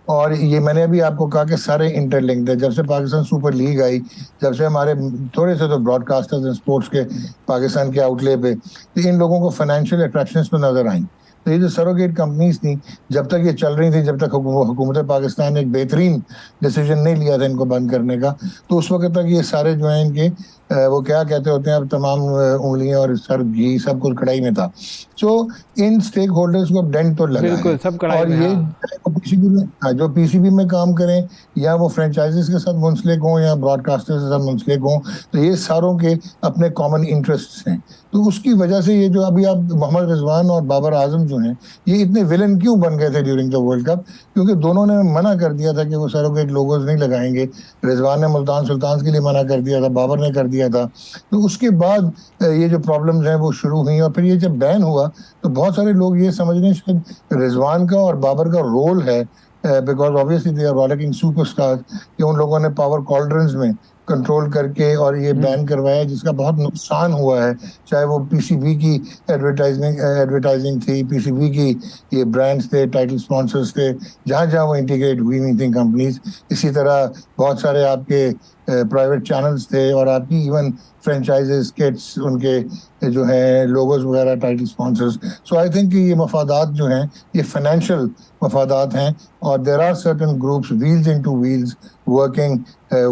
और ये मैंने अभी आपको कहा कि सारे इंटरलिंक्ड है। जब से पाकिस्तान सुपर लीग आई, जब से हमारे थोड़े से तो ब्रॉडकास्टर्स हैं स्पोर्ट्स के पाकिस्तान के आउटले पे, तो इन लोगों को फाइनेंशियल अट्रैक्शंस तो नजर आई। तो ये जो सरोगेट कंपनीज थी, जब तक ये चल रही थी, जब तक हुकूमत पाकिस्तान ने एक बेहतरीन डिसीजन नहीं लिया था इनको बंद करने का, तो उस वक्त तक ये सारे जो हैं इनके वो क्या कहते होते हैं, अब तमाम उंगलियां और सर घी सब कुछ कढ़ाई में था। सो इन स्टेक होल्डर्स को डेंट तो लगा है। सब कढ़ाई और में, ये पीसीबी में, जो पीसीबी में काम करें या वो फ्रेंचाइजीज के साथ मुंसलिक हों या ब्रॉडकास्टर्स के साथ मुंसलिक हों, तो ये सारों के अपने कॉमन इंटरेस्ट्स हैं। तो उसकी वजह से ये जो अभी आप मोहम्मद रिजवान और बाबर आजम जो हैं, ये इतने विलन क्यों बन गए थे ड्यूरिंग द वर्ल्ड कप? क्योंकि दोनों ने मना कर दिया था कि वो सरोगेट लोगोज नहीं लगाएंगे। रिजवान ने मुल्तान सुल्तान के लिए मना कर दिया था, बाबर ने कर दिया था। तो उसके बाद ये जो प्रॉब्लम्स हैं वो शुरू हुई, और फिर ये जब बैन हुआ तो बहुत सारे लोग ये समझ रहे हैं शायद रिजवान का और बाबर का रोल है, because obviously they are rolling superstar, कि उन लोगों ने पावर कॉल्ड्रंस में कंट्रोल करके और ये बैन करवाया, जिसका बहुत नुकसान हुआ है। चाहे वो पीसीबी की एडवर्टाइजिंग थी, पीसीबी की ये ब्रांड्स थे, टाइटल स्पॉन्सर्स थे, जहाँ जहाँ वो इंटीग्रेट हुई नहीं थी कंपनीज। इसी तरह बहुत सारे आपके प्राइवेट चैनल्स थे, और आपकी इवन फ्रेंचाइजेस, किट्स, उनके जो है लोगोस वगैरह, title sponsors. So I think ये मफादात जो हैं ये फाइनेंशियल मफादात हैं, और there are certain groups wheels into wheels working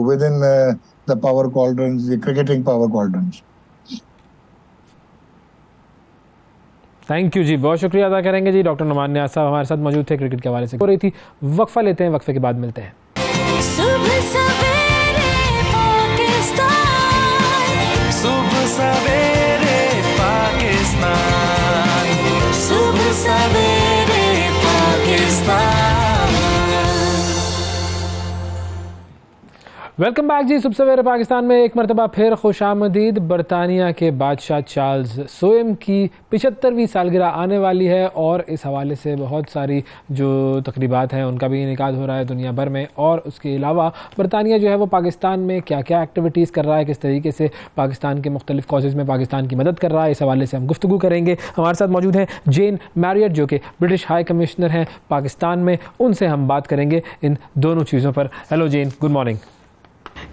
with in the power quadrants, the cricketing power quadrants. Thank you ji, बहुत शुक्रिया अदा करेंगे जी। डॉक्टर नुमान नियाज़ साहब हमारे साथ मौजूद थे, क्रिकेट के हवाले से हो रही थी। वक्फा लेते हैं, वक्फे के बाद मिलते हैं। सुबह सवेरे वेलकम बैक जी। सुबह सवेरे पाकिस्तान में एक मरतबा फिर खुशामदीद। बरतानिया के बादशाह चार्ल्स सोएम की 75वीं सालगिरह आने वाली है और इस हवाले से बहुत सारी जो तकरीबात हैं उनका भी इनेकाद हो रहा है दुनिया भर में। और उसके अलावा बरतानिया जो है वो पाकिस्तान में क्या क्या एक्टिविटीज़ कर रहा है, किस तरीके से पाकिस्तान के मुख्तलिफ कॉजेज़ में पाकिस्तान की मदद कर रहा है, इस हवाले से हम गुफ्तगू करेंगे। हमारे साथ मौजूद हैं जेन मैरियट जो कि ब्रिटिश हाई कमिश्नर हैं पाकिस्तान में, उनसे हम बात करेंगे इन दोनों चीज़ों पर। Hello Jane, good morning.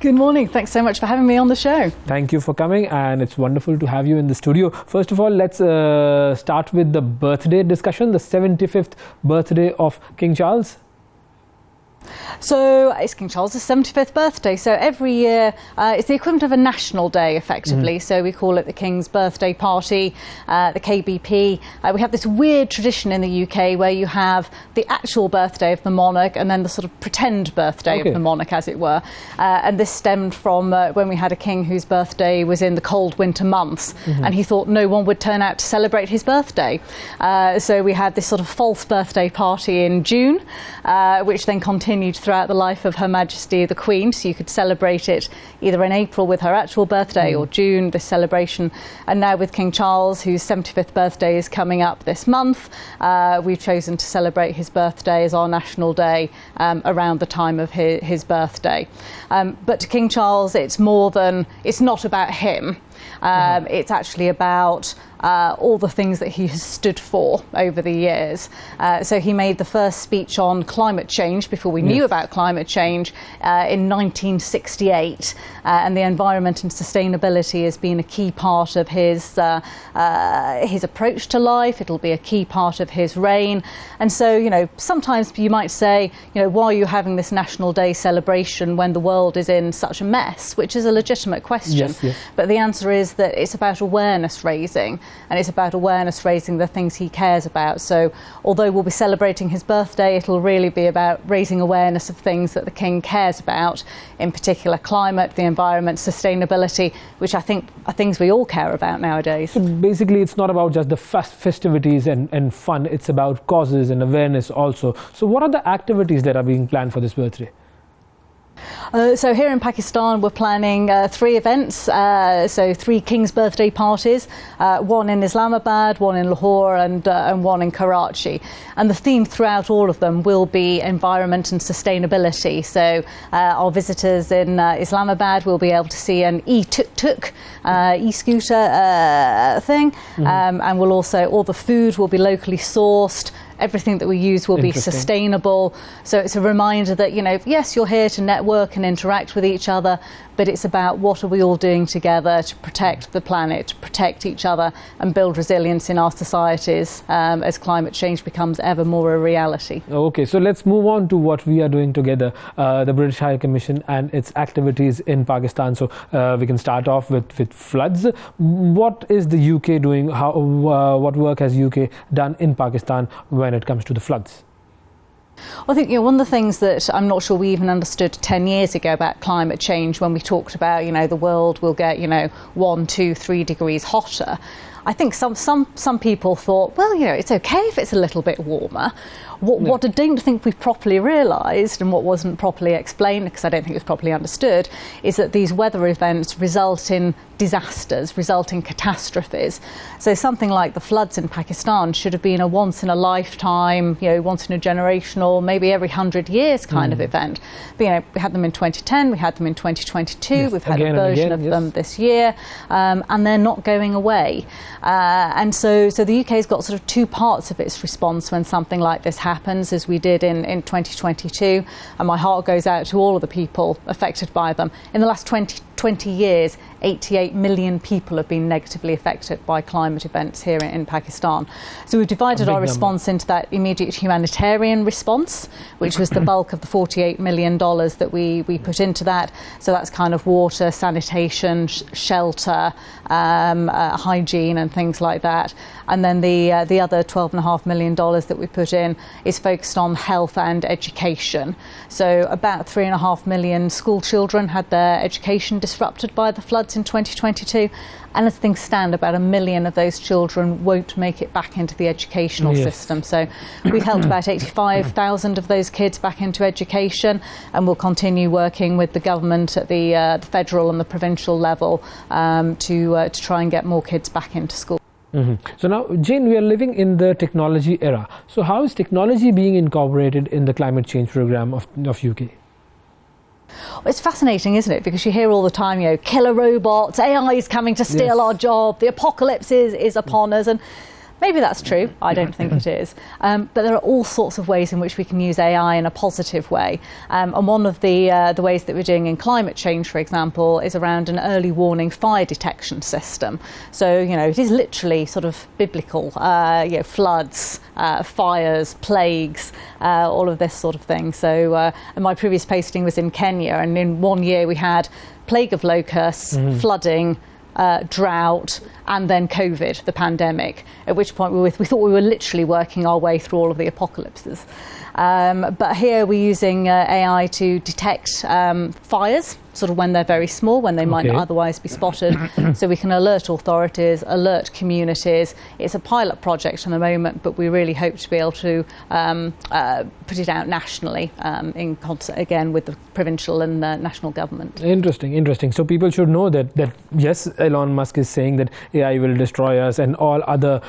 Good morning. Thanks so much for having me on the show. Thank you for coming, and it's wonderful to have you in the studio. First of all, let's start with the birthday discussion, the 75th birthday of King Charles. So it's King Charles' 75th birthday. So every year it's the equivalent of a national day, effectively. So we call it the King's Birthday Party, the KBP. We have this weird tradition in the UK where you have the actual birthday of the monarch and then the sort of pretend birthday of the monarch, as it were. And this stemmed from when we had a king whose birthday was in the cold winter months, and he thought no one would turn out to celebrate his birthday. So we had this sort of false birthday party in June, which then continued throughout the life of Her Majesty the Queen, so you could celebrate it either in April with her actual birthday or June, this celebration. And now with King Charles, whose 75th birthday is coming up this month, we've chosen to celebrate his birthday as our national day around the time of his birthday. But to King Charles, it's not about him. It's actually about all the things that he has stood for over the years. So he made the first speech on climate change before we knew about climate change in 1968, and the environment and sustainability has been a key part of his approach to life. It'll be a key part of his reign. And so, you know, sometimes you might say, you know, why are you having this National Day celebration when the world is in such a mess, which is a legitimate question. But the answer is that it's about awareness raising, and it's about awareness raising the things he cares about. So although we'll be celebrating his birthday, it'll really be about raising awareness of things that the King cares about, in particular climate, the environment, sustainability, which I think are things we all care about nowadays. So basically it's not about just the festivities and fun, it's about causes and awareness also. So what are the activities that are being planned for this birthday? So here in Pakistan we're planning 3 events, so 3 King's birthday parties, one in Islamabad, one in Lahore and one in Karachi. And the theme throughout all of them will be environment and sustainability. So our visitors in Islamabad will be able to see an e-tuk-tuk, e-scooter thing, and we'll also, all the food will be locally sourced. Everything that we use will be sustainable. So it's a reminder that, you know, yes, you're here to network and interact with each other, but it's about what are we all doing together to protect the planet, to protect each other and build resilience in our societies as climate change becomes ever more a reality. Okay, so let's move on to what we are doing together, the British High Commission and its activities in Pakistan. So we can start off with floods. What is the UK doing? What work has UK done in Pakistan when it comes to the floods? I think, you know, one of the things that I'm not sure we even understood 10 years ago about climate change, when we talked about, you know, the world will get, you know, 1, 2, 3 degrees hotter. I think some people thought, well, you know, it's okay if it's a little bit warmer. What I don't think we properly realised, and what wasn't properly explained, because I don't think it was properly understood, is that these weather events result in disasters, result in catastrophes. So something like the floods in Pakistan should have been a once in a lifetime, you know, once in a generational, maybe every 100 years kind of event. But, you know, we had them in 2010, we had them in 2022, we've had a version of them this year, and they're not going away. And so the UK's got sort of 2 parts of its response when something like this happens, as we did in 2022, and my heart goes out to all of the people affected by them. In the last 20 years, 88 million people have been negatively affected by climate events here in Pakistan. So we've divided our response into that immediate humanitarian response, which was the bulk of the $48 million that we put into that. So that's kind of water, sanitation, shelter, hygiene and things like that. And then the other $12.5 million that we put in is focused on health and education. So about 3.5 million school children had their education disrupted by the floods in 2022. And as things stand, about 1 million of those children won't make it back into the educational system. So we've helped about 85,000 of those kids back into education, and we'll continue working with the government at the federal and the provincial level to try and get more kids back into school. So now, Jane, we are living in the technology era. So how is technology being incorporated in the climate change program of UK? It's fascinating, isn't it? Because you hear all the time, killer robots, AI is coming to steal our job, the apocalypse is upon us. And maybe that's true. I don't think it is. But there are all sorts of ways in which we can use AI in a positive way. And one of the ways that we're doing in climate change, for example, is around an early warning fire detection system. So, it is literally sort of biblical, floods, fires, plagues, all of this sort of thing. So and my previous posting was in Kenya, and in 1 year we had plague of locusts, flooding, drought, and then COVID, the pandemic, at which point we thought we were literally working our way through all of the apocalypses. But here we're using AI to detect fires, sort of when they're very small, when they might not otherwise be spotted. So we can alert authorities, alert communities. It's a pilot project at the moment, but we really hope to be able to put it out nationally in concert again with the provincial and national government. Interesting. So people should know that yes, Elon Musk is saying that AI will destroy us, and all other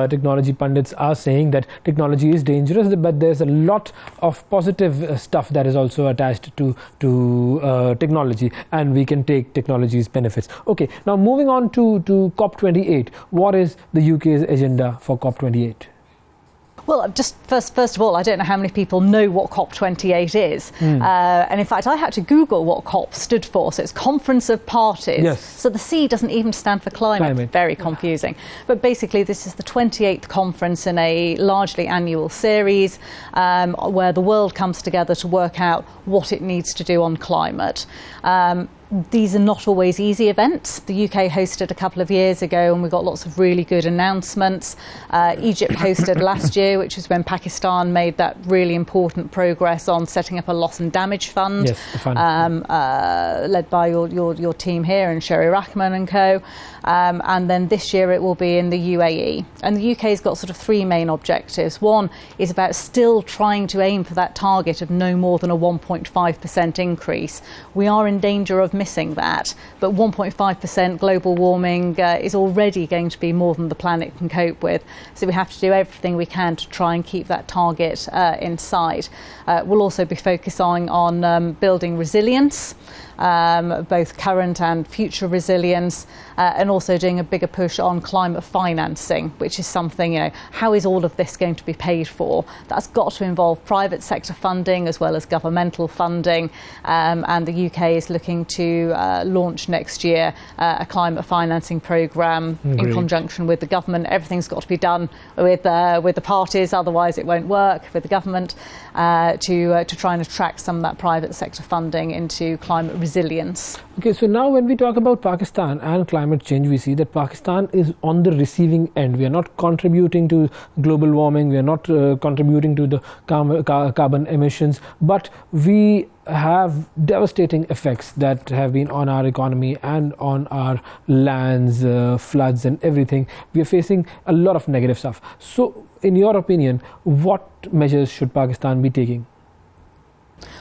technology pundits are saying that technology is dangerous, but there's a lot of positive stuff that is also attached to technology, and we can take technology's benefits. Okay, now moving on to COP28. What is the UK's agenda for COP28? Well, just first of all, I don't know how many people know what COP28 is. And in fact, I had to Google what COP stood for. So it's Conference of Parties. Yes. So the C doesn't even stand for climate. Very confusing. But basically, this is the 28th conference in a largely annual series where the world comes together to work out what it needs to do on climate. These are not always easy events. The UK hosted a couple of years ago, and we got lots of really good announcements. Egypt hosted last year, which is when Pakistan made that really important progress on setting up a loss and damage fund, led by your team here and Sherry Rachman and co. And then this year it will be in the UAE. And the UK's got sort of three main objectives. One is about still trying to aim for that target of no more than a 1.5% increase. We are in danger of missing that, but 1.5% global warming is already going to be more than the planet can cope with. So we have to do everything we can to try and keep that target in sight. We'll also be focusing on building resilience, both current and future resilience, and also doing a bigger push on climate financing, which is something, how is all of this going to be paid for? That's got to involve private sector funding as well as governmental funding, and the UK is looking to launch next year a climate financing programme in conjunction with the government. Everything's got to be done with the parties, otherwise it won't work, with the government, to try and attract some of that private sector funding into climate resilience. Okay, so now when we talk about Pakistan and climate change, we see that Pakistan is on the receiving end. We are not contributing to global warming, we are not contributing to the carbon emissions, but we have devastating effects that have been on our economy and on our lands, floods and everything. We are facing a lot of negative stuff. So in your opinion, what measures should Pakistan be taking?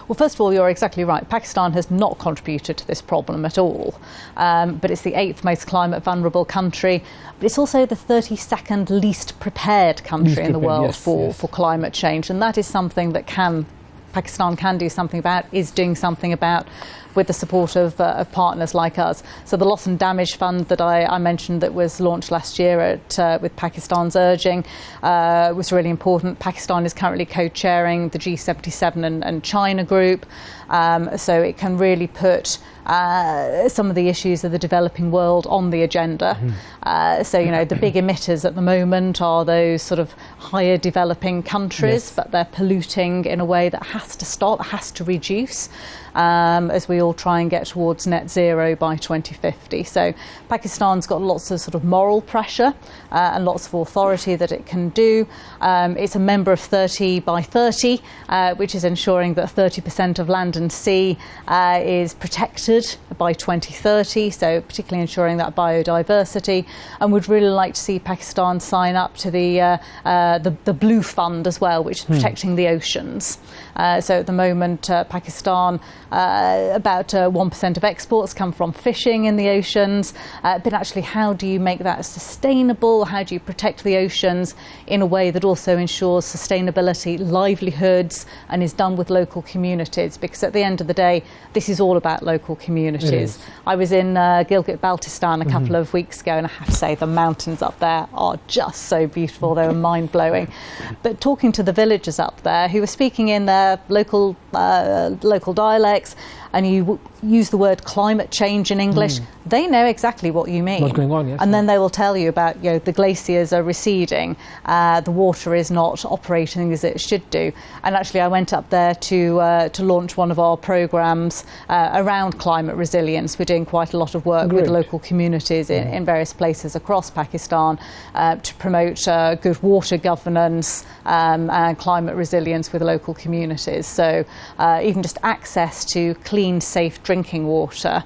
Well, first of all, you're exactly right. Pakistan has not contributed to this problem at all. But it's the 8th most climate vulnerable country. But it's also the 32nd least prepared country in the world for climate change. And that is something that Pakistan can do something about, is doing something about, with the support of partners like us. So the Loss and Damage Fund that I mentioned that was launched last year with Pakistan's urging was really important. Pakistan is currently co-chairing the G77 and China group, so it can really put some of the issues of the developing world on the agenda. So, the big emitters at the moment are those sort of higher developing countries, but they're polluting in a way that has to stop, has to reduce. as we all try and get towards net zero by 2050. So Pakistan's got lots of sort of moral pressure and lots of authority that it can do. It's a member of 30 by 30, which is ensuring that 30% of land and sea is protected by 2030, so particularly ensuring that biodiversity, and would really like to see Pakistan sign up to the Blue Fund as well, which is protecting the oceans. So at the moment, Pakistan, about 1% of exports come from fishing in the oceans. But actually, how do you make that sustainable? How do you protect the oceans in a way that also ensures sustainability, livelihoods, and is done with local communities? Because at the end of the day, this is all about local communities. I was in Gilgit-Baltistan a couple of weeks ago, and I have to say the mountains up there are just so beautiful. They were mind-blowing. But talking to the villagers up there who were speaking in their local dialects, and you use the word climate change in English, they know exactly what you mean. What's going on, yes. And then they will tell you about, the glaciers are receding, the water is not operating as it should do. And actually I went up there to launch one of our programmes around climate resilience. We're doing quite a lot of work with local communities in various places across Pakistan to promote good water governance and climate resilience with local communities. So even just access to clean, safe drinking water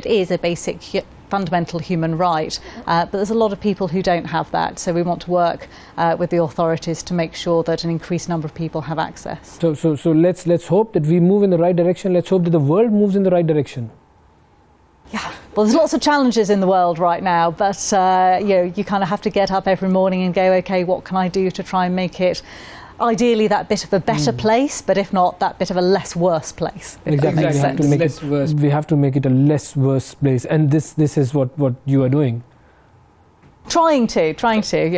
is a basic fundamental human right, but there's a lot of people who don't have that, so we want to work with the authorities to make sure that an increased number of people have access. So let's hope that we move in the right direction. Let's hope that the world moves in the right direction. Yeah, well, there's lots of challenges in the world right now, but you kind of have to get up every morning and go, okay, what can I do to try and make it ideally that bit of a better place, but if not, that bit of a less worse place. Exactly, we have to make it a less worse place, and this is what you are doing. Trying to.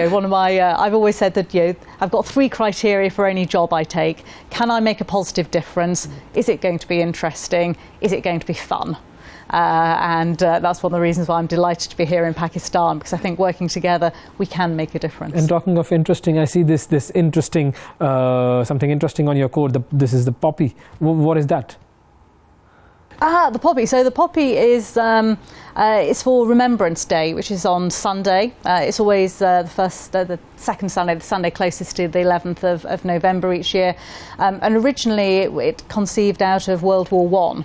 One of my, I've always said that I've got 3 criteria for any job I take. Can I make a positive difference? Is it going to be interesting? Is it going to be fun? And that's one of the reasons why I'm delighted to be here in Pakistan, because I think working together we can make a difference. And talking of interesting, I see this interesting something interesting on your coat. This is the poppy. What is that? The poppy. So the poppy is it's for Remembrance Day, which is on Sunday. It's always the second Sunday, the Sunday closest to the 11th of November each year. And originally it conceived out of World War I.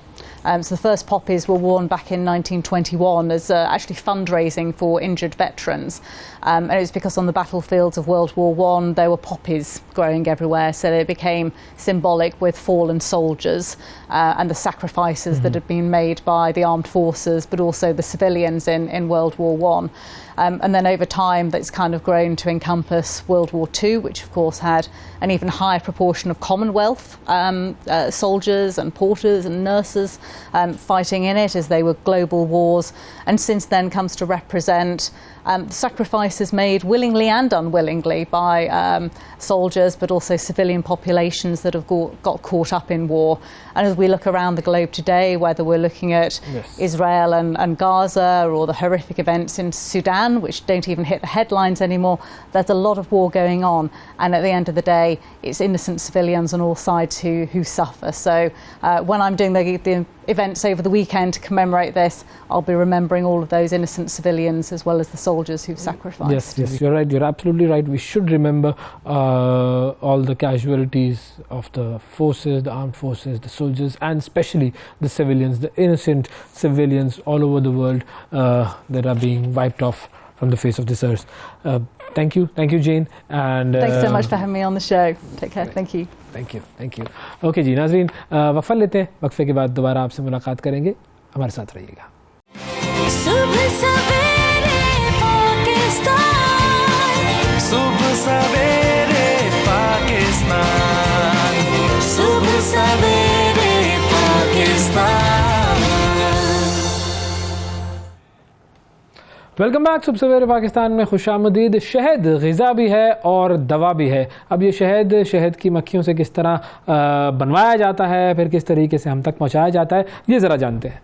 So the first poppies were worn back in 1921 as actually fundraising for injured veterans. And it was because on the battlefields of World War I there were poppies growing everywhere, so they became symbolic with fallen soldiers and the sacrifices that had been made by the armed forces, but also the civilians in World War I. And then over time that's kind of grown to encompass World War II, which of course had an even higher proportion of Commonwealth soldiers and porters and nurses fighting in it, as they were global wars, and since then comes to represent sacrifices made willingly and unwillingly by soldiers, but also civilian populations that have got caught up in war. And as we look around the globe today, whether we're looking at Israel and Gaza, or the horrific events in Sudan, which don't even hit the headlines anymore, there's a lot of war going on, and at the end of the day it's innocent civilians on all sides who suffer. So when I'm doing the events over the weekend to commemorate this, I'll be remembering all of those innocent civilians as well as the soldiers who've sacrificed. Yes, you're right. You're absolutely right. We should remember all the casualties of the forces, the armed forces, the soldiers, and especially the civilians, the innocent civilians all over the world that are being wiped off from the face of this earth. Thank you, Jane. And thanks so much for having me on the show. Take care. Thank you. Thank you. Okay ji नाज़रीन, वक्फा लेते हैं, वक्फे के बाद दोबारा आपसे मुलाकात करेंगे, हमारे साथ रहिएगा। सुबह सवेरे पाकिस्तान, सुबह सवेरे पाकिस्तान, सुबह सवेरे पाकिस्तान। Welcome back. सुबह सवेरे पाकिस्तान में खुशामदीद। शहद ग़िज़ा भी है और दवा भी है। अब ये शहद की मक्खियों से किस तरह बनवाया जाता है, फिर किस तरीके से हम तक पहुंचाया जाता है, ये ज़रा जानते हैं।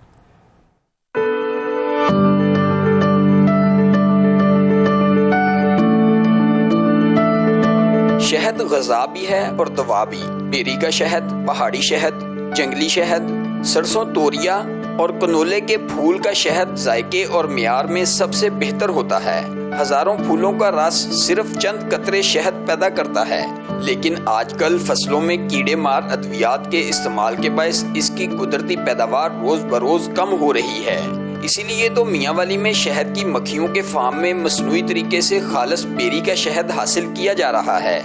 शहद ग़िज़ा भी है और दवा भी। बेरी का शहद, पहाड़ी शहद, जंगली शहद, सरसों तोरिया और कनोले के फूल का शहद जायके और मियार में सबसे बेहतर होता है। हजारों फूलों का रस सिर्फ चंद कतरे शहद पैदा करता है, लेकिन आजकल फसलों में कीड़े मार अद्वियात के इस्तेमाल के बायस इसकी कुदरती पैदावार रोज बरोज कम हो रही है। इसीलिए तो मियांवाली में शहद की मक्खियों के फार्म में मसनूई तरीके से खालिस बेरी का शहद हासिल किया जा रहा है।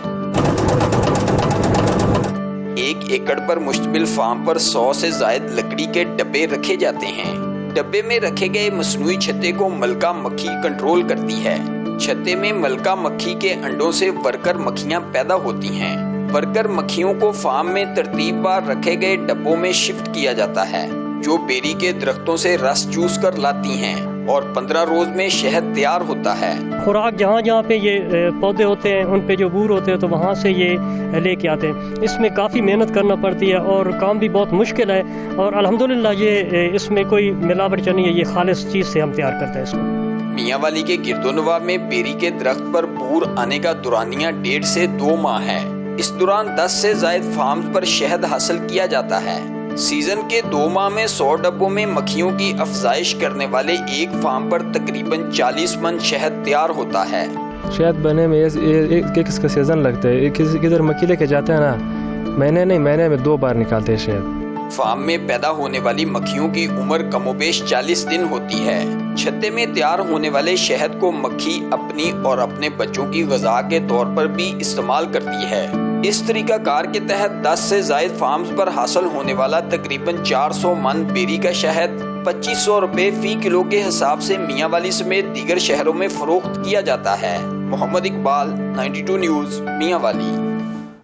1 एकड़ पर मुश्तमिल फार्म पर 100 से जायद लकड़ी के डब्बे रखे जाते हैं। डब्बे में रखे गए मसनूई छत्ते को मलका मक्खी कंट्रोल करती है। छत्ते में मलका मक्खी के अंडों से वर्कर मक्खियां पैदा होती हैं। वर्कर मक्खियों को फार्म में तरतीबवार रखे गए डब्बों में शिफ्ट किया जाता है, जो बेरी के दरख्तों से रस चूस कर लाती हैं और 15 रोज में शहद तैयार होता है। खुराक जहाँ जहाँ पे ये पौधे होते हैं उन पे जो बूर होते हैं तो वहाँ से ये लेके आते हैं। इसमें काफ़ी मेहनत करना पड़ती है और काम भी बहुत मुश्किल है, और अल्हम्दुलिल्लाह ये इसमें कोई मिलावट नहीं है, ये खालिस चीज़ से हम तैयार करते हैं इसको। मियांवाली के गिरदोनवा में बेरी के दरख्त पर बूर आने का दुरानिया 1.5 से 2 माह है। इस दौरान 10 से जायद फार्म्स पर शहद हासिल किया जाता है। सीजन के 2 माह में 100 डब्बों में मक्खियों की अफजाइश करने वाले एक फार्म पर तकरीबन 40 मन शहद तैयार होता है। शहद बनने में इसका सीजन लगता है। किधर मक्खी लेके जाते हैं ना, महीने में 2 बार निकालते हैं शहद। फार्म में पैदा होने वाली मक्खियों की उम्र कमोबेश 40 दिन होती है। छत्ते में तैयार होने वाले शहद को मक्खी अपनी और अपने बच्चों की ग़िज़ा के तौर पर भी इस्तेमाल करती है। इस तरीकाकार के तहत 10 से जायद फार्म्स पर हासिल होने वाला तकरीबन 400 मन बेरी का शहद 2500 रुपए फी किलो के हिसाब से मियांवाली समेत दीगर शहरों में फरोख्त किया जाता है। मोहम्मद इकबाल, 92 न्यूज़, मियांवाली।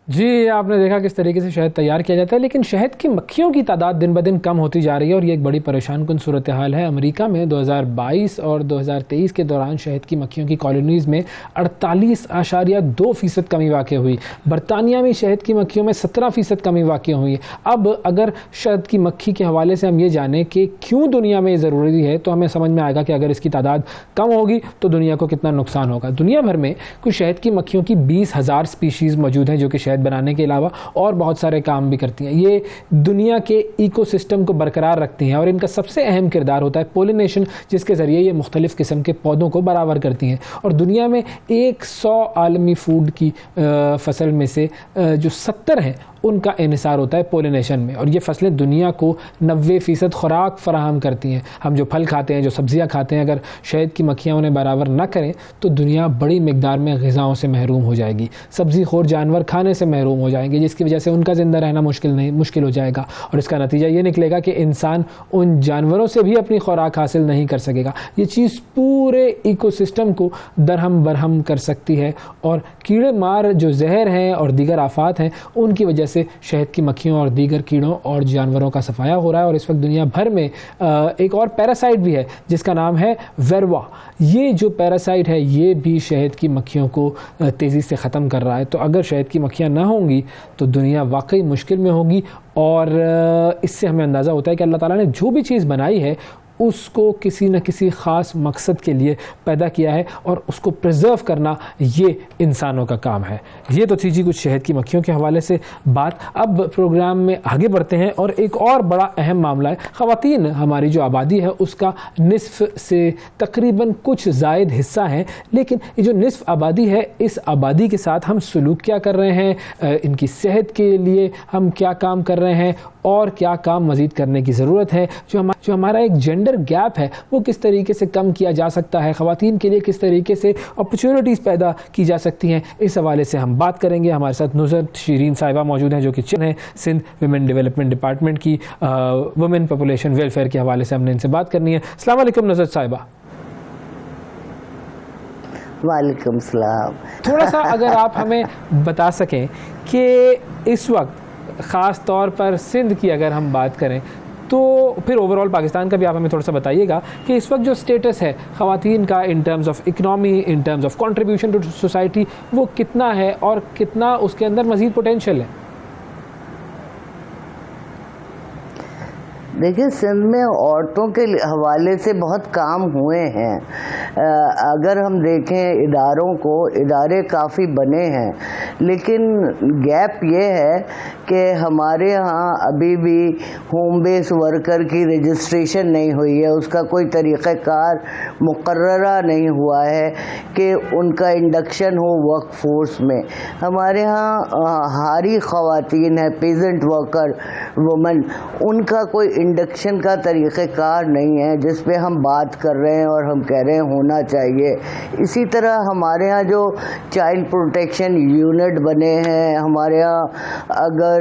जी, आपने देखा किस तरीके से शहद तैयार किया जाता है, लेकिन शहद की मक्खियों की तादाद दिन ब दिन कम होती जा रही है और ये एक बड़ी परेशान कुन सूरत हाल है। अमेरिका में 2022 और 2023 के दौरान शहद की मक्खियों की कॉलोनीज़ में 48.2% कमी वाक़ हुई। बरतानिया में शहद की मक्खियों में 17% कमी वाक़ हुई। अब अगर शहद की मक्खी के हवाले से हम ये जानें कि क्यों दुनिया में ये ज़रूरी है, तो हमें समझ में आएगा कि अगर इसकी तादाद कम होगी तो दुनिया को कितना नुकसान होगा। दुनिया भर में कुछ शहद की मक्खियों की 20,000 स्पीशीज़ मौजूद हैं जो कि शहद बनाने के अलावा और बहुत सारे काम भी करती हैं। ये दुनिया के इकोसिस्टम को बरकरार रखती हैं और इनका सबसे अहम किरदार होता है पोलिनेशन, जिसके ज़रिए ये मुख्तलिफ़ किस्म के पौधों को बराबर करती हैं। और दुनिया में 100 आलमी फूड की फसल में से जो 70 हैं उनका इन्हिसार होता है पोलिनेशन में, और ये फसलें दुनिया को 90% खुराक फराहम करती हैं। हम जो फल खाते हैं, जो सब्जियां खाते हैं, अगर शहद की मक्खियां उन्हें बराबर न करें तो दुनिया बड़ी मिकदार में ग़िज़ाओं से महरूम हो जाएगी। सब्ज़ी खोर जानवर खाने से महरूम हो जाएंगे, जिसकी वजह से उनका ज़िंदा रहना मुश्किल हो जाएगा, और इसका नतीजा ये निकलेगा कि इंसान उन जानवरों से भी अपनी खुराक हासिल नहीं कर सकेगा। ये चीज़ पूरे इकोसिस्टम को दरहम बरहम कर सकती है, और कीड़े मार जो जहर हैं और दीगर आफात हैं उनकी वजह से शहद की मक्खियों और दीगर कीड़ों और जानवरों का सफाया हो रहा है। और इस वक्त दुनिया भर में एक और पैरासाइट भी है जिसका नाम है वेरवा। ये जो पैरासाइट है ये भी शहद की मक्खियों को तेज़ी से ख़त्म कर रहा है। तो अगर शहद की मक्खियाँ ना होंगी तो दुनिया वाकई मुश्किल में होगी, और इससे हमें अंदाज़ा होता है कि अल्लाह ताला ने जो भी चीज़ बनाई है उसको किसी न किसी ख़ास मकसद के लिए पैदा किया है, और उसको प्रिजर्व करना ये इंसानों का काम है। ये तो थी जी कुछ शहद की मक्खियों के हवाले से बात। अब प्रोग्राम में आगे बढ़ते हैं और एक और बड़ा अहम मामला है। ख़वातीन हमारी जो आबादी है उसका निस्फ से तकरीबन कुछ ज़ायद हिस्सा है, लेकिन ये जो निस्फ आबादी है, इस आबादी के साथ हम सलूक क्या कर रहे हैं, इनकी सेहत के लिए हम क्या काम कर रहे हैं और क्या काम मज़ीद करने की ज़रूरत है, जो हमारा एक जेंडर गैप है वो किस तरीके से कम किया जा सकता है, ख़वातीन के लिए किस तरीके से अपॉर्चुनिटीज़ पैदा की जा सकती हैं, इस हवाले से हम बात करेंगे। हमारे साथ नुज़रत शीरीन साहिबा मौजूद हैं जो कि चेयरमैन है सिंध वुमेन डेवलपमेंट डिपार्टमेंट की। वुमेन पॉपुलेशन वेलफेयर के हवाले से हमने इनसे बात करनी है। अस्सलाम वालेकुम नुज़रत साहिबा। वालेकुम सलाम। थोड़ा सा अगर आप हमें बता सकें कि इस वक्त ख़ास तौर पर सिंध की अगर हम बात करें तो फिर ओवरऑल पाकिस्तान का भी आप हमें थोड़ा सा बताइएगा कि इस वक्त जो स्टेटस है ख़वातीन का in terms of economy, in terms of contribution to society, वो कितना है और कितना उसके अंदर मज़ीद पोटेंशियल है। देखिए, सिंध में औरतों के हवाले से बहुत काम हुए हैं, अगर हम देखें इदारों को, इदारे काफ़ी बने हैं, लेकिन गैप ये है कि हमारे यहाँ अभी भी होम बेस वर्कर की रजिस्ट्रेशन नहीं हुई है, उसका कोई तरीक़ाकार मुकर्ररा नहीं हुआ है कि उनका इंडक्शन हो वर्क फोर्स में। हमारे यहाँ हारी ख़वातीन है, पेजेंट वर्कर वुमन, उनका कोई इंडक्शन का तरीक़ाकार नहीं है जिस पे हम बात कर रहे हैं और हम कह रहे हैं होना चाहिए। इसी तरह हमारे यहाँ जो चाइल्ड प्रोटेक्शन यूनिट बने हैं, हमारे यहाँ अगर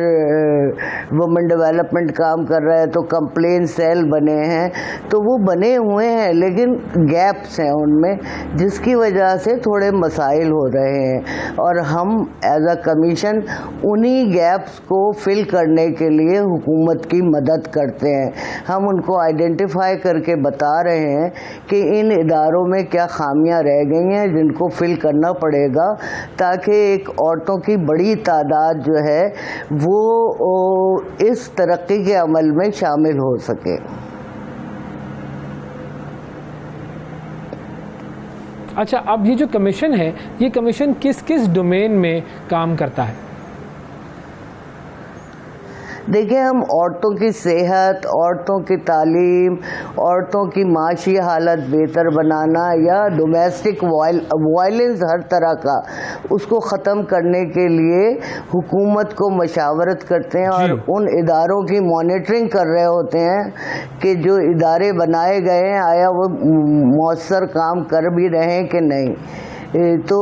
वुमेन डेवलपमेंट काम कर रहा है तो कंप्लेन सेल बने हैं, तो वो बने हुए हैं लेकिन गैप्स हैं उनमें, जिसकी वजह से थोड़े मसाइल हो रहे हैं और हम एज अ कमीशन उन्हीं गैप्स को फिल करने के लिए हुकूमत की मदद करते हैं। हम उनको आइडेंटिफाई करके बता रहे हैं कि इन इदारों में क्या खामियां रह गई हैं जिनको फिल करना पड़ेगा, ताकि एक औरतों की बड़ी तादाद जो है वो इस तरक्की के अमल में शामिल हो सके। अच्छा, अब ये जो कमीशन है, ये कमीशन किस किस डोमेन में काम करता है? देखिए, हम औरतों की सेहत, औरतों की तालीम, औरतों की माशी हालत बेहतर बनाना या डोमेस्टिक वायलेंस हर तरह का, उसको ख़त्म करने के लिए हुकूमत को मशावरत करते हैं और उन इदारों की मॉनिटरिंग कर रहे होते हैं कि जो इदारे बनाए गए हैं आया वो मौसर काम कर भी रहे हैं कि नहीं। तो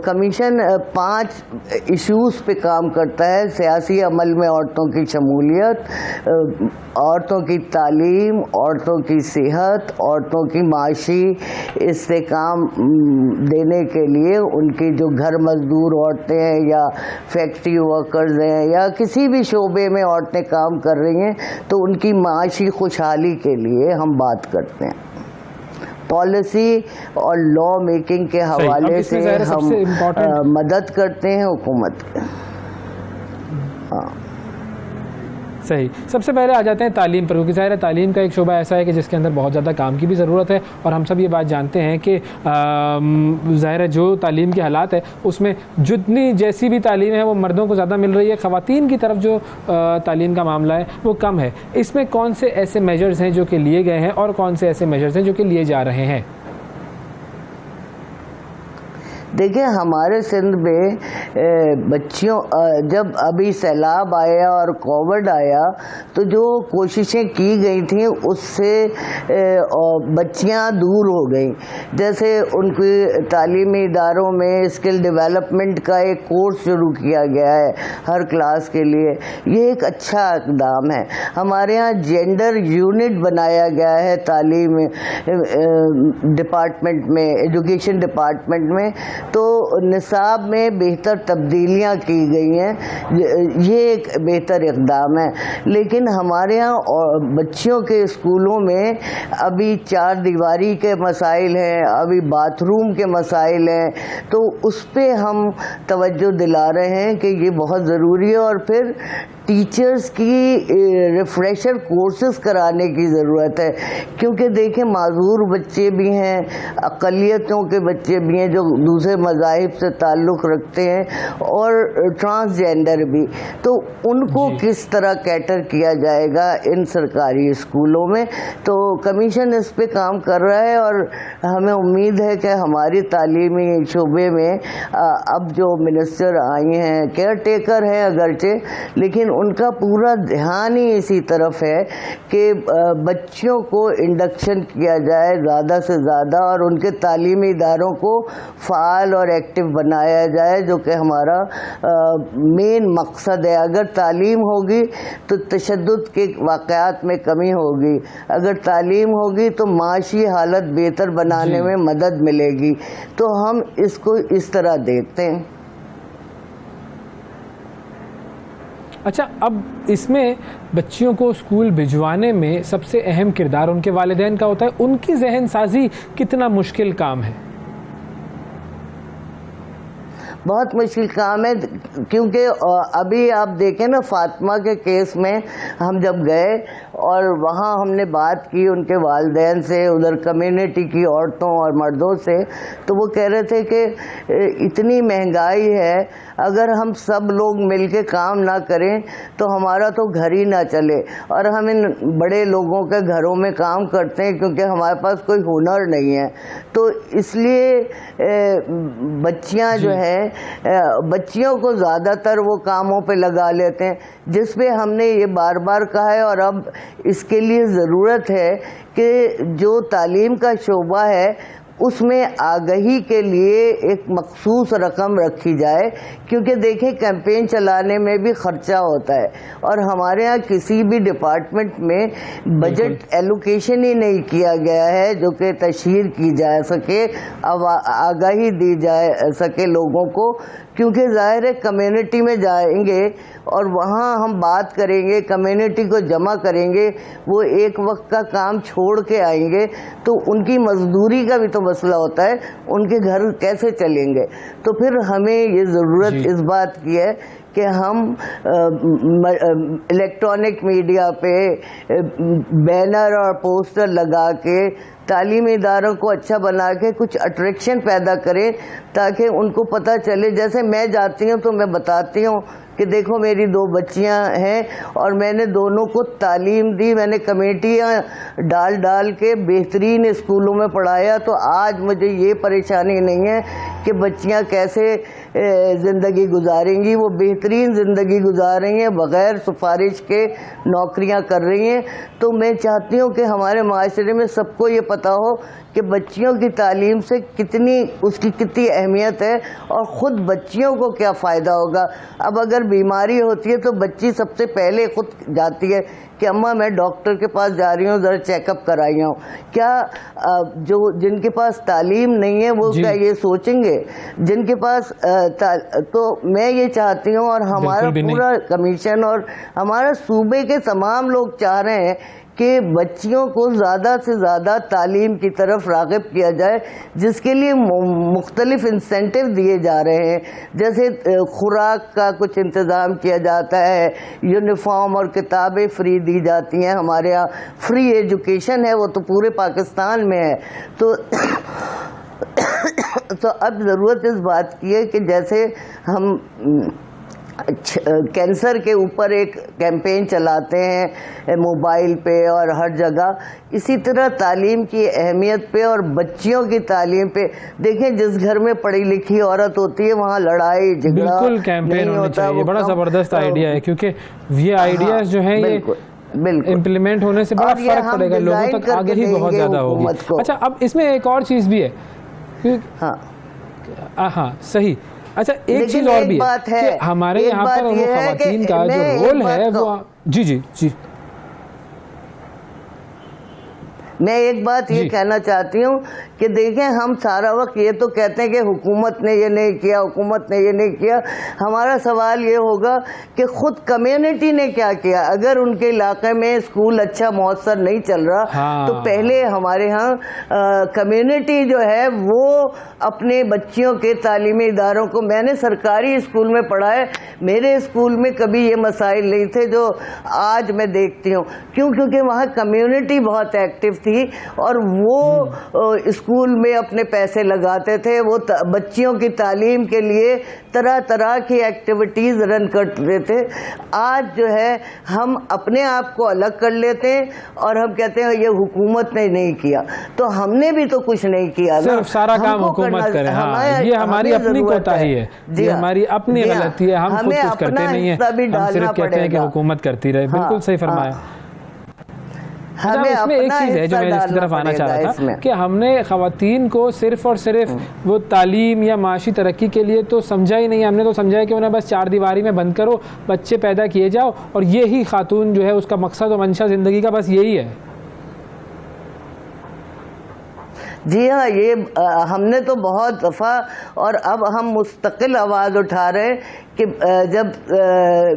कमीशन 5 इश्यूज़ पे काम करता है: सियासी अमल में औरतों की शमूलियत, औरतों की तालीम, औरतों की सेहत, औरतों की माशी इस्तेकाम देने के लिए उनकी जो घर मजदूर औरतें हैं या फैक्ट्री वर्कर्स हैं या किसी भी शोबे में औरतें काम कर रही हैं, तो उनकी माशी खुशहाली के लिए हम बात करते हैं। पॉलिसी और लॉ मेकिंग के हवाले से हम मदद करते हैं हुकूमत के। सही। सबसे पहले आ जाते हैं तालीम पर, क्योंकि ज़ाहिर है तालीम का एक शोबा ऐसा है कि जिसके अंदर बहुत ज़्यादा काम की भी ज़रूरत है और हम सब ये बात जानते हैं कि ज़ाहिर है जो तालीम के हालात है उसमें जितनी जैसी भी तालीम है वो मर्दों को ज़्यादा मिल रही है, ख़वातीन की तरफ जो तालीम का मामला है वो कम है। इसमें कौन से ऐसे मेजर्स हैं जो कि लिए गए हैं और कौन से ऐसे मेजर्स हैं जो कि लिए जा रहे हैं? देखिए, हमारे सिंध में बच्चियों जब अभी सैलाब आया और कोविड आया तो जो कोशिशें की गई थी उससे बच्चियां दूर हो गई। जैसे उनकी तालीमी इदारों में स्किल डेवलपमेंट का एक कोर्स शुरू किया गया है हर क्लास के लिए, ये एक अच्छा इक़दाम है। हमारे यहाँ जेंडर यूनिट बनाया गया है तालीम डिपार्टमेंट में, एजुकेशन डिपार्टमेंट में, तो निसाब में बेहतर तब्दीलियां की गई हैं, ये एक बेहतर इक़दाम है। लेकिन हमारे यहाँ बच्चियों के स्कूलों में अभी 4 दीवारी के मसाइल हैं, अभी बाथरूम के मसाइल हैं, तो उस पर हम तवज्जो दिला रहे हैं कि ये बहुत ज़रूरी है। और फिर टीचर्स की रिफ्रेशर कोर्सेज कराने की ज़रूरत है, क्योंकि देखें माजूर बच्चे भी हैं, अक़लियतों के बच्चे भी हैं जो दूसरे मज़ाहिब से ताल्लुक़ रखते हैं और ट्रांसजेंडर भी, तो उनको किस तरह कैटर किया जाएगा इन सरकारी स्कूलों में। तो कमीशन इस पे काम कर रहा है और हमें उम्मीद है कि हमारी तालीमी शोबे में अब जो मिनिस्टर आई हैं, केयर टेकर हैं अगरचे, लेकिन उनका पूरा ध्यान ही इसी तरफ है कि बच्चों को इंडक्शन किया जाए ज़्यादा से ज़्यादा और उनके तालीमी इदारों को फ़ाल और एक्टिव बनाया जाए, जो कि हमारा मेन मकसद है। अगर तालीम होगी तो तशद्दुद के वाक़यात में कमी होगी, अगर तालीम होगी तो माशी हालत बेहतर बनाने में मदद मिलेगी। तो हम इसको इस तरह देखते हैं। अच्छा, अब इसमें बच्चियों को स्कूल भिजवाने में सबसे अहम किरदार उनके वालिदैन का होता है। उनकी जहन साजी कितना मुश्किल काम है? बहुत मुश्किल काम है, क्योंकि अभी आप देखें ना फातिमा के केस में हम जब गए और वहाँ हमने बात की उनके वालिदैन से, उधर कम्युनिटी की औरतों और मर्दों से, तो वो कह रहे थे कि इतनी महंगाई है, अगर हम सब लोग मिलके काम ना करें तो हमारा तो घर ही ना चले। और हम इन बड़े लोगों के घरों में काम करते हैं क्योंकि हमारे पास कोई हुनर नहीं है, तो इसलिए बच्चियां जो है, बच्चियों को ज़्यादातर वो कामों पे लगा लेते हैं, जिस पे हमने ये बार बार कहा है। और अब इसके लिए ज़रूरत है कि जो तालीम का शोबा है उसमें आगाही के लिए एक मखसूस रकम रखी जाए, क्योंकि देखें कैंपेन चलाने में भी खर्चा होता है और हमारे यहाँ किसी भी डिपार्टमेंट में बजट एलोकेशन ही नहीं किया गया है जो कि तशहीर की जा सके, आगाही दी जा सके लोगों को। क्योंकि ज़ाहिर है कम्युनिटी में जाएंगे और वहाँ हम बात करेंगे, कम्युनिटी को जमा करेंगे, वो एक वक्त का काम छोड़ के आएंगे तो उनकी मजदूरी का भी तो मसला होता है, उनके घर कैसे चलेंगे। तो फिर हमें ये ज़रूरत इस बात की है कि हम इलेक्ट्रॉनिक मीडिया पे बैनर और पोस्टर लगा के तालीमी इदारों को अच्छा बना के कुछ अट्रैक्शन पैदा करें, ताकि उनको पता चले। जैसे मैं जाती हूँ तो मैं बताती हूँ कि देखो मेरी 2 बच्चियाँ हैं और मैंने दोनों को तालीम दी, मैंने कमेटियाँ डाल के बेहतरीन स्कूलों में पढ़ाया, तो आज मुझे ये परेशानी नहीं है कि बच्चियाँ कैसे ज़िंदगी गुजारेंगी। वो बेहतरीन ज़िंदगी गुजार रही हैं, बग़ैर सिफारिश के नौकरियाँ कर रही हैं। तो मैं चाहती हूँ कि हमारे माशरे में सबको ये पता हो कि बच्चियों की तालीम से उसकी कितनी अहमियत है और ख़ुद बच्चियों को क्या फ़ायदा होगा। अब अगर बीमारी होती है तो बच्ची सबसे पहले खुद जाती है कि अम्मा मैं डॉक्टर के पास जा रही हूँ, ज़रा चेकअप कराई हूँ। क्या जो जिनके पास तालीम नहीं है वो क्या ये सोचेंगे? जिनके पास तो मैं ये चाहती हूँ और हमारा पूरा कमीशन और हमारा सूबे के तमाम लोग चाह रहे हैं कि बच्चियों को ज़्यादा से ज़्यादा तालीम की तरफ राग़िब किया जाए, जिसके लिए मुख्तलिफ इंसेंटिव दिए जा रहे हैं। जैसे खुराक का कुछ इंतज़ाम किया जाता है, यूनिफॉर्म और किताबें फ्री दी जाती हैं, हमारे यहाँ फ्री एजुकेशन है, वो तो पूरे पाकिस्तान में है। तो अब ज़रूरत इस बात की है कि जैसे हम कैंसर के ऊपर एक कैंपेन चलाते हैं मोबाइल पे और हर जगह, इसी तरह तालीम की अहमियत पे और बच्चियों की तालीम पे देखें। जिस घर में पढ़ी लिखी औरत होती है वहाँ लड़ाई झगड़ा बिल्कुल कैंपेन होना चाहिए। बड़ा ज़बरदस्त आइडिया है, क्योंकि ये आइडियाज़ जो हैं ये इम्प्लीमेंट होने से बड़ा फर्क पड़ेगा, लोगों तक आगे ही बहुत ज़्यादा होगी। अच्छा, अब इसमें एक और चीज़ भी है। हाँ सही। अच्छा, एक चीज और भी है कि हमारे यहाँ पर वो ख़वातीन का जो रोल है वो जी मैं एक बात ये कहना चाहती हूँ कि देखें हम सारा वक्त ये तो कहते हैं कि हुकूमत ने ये नहीं किया, हुकूमत ने ये नहीं किया। हमारा सवाल ये होगा कि खुद कम्युनिटी ने क्या किया। अगर उनके इलाके में स्कूल अच्छा मौसर नहीं चल रहा तो पहले हमारे यहाँ कम्युनिटी जो है वो अपने बच्चियों के तालीमी इदारों को, मैंने सरकारी स्कूल में पढ़ा है, मेरे स्कूल में कभी ये मसाइल नहीं थे जो आज मैं देखती हूँ। क्यों? क्योंकि वहाँ कम्युनिटी बहुत एक्टिव थी और वो स्कूल में अपने पैसे लगाते थे, वो बच्चियों की तालीम के लिए तरह तरह की एक्टिविटीज़ रन करते थे। आज जो है हम अपने आप को अलग कर लेते हैं और हम कहते हैं ये हुकूमत ने नहीं किया, तो हमने भी तो कुछ नहीं किया ना, सिर्फ सारा काम हुकूमत करे। हाँ, ये हमारी अपनी कोताही है, ये हमारी अपनी गलती है, हम खुद कुछ करते नहीं है, हम सिर्फ कहते हैं कि हुकूमत करती रहे। बिल्कुल सही फरमाया। हमें इसमें एक चीज़ है जो मैं इसकी तरफ आना चाह रहा था कि हमने ख़वातीन को सिर्फ और सिर्फ वो तालीम या माशी तरक्की के लिए तो समझा ही नहीं। हमने तो समझा है कि उन्हें बस 4 दीवारी में बंद करो, बच्चे पैदा किए जाओ और यही खातून जो है उसका मकसद और मंशा ज़िंदगी का बस यही है। जी हाँ, ये हमने तो बहुत दफ़ा और अब हम मुस्तकिल आवाज़ उठा रहे हैं कि जब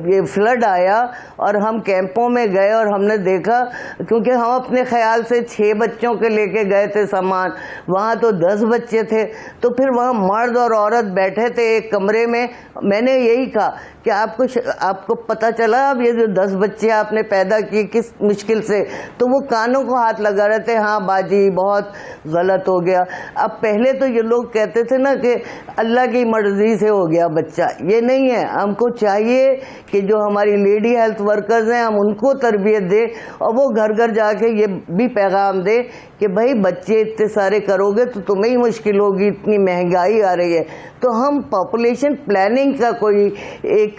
ये फ्लड आया और हम कैंपों में गए और हमने देखा, क्योंकि हम अपने ख्याल से 6 बच्चों के लेके गए थे सामान, वहाँ तो 10 बच्चे थे, तो फिर वहाँ मर्द और औरत बैठे थे एक कमरे में। मैंने यही कहा कि आपको पता चला अब ये जो 10 बच्चे आपने पैदा किए किस मुश्किल से, तो वो कानों को हाथ लगा रहे थे, हाँ बाजी बहुत गलत हो गया। अब पहले तो ये लोग कहते थे ना कि अल्लाह की मर्जी से हो गया बच्चा, ये नहीं है। हमको चाहिए कि जो हमारी लेडी हेल्थ वर्कर्स हैं हम उनको तरबियत दें और वो घर घर जाके ये भी पैगाम दें कि भाई बच्चे इतने सारे करोगे तो तुम्हें ही मुश्किल होगी, इतनी महंगाई आ रही है। तो हम पॉपुलेशन प्लानिंग का कोई एक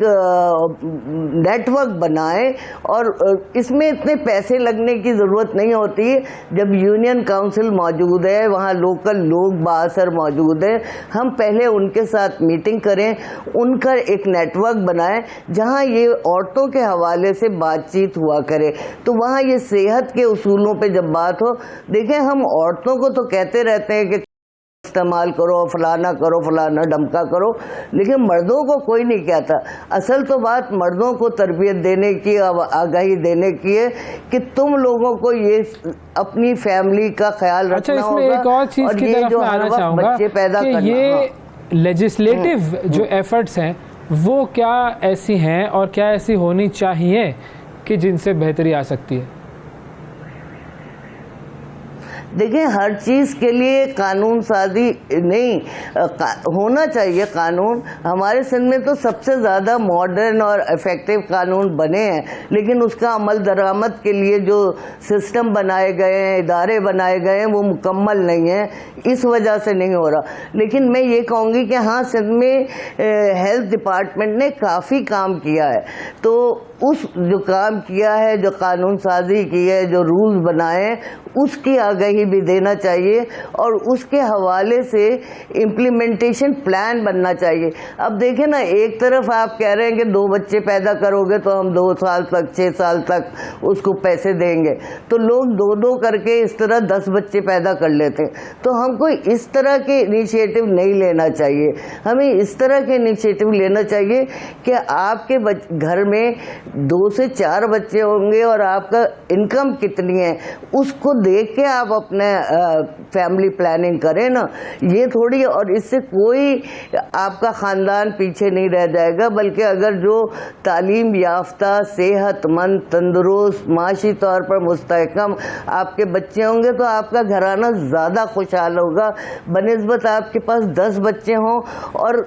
नेटवर्क बनाएं और इसमें इतने पैसे लगने की ज़रूरत नहीं होती। जब यूनियन काउंसिल मौजूद है, वहाँ लोकल लोग बासर मौजूद हैं, हम पहले उनके साथ मीटिंग करें, उनका एक नेटवर्क बनाएं जहाँ ये औरतों के हवाले से बातचीत हुआ करे। तो वहाँ ये सेहत के उसूलों पे जब बात हो, देखें हम औरतों को तो कहते रहते हैं कि इस्तेमाल करो, फलाना करो, फलाना डमका करो, लेकिन मर्दों को कोई नहीं कहता। असल तो बात मर्दों को तरबियत देने की, आगाही देने की है कि तुम लोगों को ये अपनी फैमिली का ख्याल रखना होगा। इसमें एक और चीज की तरफ मैं आना चाहूंगा कि ये लेजिस्लेटिव जो एफर्ट्स हैं वो क्या ऐसी हैं और क्या ऐसी होनी चाहिए कि जिनसे बेहतरी आ सकती है? देखिए हर चीज़ के लिए कानून साजी नहीं होना चाहिए। कानून हमारे सिंध में तो सबसे ज़्यादा मॉडर्न और इफ़ेक्टिव कानून बने हैं, लेकिन उसका अमल दरामद के लिए जो सिस्टम बनाए गए हैं, इदारे बनाए गए हैं, वो मुकम्मल नहीं है, इस वजह से नहीं हो रहा। लेकिन मैं ये कहूँगी कि हाँ सिंध में हेल्थ डिपार्टमेंट ने काफ़ी काम किया है। तो उस जो काम किया है, जो कानून साजी की है, जो रूल्स बनाए, उसकी आगाही भी देना चाहिए और उसके हवाले से इम्प्लीमेंटेशन प्लान बनना चाहिए। अब देखें ना, एक तरफ आप कह रहे हैं कि 2 बच्चे पैदा करोगे तो हम 2 साल तक 6 साल तक उसको पैसे देंगे, तो लोग 2-2 करके इस तरह 10 बच्चे पैदा कर लेते हैं। तो हमको इस तरह के इनिशिएटिव नहीं लेना चाहिए, हमें इस तरह के इनिशिएटिव लेना चाहिए कि आपके घर में 2 से 4 बच्चे होंगे और आपका इनकम कितनी है उसको देख के आप अपने फैमिली प्लानिंग करें ना, ये थोड़ी। और इससे कोई आपका ख़ानदान पीछे नहीं रह जाएगा, बल्कि अगर जो तालीम याफ्ता, सेहतमंद, तंदुरुस्त, माशी तौर पर मुस्तहकम आपके बच्चे होंगे तो आपका घराना ज़्यादा खुशहाल होगा बनिस्बत आपके पास 10 बच्चे हों और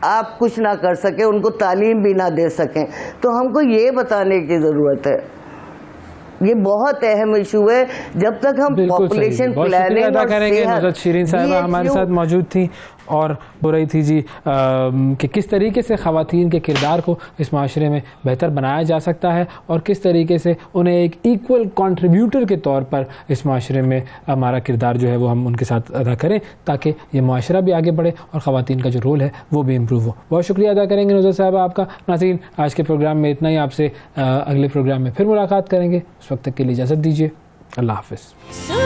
आप कुछ ना कर सकें, उनको तालीम भी ना दे सकें। तो हमको ये बताने की ज़रूरत है, ये बहुत अहम इशू है। जब तक हम पॉपुलेशन प्लानिंग और सेहत, शीरीन साहिबा हमारे साथ मौजूद थी और हो रही थी जी कि किस तरीके से ख़वातीन के किरदार को इस माशरे में बेहतर बनाया जा सकता है और किस तरीके से उन्हें एक इक्वल कंट्रीब्यूटर के तौर पर इस माशरे में हमारा किरदार जो है वो हम उनके साथ अदा करें ताकि ये माशरा भी आगे बढ़े और ख़वातीन का जो रोल है वो भी इम्प्रूव हो। बहुत शुक्रिया अदा करेंगे नुज़रत साहिबा आपका। नाज़रीन, आज के प्रोग्राम में इतना ही, आपसे अगले प्रोग्राम में फिर मुलाकात करेंगे। उस वक्त तक के लिए इजाज़त दीजिए। अल्लाह हाफ़िज़।